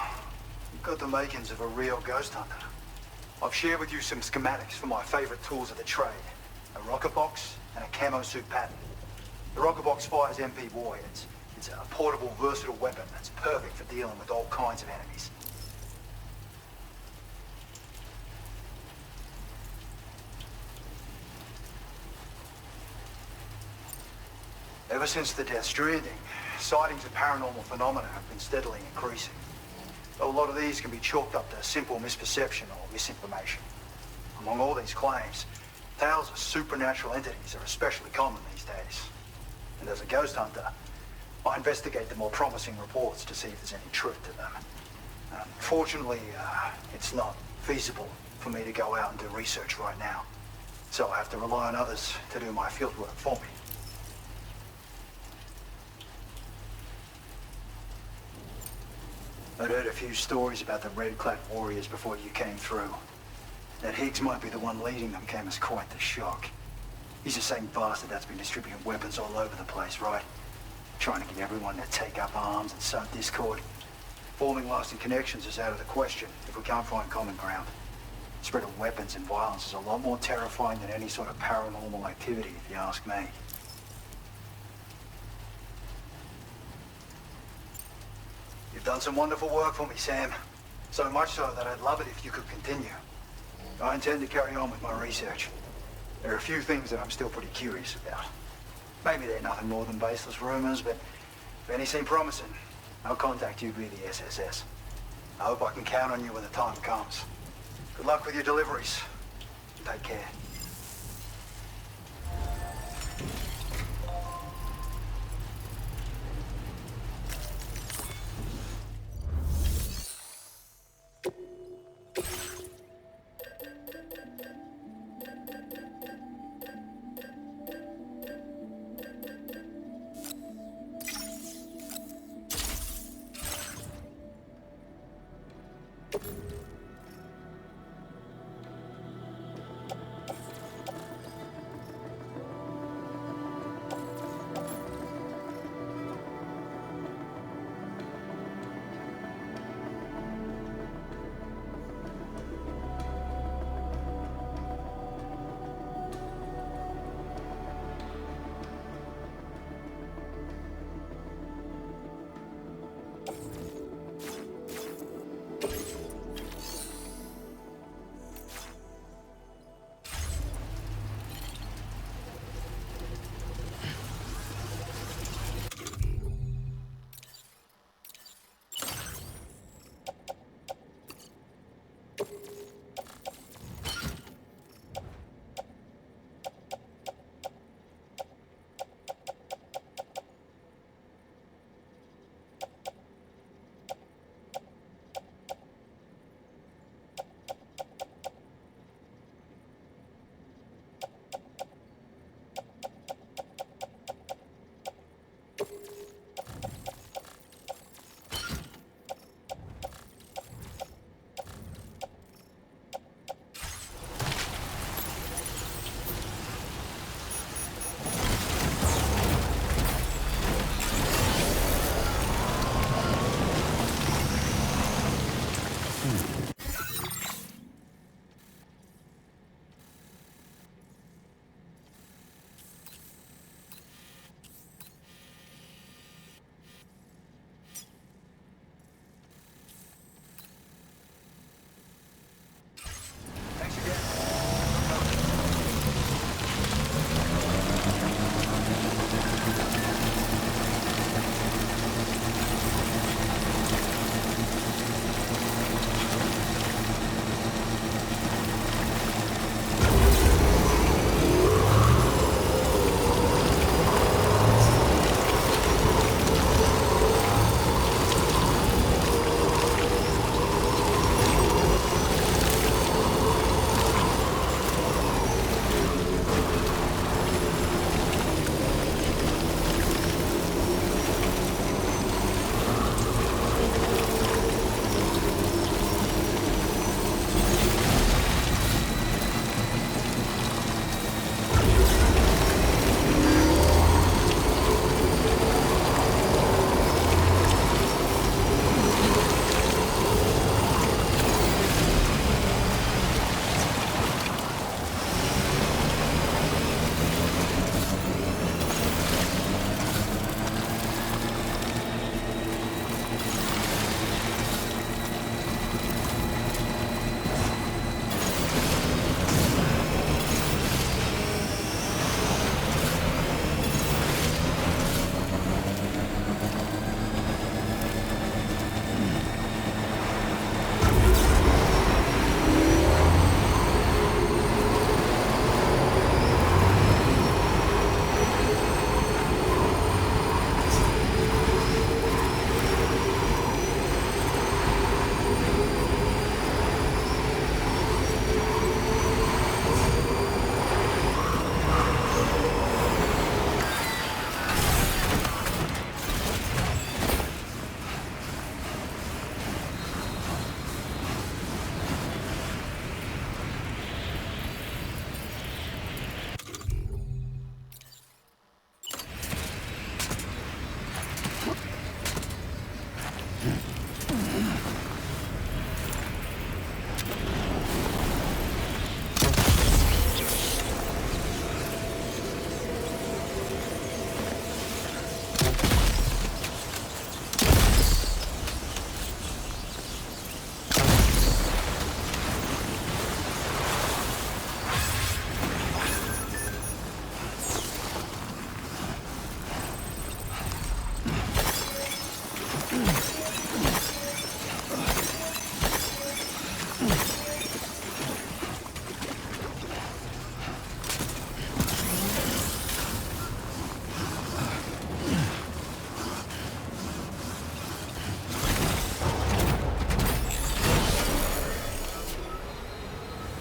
you've got the makings of a real ghost hunter. I've shared with you some schematics for my favorite tools of the trade. A rocket box and a camo suit pattern. The rocket box fires MP warheads. It's a portable, versatile weapon that's perfect for dealing with all kinds of enemies. Ever since the Death Stranding, sightings of paranormal phenomena have been steadily increasing. Though a lot of these can be chalked up to simple misperception or misinformation. Among all these claims, tales of supernatural entities are especially common these days. And as a ghost hunter, I investigate the more promising reports to see if there's any truth to them. Fortunately, it's not feasible for me to go out and do research right now. So I have to rely on others to do my fieldwork for me. I'd heard a few stories about the red-clad warriors before you came through. That Higgs might be the one leading them came as quite the shock. He's the same bastard that's been distributing weapons all over the place, right? Trying to get everyone to take up arms and sow discord. Forming lasting connections is out of the question if we can't find common ground. The spread of weapons and violence is a lot more terrifying than any sort of paranormal activity, if you ask me. You've done some wonderful work for me, Sam. So much so that I'd love it if you could continue. I intend to carry on with my research. There are a few things that I'm still pretty curious about. Maybe they're nothing more than baseless rumors, but if any seem promising, I'll contact you via the SSS. I hope I can count on you when the time comes. Good luck with your deliveries. Take care.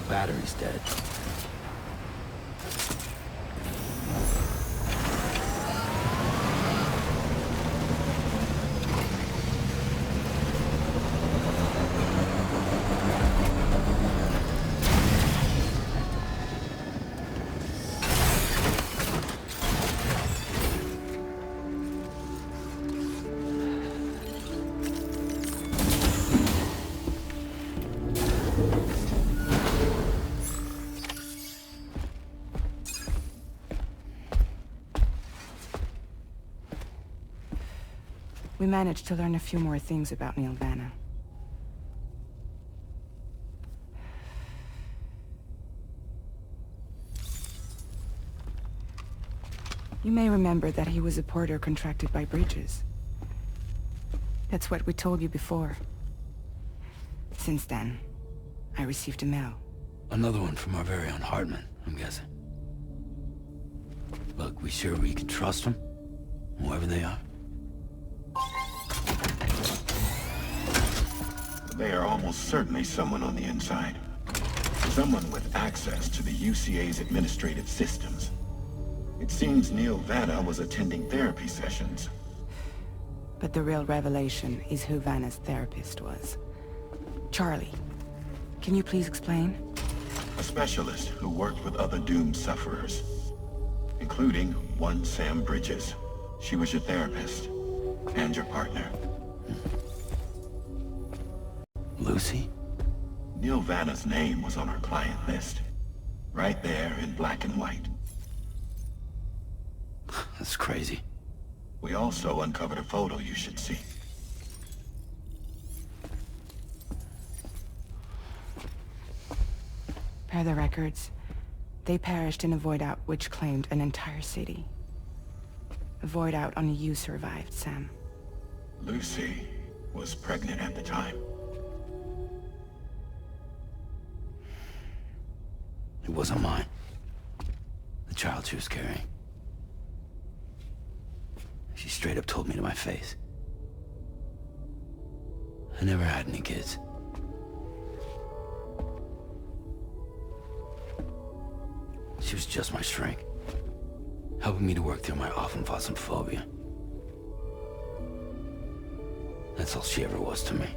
Battery's dead. We managed to learn a few more things about Neil Vanna. You may remember that he was a porter contracted by Bridges. That's what we told you before. Since then, I received a mail. Another one from our very own Hartman, I'm guessing. Look, we sure we can trust them? Whoever they are? They are almost certainly someone on the inside. Someone with access to the UCA's administrative systems. It seems Neil Vanna was attending therapy sessions. But the real revelation is who Vanna's therapist was. Charlie, can you please explain? A specialist who worked with other doomed sufferers, including one Sam Bridges. She was your therapist and your partner. Lucy? Neil Vanna's name was on our client list. Right there in black and white. That's crazy. We also uncovered a photo you should see. Per the records, they perished in a void out which claimed an entire city. A void out only you survived, Sam. Lucy was pregnant at the time. It wasn't mine. The child she was carrying. She straight up told me to my face. I never had any kids. She was just my shrink, helping me to work through my often phobia. That's all she ever was to me.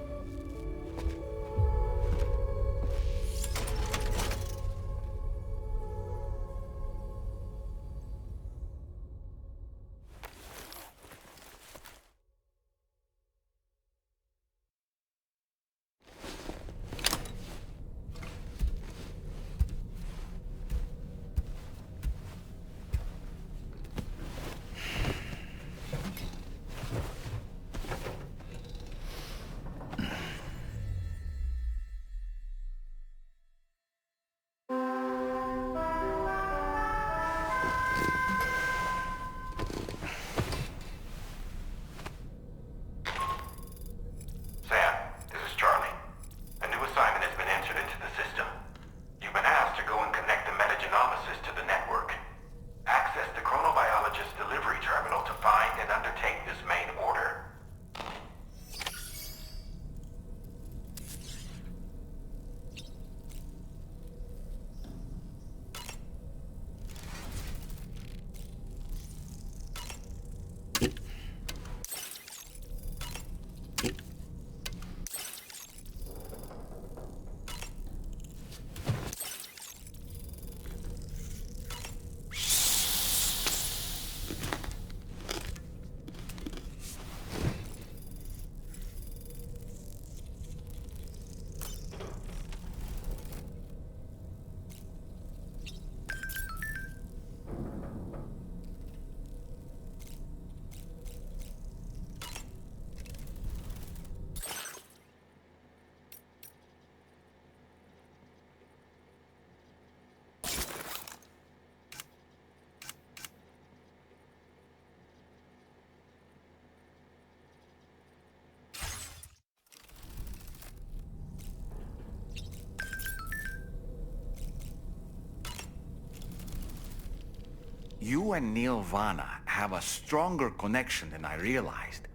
You and Neil Vana have a stronger connection than I realized.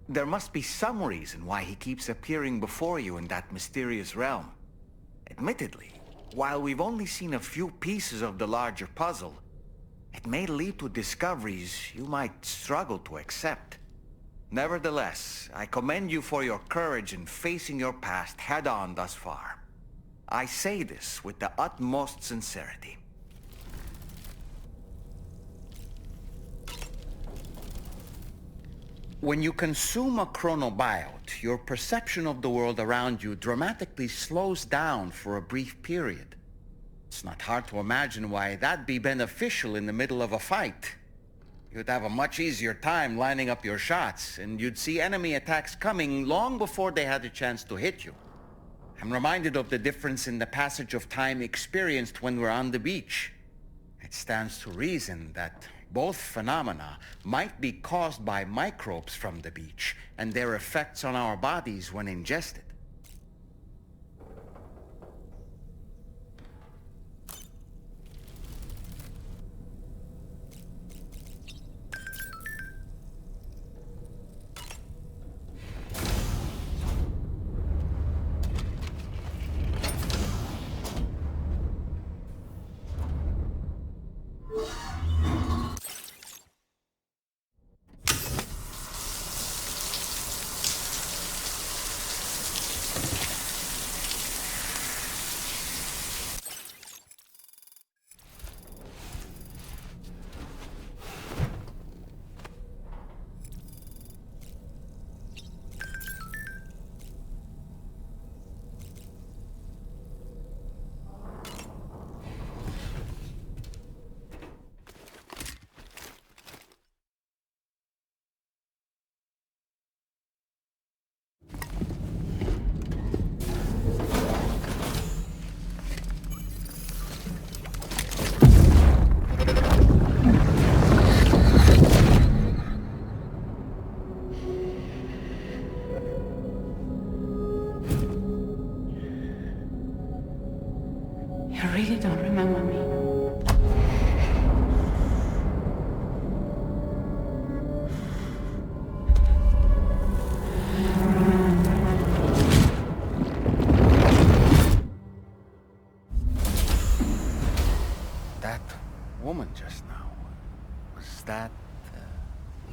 There must be some reason why he keeps appearing before you in that mysterious realm. Admittedly, while we've only seen a few pieces of the larger puzzle, it may lead to discoveries you might struggle to accept. Nevertheless, I commend you for your courage in facing your past head-on thus far. I say this with the utmost sincerity. When you consume a chronobiote, your perception of the world around you dramatically slows down for a brief period. It's not hard to imagine why that'd be beneficial in the middle of a fight. You'd have a much easier time lining up your shots, and you'd see enemy attacks coming long before they had a chance to hit you. I'm reminded of the difference in the passage of time experienced when we're on the beach. It stands to reason that both phenomena might be caused by microbes from the beach and their effects on our bodies when ingested. You really don't remember me. That woman just now, was that...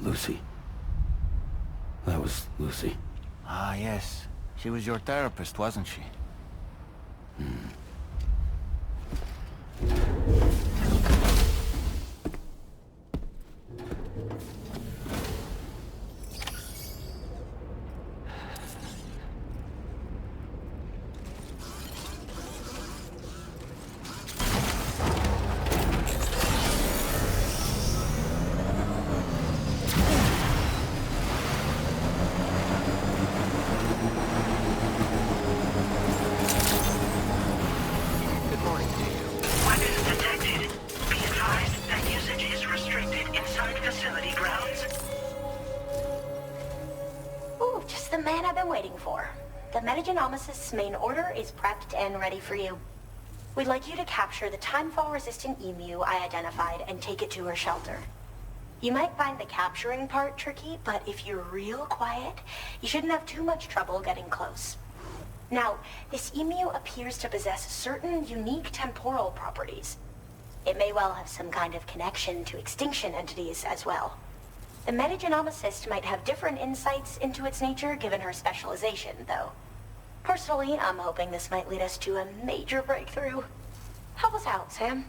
Lucy. That was Lucy. Ah, yes. She was your therapist, wasn't she? Weapons detected. Be advised that usage is restricted inside facility grounds. Ooh, just the man I've been waiting for. The Metagenomicist's main order is prepped and ready for you. We'd like you to capture the timefall-resistant emu I identified and take it to her shelter. You might find the capturing part tricky, but if you're real quiet, you shouldn't have too much trouble getting close. Now, this emu appears to possess certain unique temporal properties. It may well have some kind of connection to extinction entities as well. The Metagenomicist might have different insights into its nature given her specialization, though. Personally, I'm hoping this might lead us to a major breakthrough. Help us out, Sam.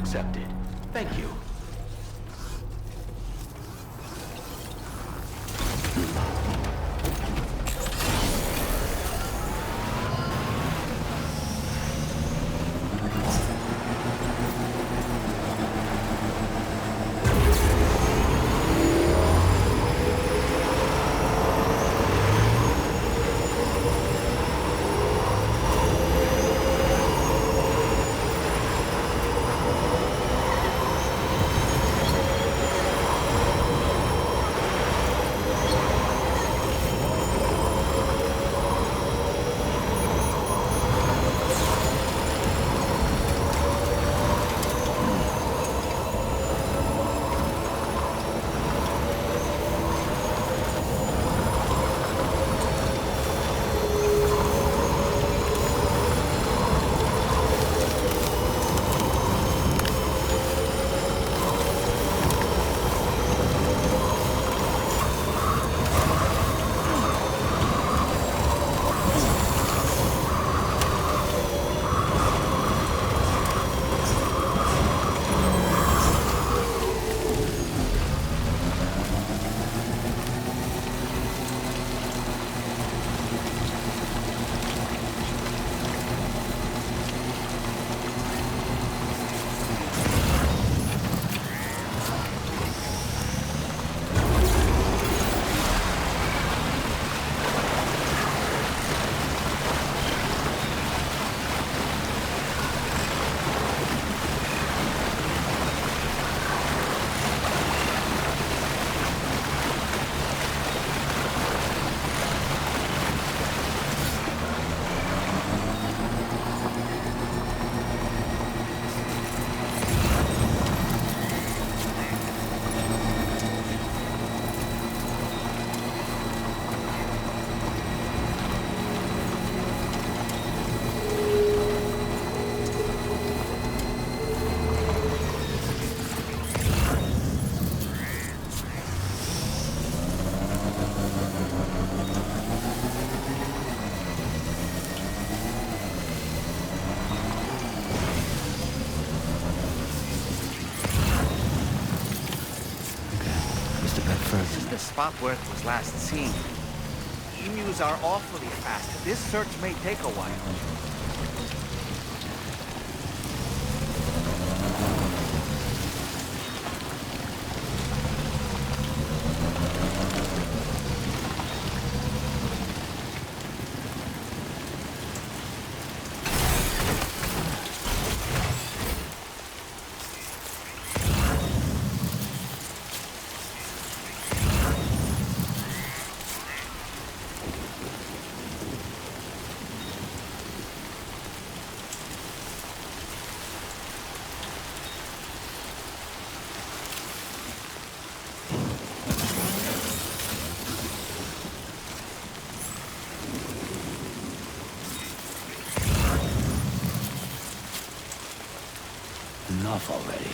accepted. Thank you. This is the spot where it was last seen. Emus are awfully fast. This search may take a while. Enough already.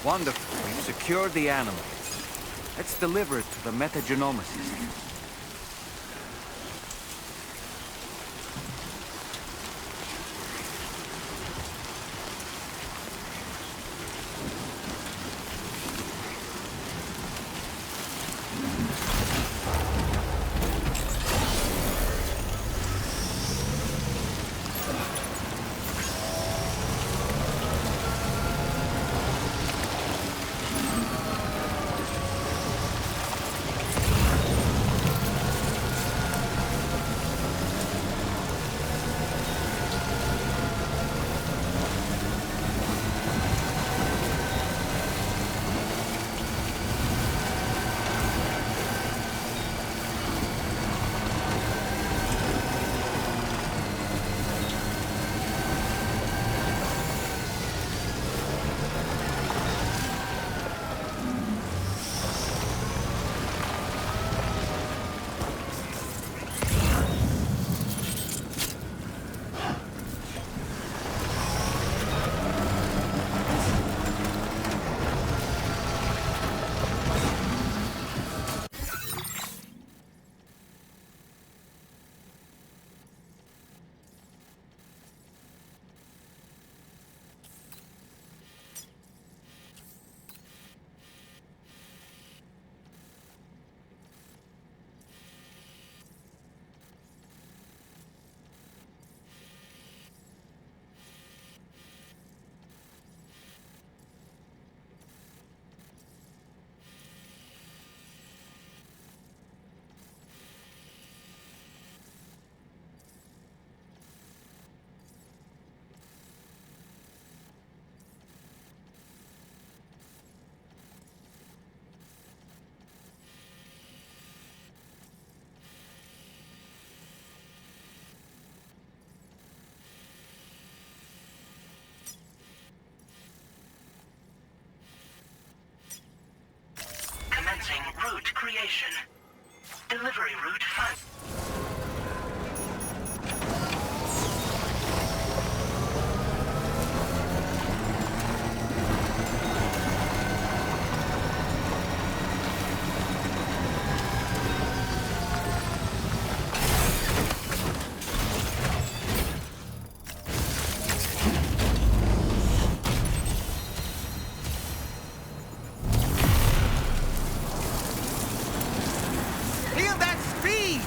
Wonderful. We've secured the animal. Let's deliver it to the metagenoma system. Commencing route creation. Delivery route 5. Feel that speed!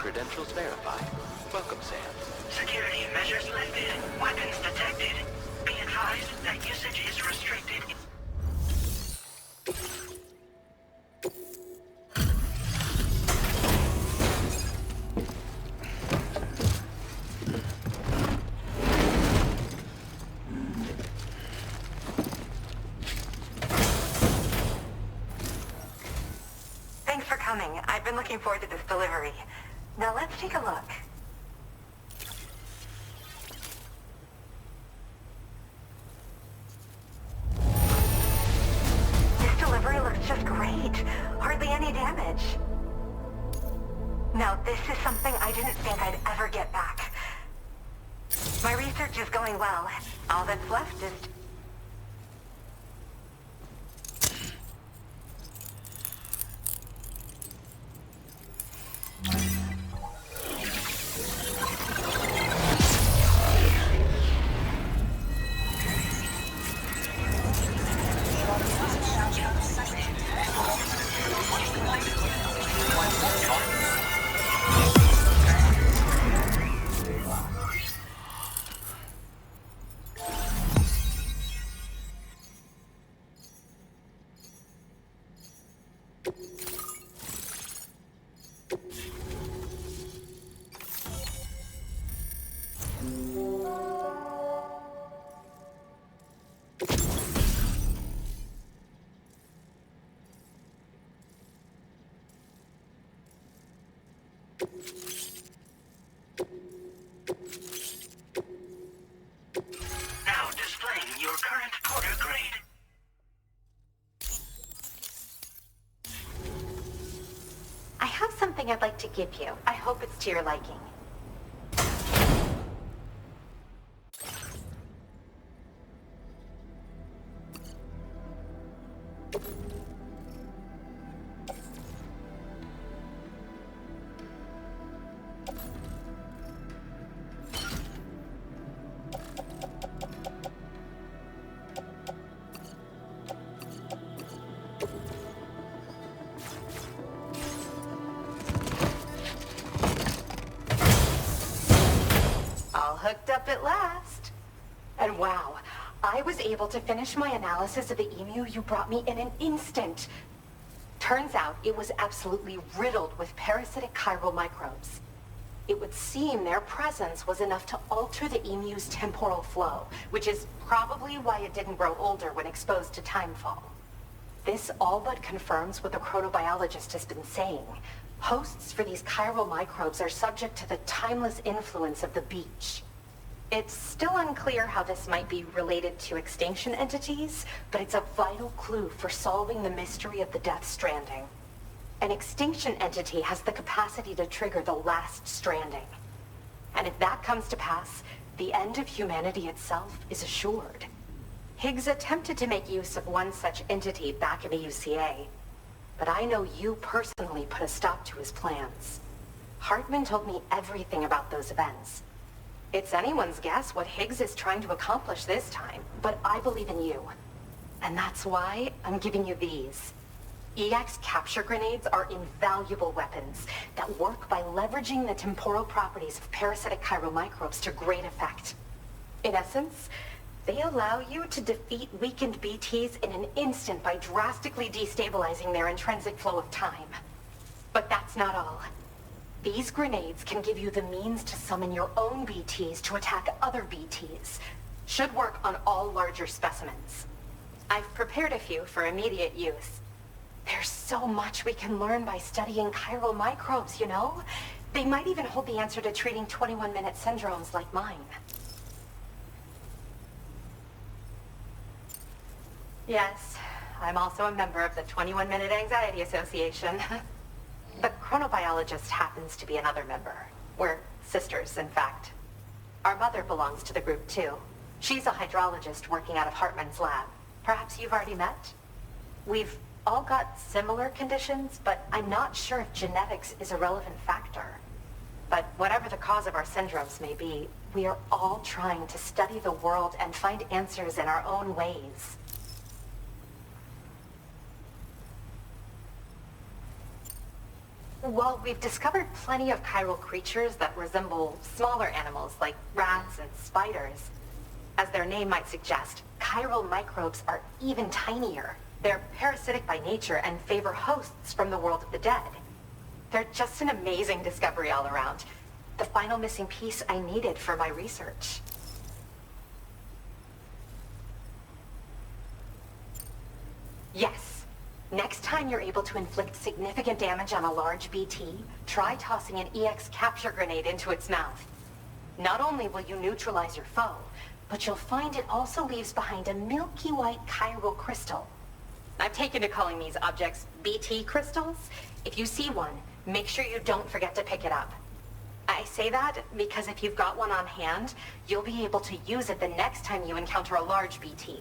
Credentials verified. Welcome, Sam. Security measures lifted. Weapons detected. Be advised that usage is restricted. Thanks for coming. I've been looking forward to this delivery. Now let's take a look. This delivery looks just great. Hardly any damage. Now this is something I didn't think I'd ever get back. My research is going well. All that's left is... Now displaying your current porter grade. I have something I'd like to give you. I hope it's to your liking. All hooked up at last. And wow, I was able to finish my analysis of the emu you brought me in an instant. Turns out it was absolutely riddled with parasitic chiral microbes. It would seem their presence was enough to alter the emu's temporal flow, which is probably why it didn't grow older when exposed to timefall. This all but confirms what the chronobiologist has been saying. Hosts for these chiral microbes are subject to the timeless influence of the beach. It's still unclear how this might be related to extinction entities, but it's a vital clue for solving the mystery of the Death Stranding. An extinction entity has the capacity to trigger the last stranding. And if that comes to pass, the end of humanity itself is assured. Higgs attempted to make use of one such entity back in the UCA, but I know you personally put a stop to his plans. Hartman told me everything about those events. It's anyone's guess what Higgs is trying to accomplish this time, but I believe in you. And that's why I'm giving you these. EX capture grenades are invaluable weapons that work by leveraging the temporal properties of parasitic chiral microbes to great effect. In essence, they allow you to defeat weakened BTs in an instant by drastically destabilizing their intrinsic flow of time. But that's not all. These grenades can give you the means to summon your own BTs to attack other BTs. Should work on all larger specimens. I've prepared a few for immediate use. There's so much we can learn by studying chiral microbes, you know? They might even hold the answer to treating 21-minute syndromes like mine. Yes, I'm also a member of the 21-Minute Anxiety Association. The chronobiologist happens to be another member. We're sisters, in fact. Our mother belongs to the group, too. She's a hydrologist working out of Hartman's lab. Perhaps you've already met? We've all got similar conditions, but I'm not sure if genetics is a relevant factor. But whatever the cause of our syndromes may be, we are all trying to study the world and find answers in our own ways. Well, we've discovered plenty of chiral creatures that resemble smaller animals like rats and spiders. As their name might suggest, chiral microbes are even tinier. They're parasitic by nature and favor hosts from the world of the dead. They're just an amazing discovery all around. The final missing piece I needed for my research. Yes. Next time you're able to inflict significant damage on a large BT, try tossing an EX capture grenade into its mouth. Not only will you neutralize your foe, but you'll find it also leaves behind a milky white chiral crystal. I've taken to calling these objects BT crystals. If you see one, make sure you don't forget to pick it up. I say that because if you've got one on hand, you'll be able to use it the next time you encounter a large BT.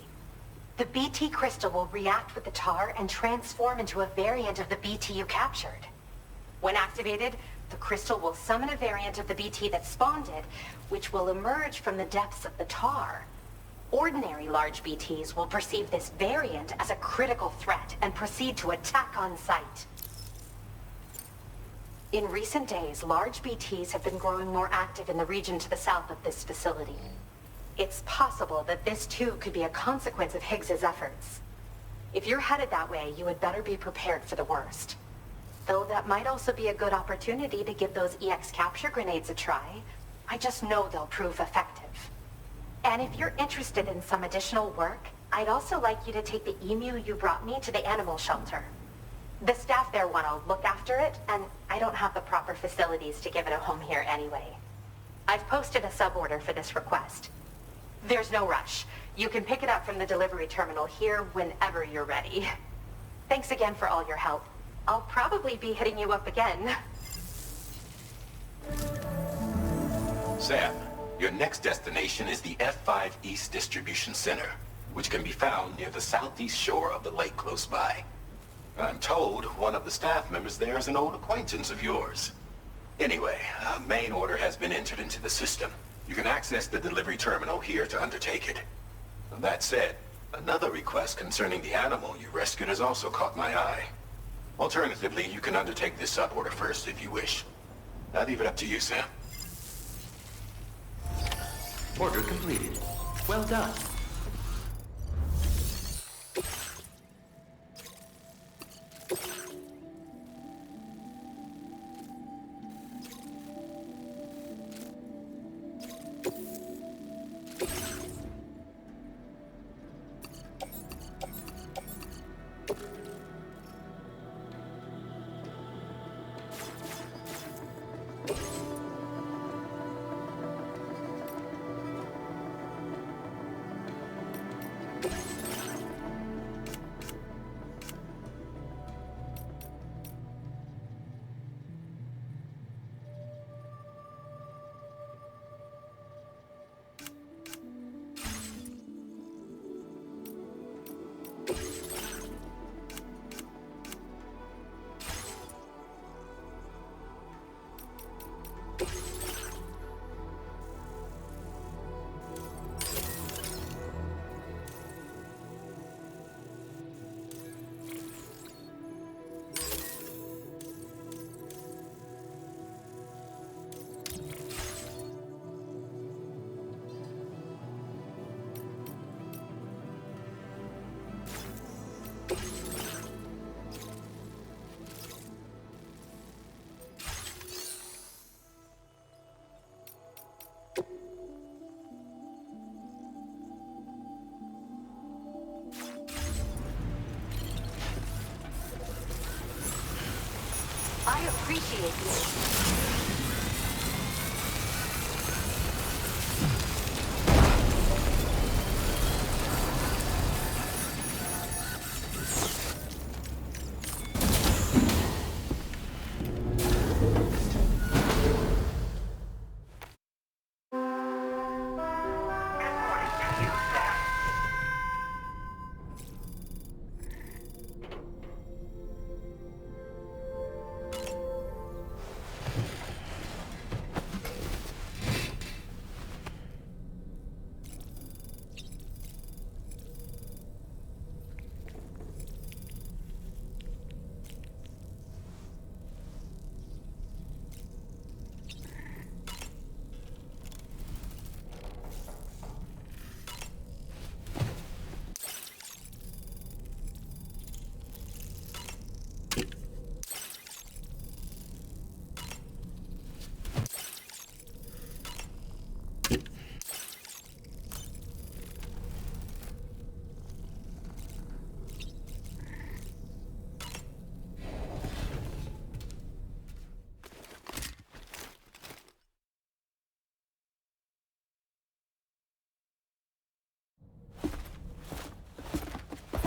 The BT crystal will react with the tar and transform into a variant of the BT you captured. When activated, the crystal will summon a variant of the BT that spawned it, which will emerge from the depths of the tar. Ordinary large BTs will perceive this variant as a critical threat and proceed to attack on sight. In recent days, large BTs have been growing more active in the region to the south of this facility. It's possible that this too could be a consequence of Higgs's efforts. If you're headed that way, you had better be prepared for the worst. Though that might also be a good opportunity to give those EX capture grenades a try. I just know they'll prove effective. And if you're interested in some additional work, I'd also like you to take the emu you brought me to the animal shelter. The staff there want to look after it, and I don't have the proper facilities to give it a home here anyway. I've posted a sub-order for this request. There's no rush. You can pick it up from the delivery terminal here whenever you're ready. Thanks again for all your help. I'll probably be hitting you up again. Sam, your next destination is the F5 East Distribution Center, which can be found near the southeast shore of the lake close by. I'm told one of the staff members there is an old acquaintance of yours. Anyway, a main order has been entered into the system. You can access the delivery terminal here to undertake it. That said, another request concerning the animal you rescued has also caught my eye. Alternatively, you can undertake this sub-order first if you wish. I'll leave it up to you, Sam. Order completed. Well done. I appreciate you.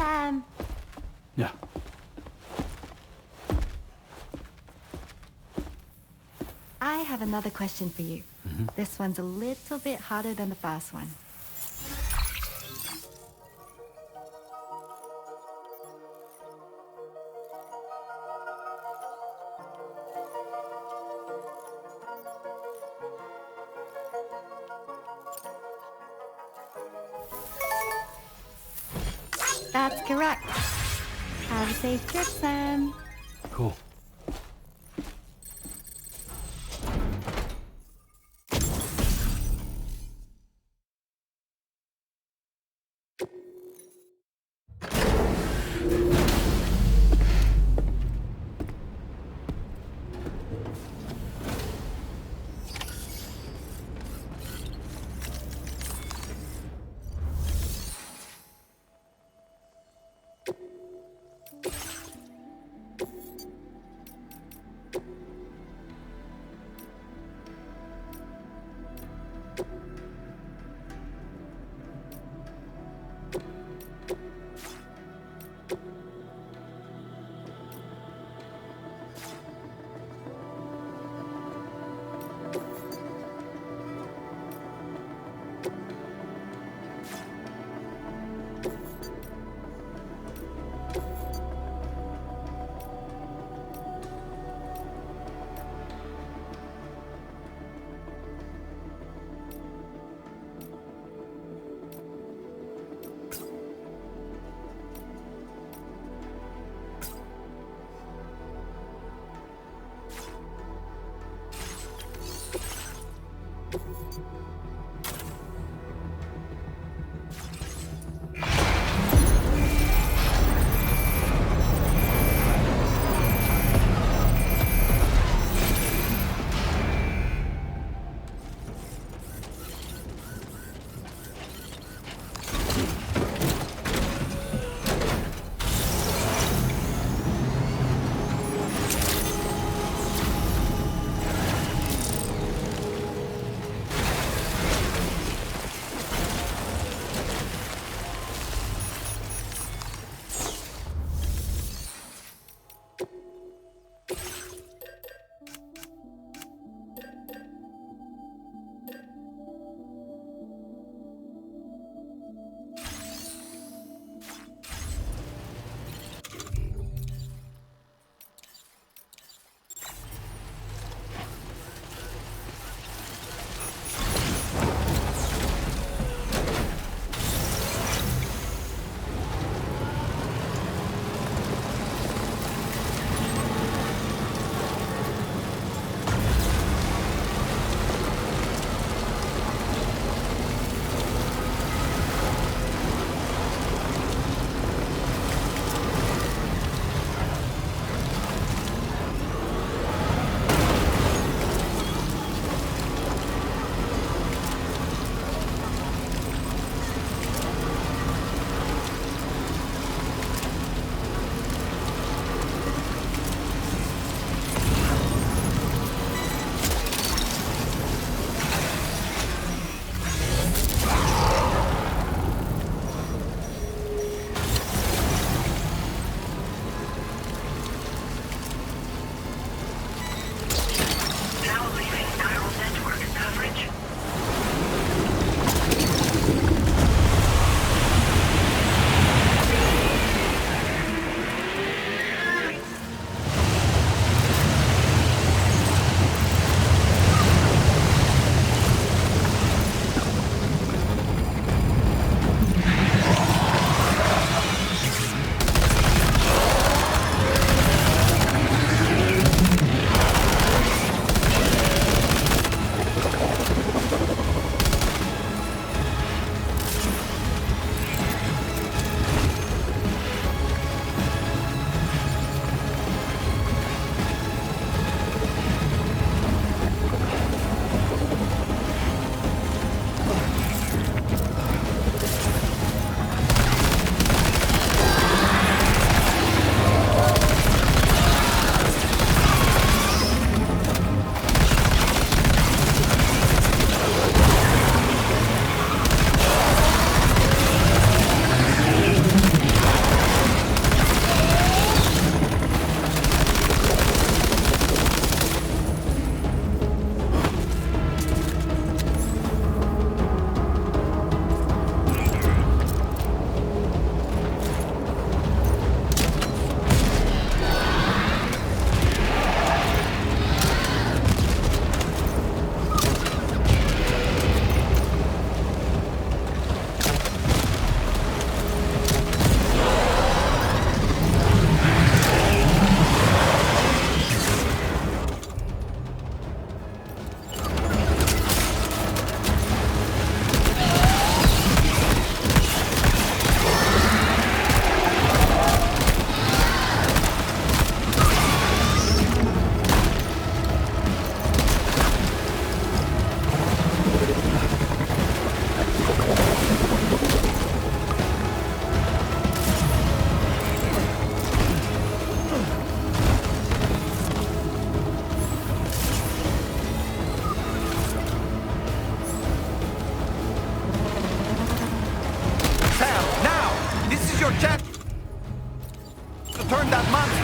Sam! Yeah. I have another question for you. This one's a little bit harder than the first one. That's correct. Have a safe trip, Sam. Cool.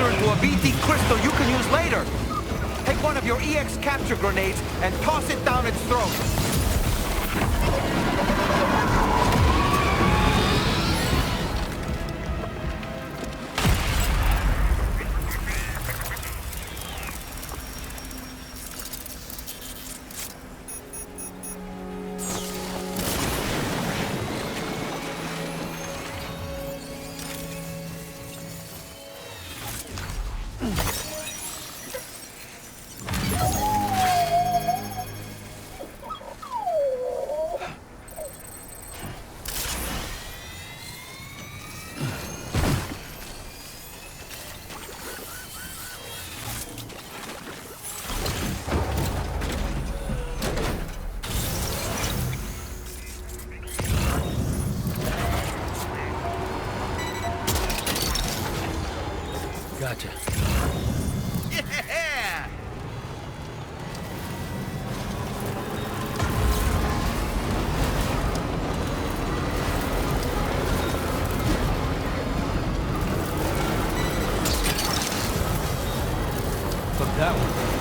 cluster into a BT crystal you can use later. Take one of your EX capture grenades and toss it down its throat. Gotcha. Yeah! Took that one.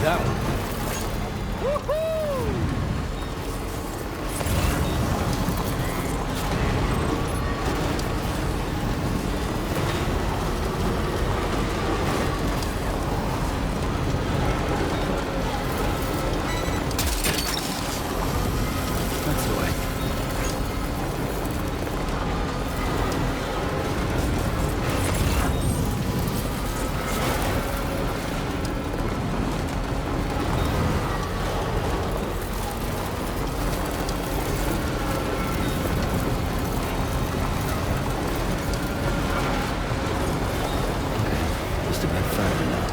that one. That's the way. Just a bit further now.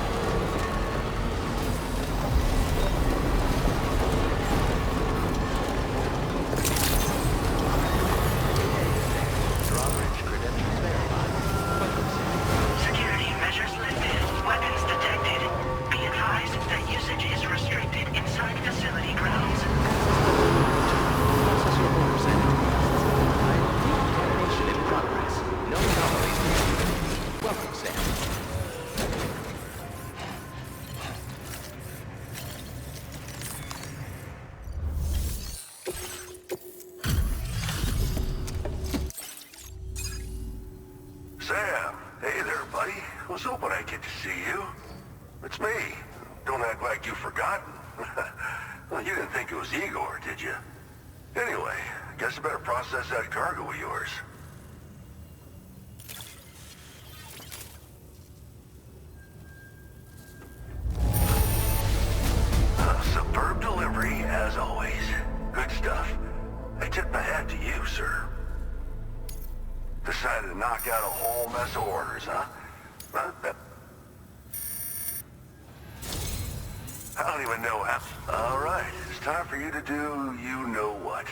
Drawbridge credentials verified. Security measures lifted. Weapons detected. Be advised that usage is restricted inside facility grounds. Process your orders and decontamination in progress. No anomalies detected. Welcome, Sam. Sam, hey there, buddy. Was hoping I'd get to see you. It's me. Don't act like you've forgotten. Well, you didn't think it was Igor, did you? Anyway, I guess I better process that cargo of yours. Superb delivery, as always. Good stuff. I tip my hat to you, sir. Decided to knock out a whole mess of orders, huh? I don't even know how. All right, it's time for you to do you-know-what.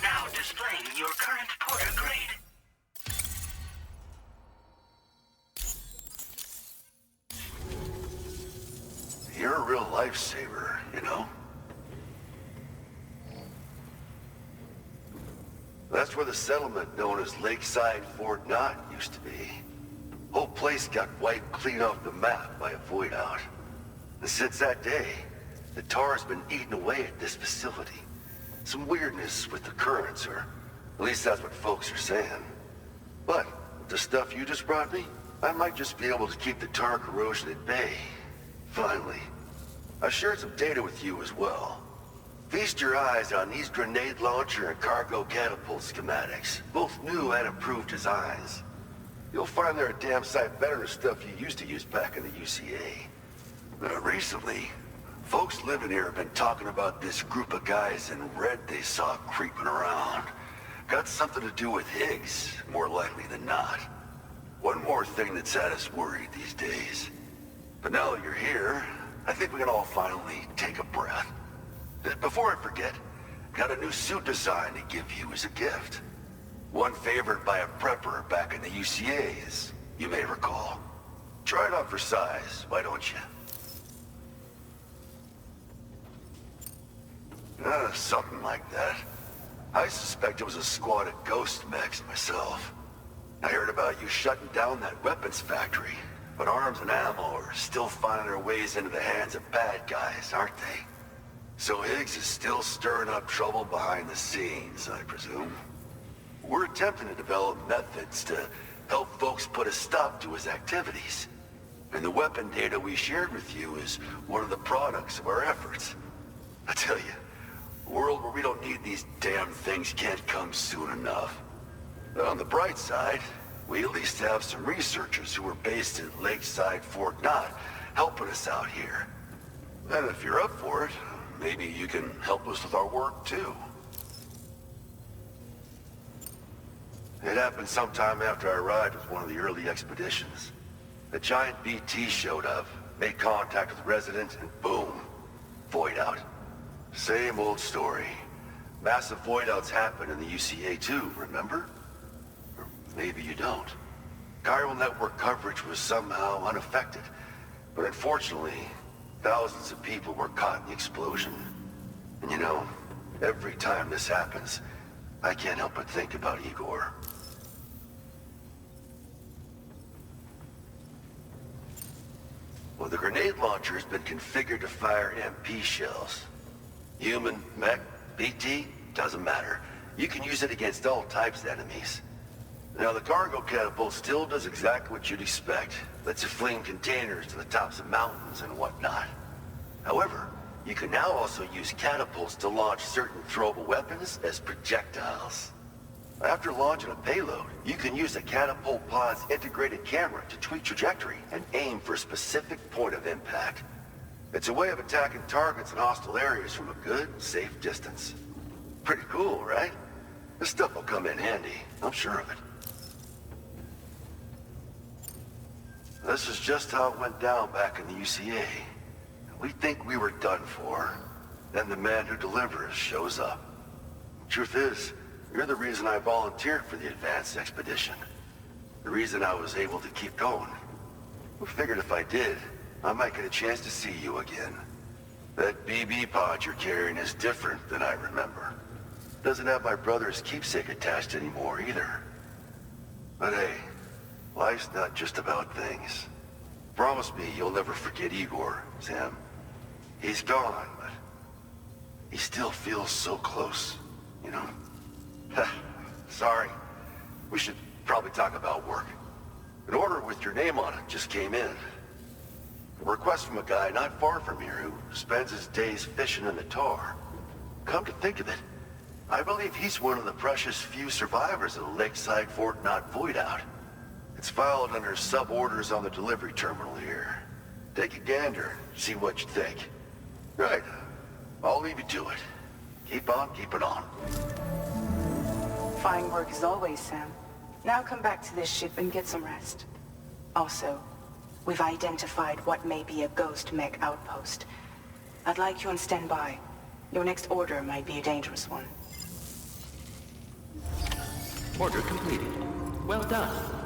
Now displaying your current porter grade. You're a real lifesaver, you know? That's where the settlement known as Lakeside Fort Knott used to be. Whole place got wiped clean off the map by a void out. And since that day, the tar's been eating away at this facility. Some weirdness with the currents, or at least that's what folks are saying. But with the stuff you just brought me, I might just be able to keep the tar corrosion at bay. Finally. I shared some data with you as well. Feast your eyes on these grenade launcher and cargo catapult schematics, both new and improved designs. You'll find they're a damn sight better than stuff you used to use back in the UCA. Recently, Folks living here have been talking about this group of guys in red they saw creeping around. Got something to do with Higgs, more likely than not. One more thing that's had us worried these days. But now that you're here, I think we can all finally take a breath. Before I forget, got a new suit design to give you as a gift. One favored by a prepper back in the UCA, as you may recall. Try it on for size, why don't you? Something like that. I suspect it was a squad of ghost mechs myself. I heard about you shutting down that weapons factory, but arms and ammo are still finding their ways into the hands of bad guys, aren't they? So Higgs is still stirring up trouble behind the scenes, I presume. We're attempting to develop methods to help folks put a stop to his activities. And the weapon data we shared with you is one of the products of our efforts. I tell you, a world where we don't need these damn things can't come soon enough. But on the bright side, we at least have some researchers who are based at Lakeside Fort Knott helping us out here. And if you're up for it, maybe you can help us with our work too. It happened sometime after I arrived with one of the early expeditions. A giant BT showed up, made contact with residents, and boom, void out. Same old story. Massive void outs happen in the UCA too, remember? Or maybe you don't. Chiral network coverage was somehow unaffected, but unfortunately, thousands of people were caught in the explosion. And you know, every time this happens, I can't help but think about Igor. Well, the grenade launcher has been configured to fire MP shells. Human, mech, BT, doesn't matter. You can use it against all types of enemies. Now, the cargo catapult still does exactly what you'd expect. Lets you fling containers to the tops of mountains and whatnot. However, you can now also use catapults to launch certain throwable weapons as projectiles. After launching a payload, you can use a catapult pod's integrated camera to tweak trajectory and aim for a specific point of impact. It's a way of attacking targets in hostile areas from a good, safe distance. Pretty cool, right? This stuff will come in handy, I'm sure of it. This is just how it went down back in the UCA. We think we were done for. Then the man who delivers shows up. Truth is, you're the reason I volunteered for the advanced expedition. The reason I was able to keep going. We figured if I did, I might get a chance to see you again. That BB pod you're carrying is different than I remember. Doesn't have my brother's keepsake attached anymore either. But hey, life's not just about things. Promise me you'll never forget Igor, Sam. He's gone, but he still feels so close, you know? Sorry. We should probably talk about work. An order with your name on it just came in. A request from a guy not far from here who spends his days fishing in the tar. Come to think of it, I believe he's one of the precious few survivors of the Lakeside Fort Knott void out. It's filed under sub-orders on the delivery terminal here. Take a gander, see what you think. Right, I'll leave you to it. Keep on keeping on. Fine work as always, Sam. Now come back to this ship and get some rest. Also, we've identified what may be a ghost mech outpost. I'd like you on standby. Your next order might be a dangerous one. Order completed. Well done.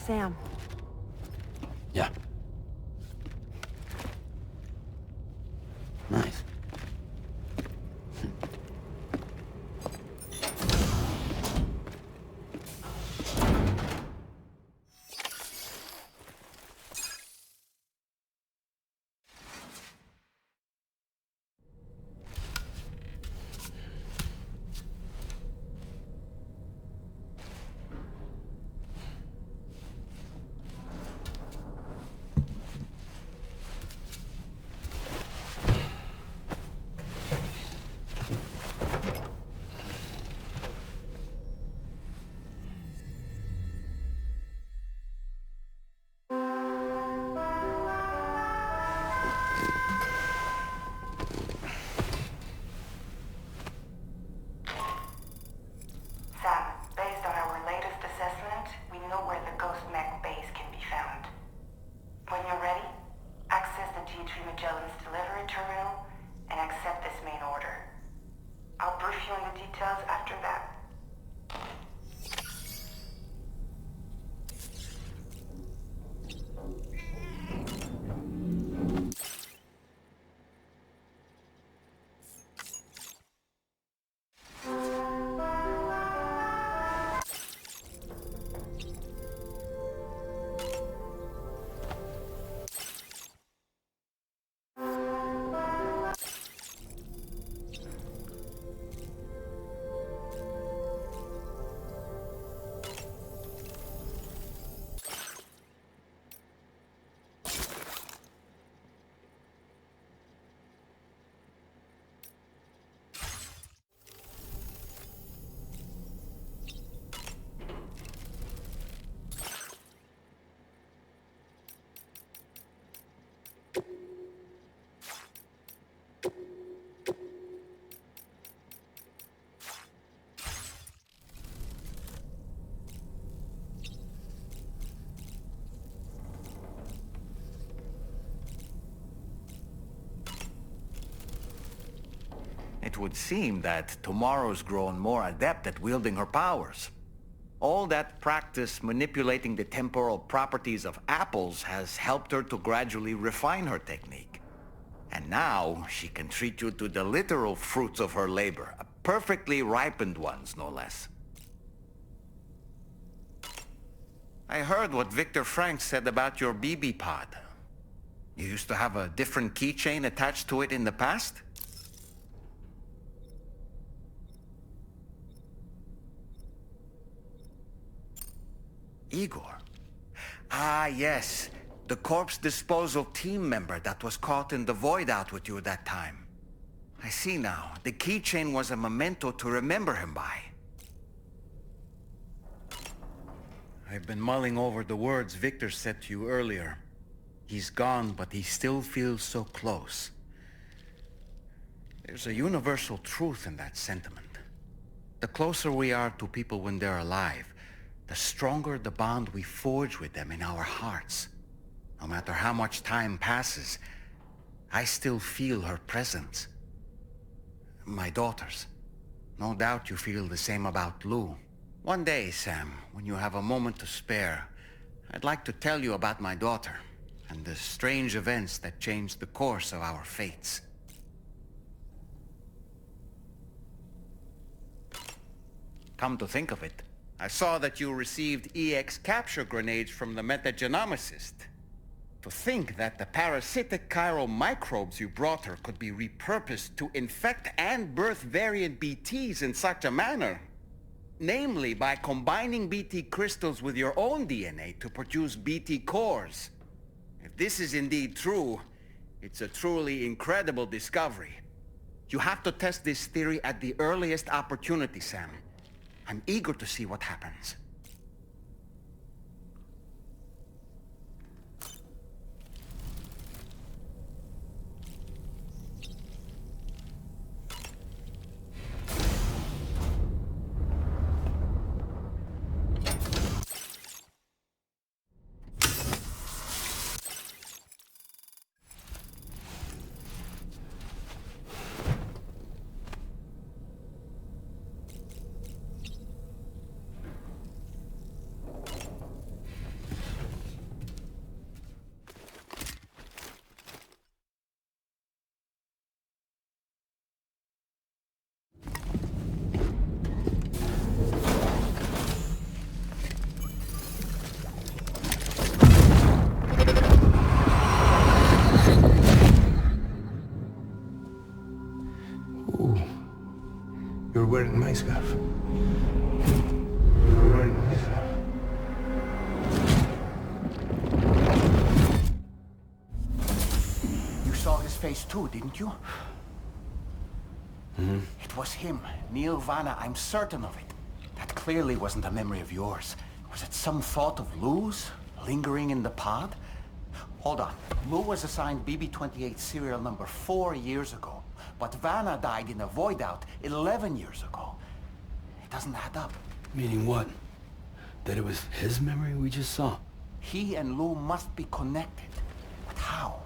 Sam. Yeah. Nice. Sam, based on our latest assessment, we know where the Ghost Mech base can be found. When you're ready, access the DHV Magellan's delivery terminal and accept this main order. I'll brief you on the details after that. It would seem that Tomorrow's grown more adept at wielding her powers. All that practice manipulating the temporal properties of apples has helped her to gradually refine her technique. And now she can treat you to the literal fruits of her labor, perfectly ripened ones, no less. I heard what Victor Frank said about your BB pod. You used to have a different keychain attached to it in the past? Igor. Ah, yes. The corpse disposal team member that was caught in the void out with you that time. I see now. The keychain was a memento to remember him by. I've been mulling over the words Victor said to you earlier. He's gone, but he still feels so close. There's a universal truth in that sentiment. The closer we are to people when they're alive, the stronger the bond we forge with them in our hearts. No matter how much time passes, I still feel her presence. My daughters. No doubt you feel the same about Lou. One day, Sam, when you have a moment to spare, I'd like to tell you about my daughter and the strange events that changed the course of our fates. Come to think of it, I saw that you received EX capture grenades from the metagenomicist. To think that the parasitic chiral microbes you brought her could be repurposed to infect and birth variant BTs in such a manner. Namely, by combining BT crystals with your own DNA to produce BT cores. If this is indeed true, it's a truly incredible discovery. You have to test this theory at the earliest opportunity, Sam. I'm eager to see what happens. You're wearing my scarf. You're wearing my scarf. You saw his face too, didn't you? Mm-hmm. It was him, Neil Vanna, I'm certain of it. That clearly wasn't a memory of yours. Was it some thought of Lou's, lingering in the pod? Hold on. Lou was assigned BB-28 serial number 4 years ago. But Vanna died in a void out 11 years ago. It doesn't add up. Meaning what? That it was his memory we just saw? He and Lou must be connected. But how?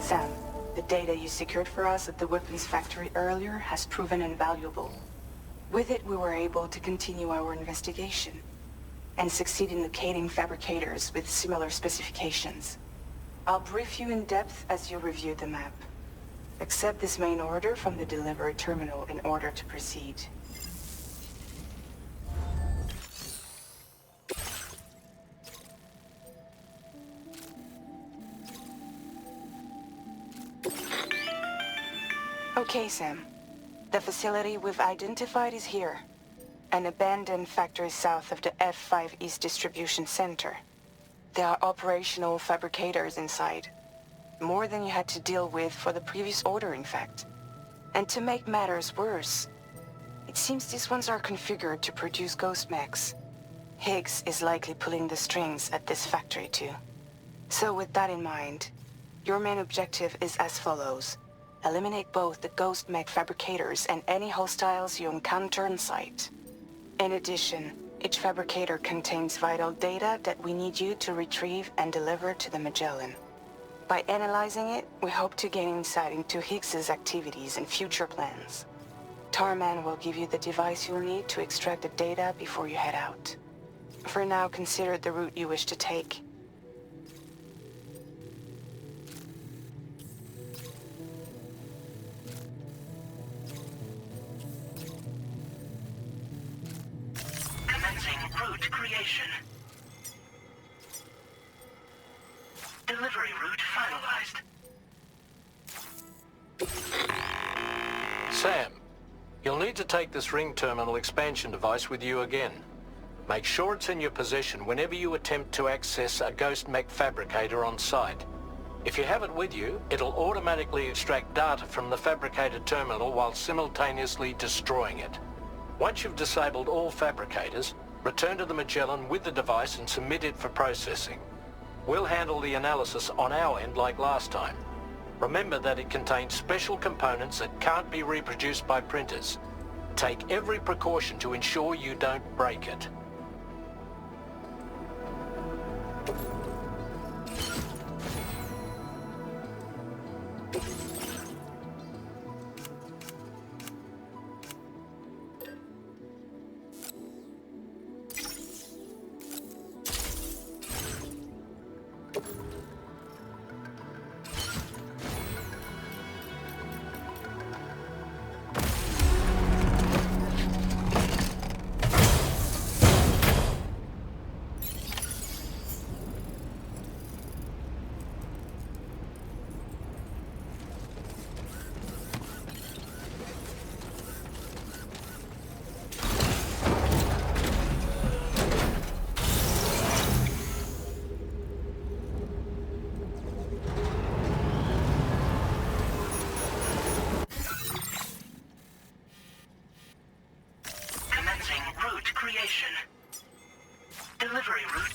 Sam, the data you secured for us at the weapons factory earlier has proven invaluable. With it, we were able to continue our investigation and succeed in locating fabricators with similar specifications. I'll brief you in depth as you review the map. Accept this main order from the delivery terminal in order to proceed. Okay, Sam. The facility we've identified is here. An abandoned factory south of the F5 East Distribution Center. There are operational fabricators inside. More than you had to deal with for the previous order, in fact. And to make matters worse, it seems these ones are configured to produce ghost mechs. Higgs is likely pulling the strings at this factory too. So with that in mind, your main objective is as follows. Eliminate both the ghost mech fabricators and any hostiles you encounter on site. In addition, each fabricator contains vital data that we need you to retrieve and deliver to the Magellan. By analyzing it, we hope to gain insight into Higgs's activities and future plans. Tarman will give you the device you'll need to extract the data before you head out. For now, consider the route you wish to take. Commencing route creation. Delivery route finalized. Sam, you'll need to take this ring terminal expansion device with you again. Make sure it's in your possession whenever you attempt to access a ghost mech fabricator on site. If you have it with you, it'll automatically extract data from the fabricated terminal while simultaneously destroying it. Once you've disabled all fabricators, return to the Magellan with the device and submit it for processing. We'll handle the analysis on our end like last time. Remember that it contains special components that can't be reproduced by printers. Take every precaution to ensure you don't break it. Creation. Delivery route.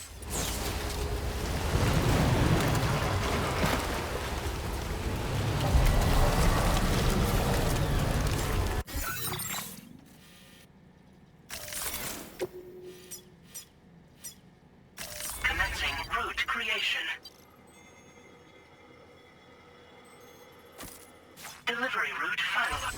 Commencing route creation. Delivery route finalized.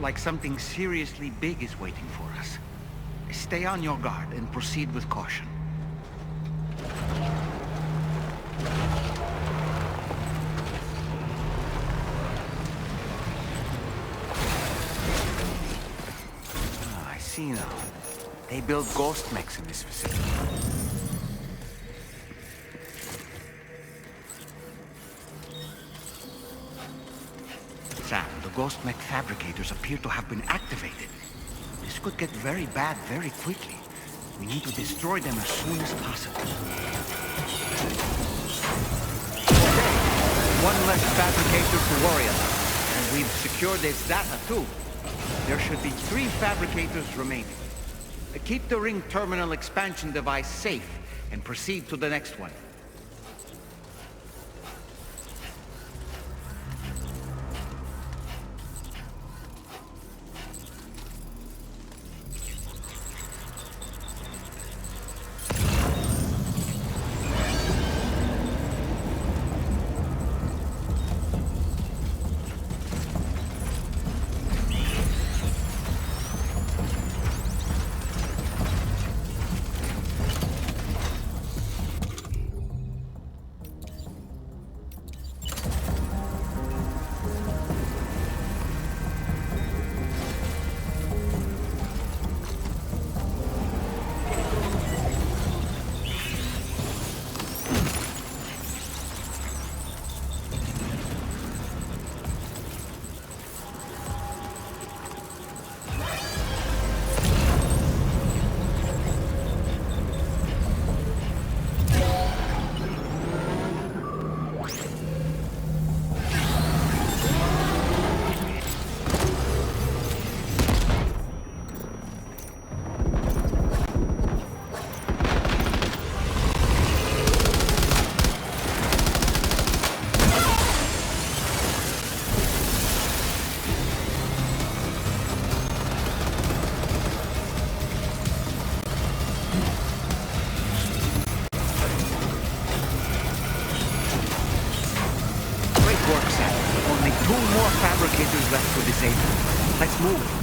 like something seriously big is waiting for us. Stay on your guard and proceed with caution. I see now. They build ghost mechs in this facility. Sam, the ghost mech fabricators appear to have been activated. This could get very bad very quickly. We need to destroy them as soon as possible. One less fabricator to worry about. And we've secured its data too. There should be 3 fabricators remaining. Keep the ring terminal expansion device safe and proceed to the next one. Fabricators left to disable. Let's move.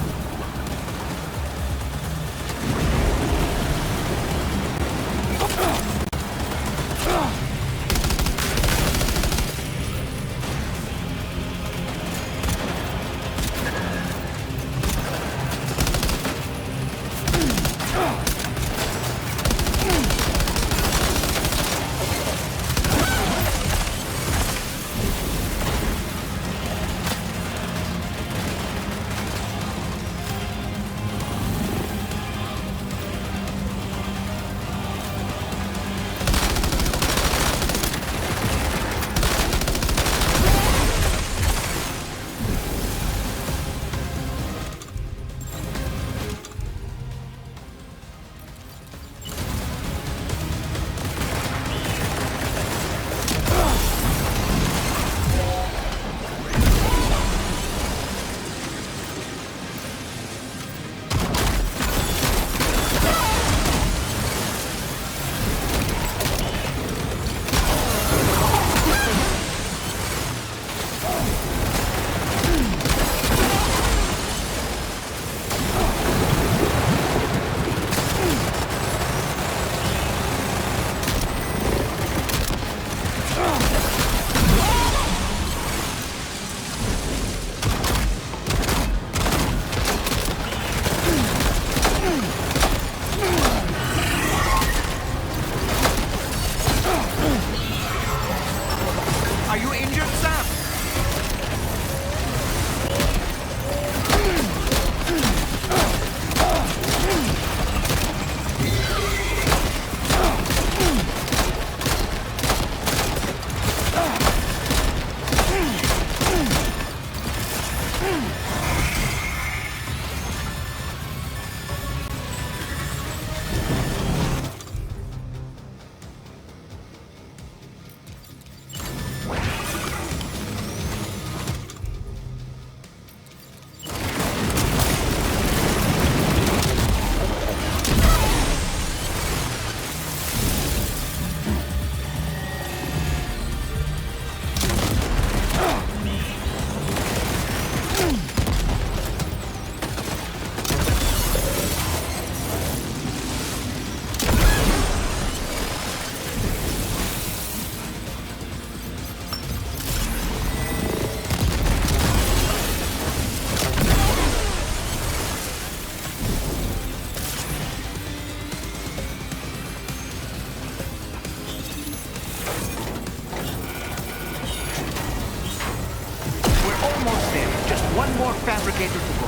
fabricator to go.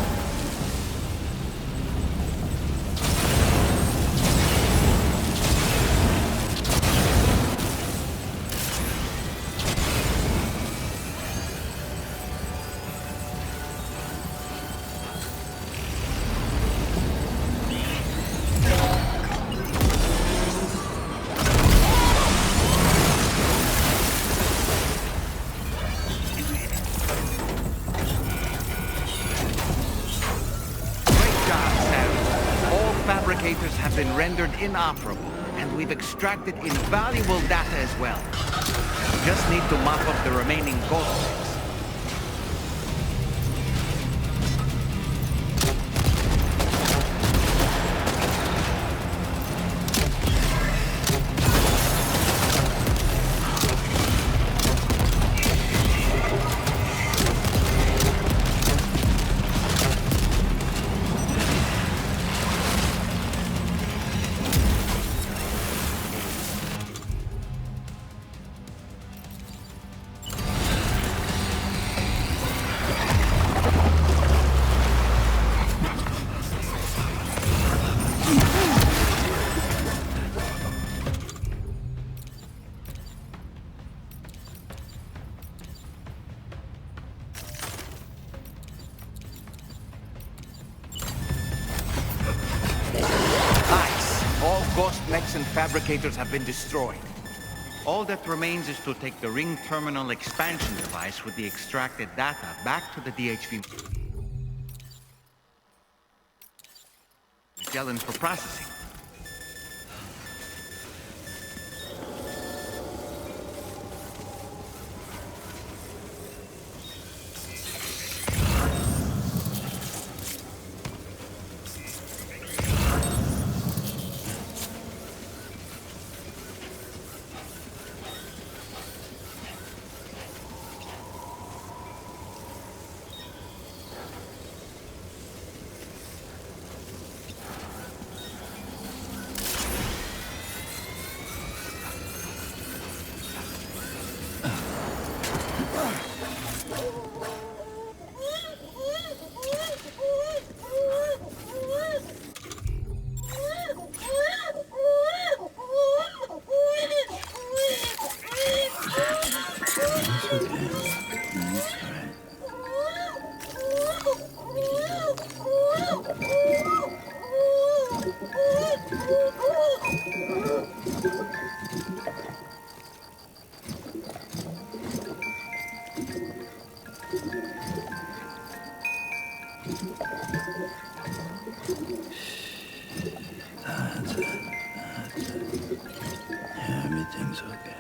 Have been rendered inoperable, and we've extracted invaluable data as well. Just need to mop up the remaining ghost legs. Mechs and fabricators have been destroyed. All that remains is to take the ring terminal expansion device with the extracted data back to the DHV Magellan for processing. Everything's okay.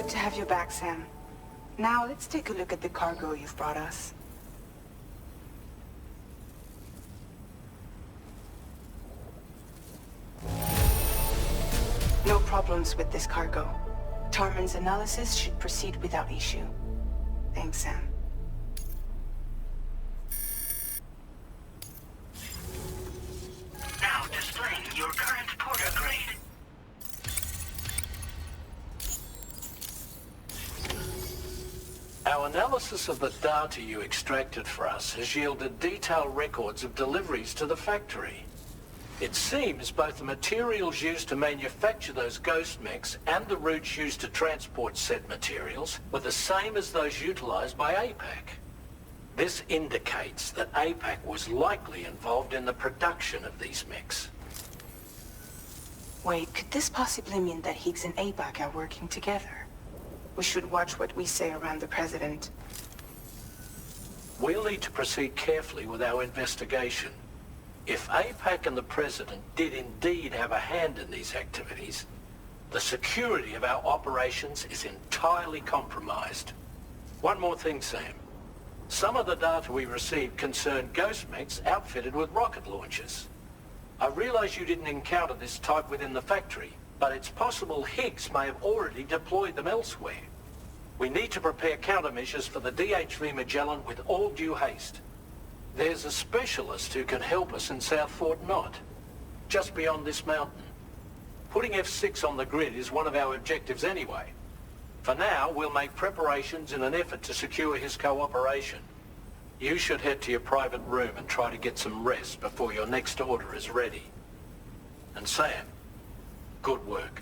Good to have you back, Sam. Now let's take a look at the cargo you've brought us. No problems with this cargo. Tarman's analysis should proceed without issue. Thanks, Sam. Now displaying your current porter grade. Our analysis of the data you extracted for us has yielded detailed records of deliveries to the factory. It seems both the materials used to manufacture those ghost mechs and the routes used to transport said materials were the same as those utilized by APAC. This indicates that APAC was likely involved in the production of these mechs. Wait, could this possibly mean that Higgs and APAC are working together? We should watch what we say around the President. We'll need to proceed carefully with our investigation. If APAC and the President did indeed have a hand in these activities, the security of our operations is entirely compromised. One more thing, Sam. Some of the data we received concerned ghost mechs outfitted with rocket launchers. I realize you didn't encounter this type within the factory, but it's possible Higgs may have already deployed them elsewhere. We need to prepare countermeasures for the DHV Magellan with all due haste. There's a specialist who can help us in South Fort Knott, just beyond this mountain. Putting F6 on the grid is one of our objectives anyway. For now, we'll make preparations in an effort to secure his cooperation. You should head to your private room and try to get some rest before your next order is ready. And Sam, good work.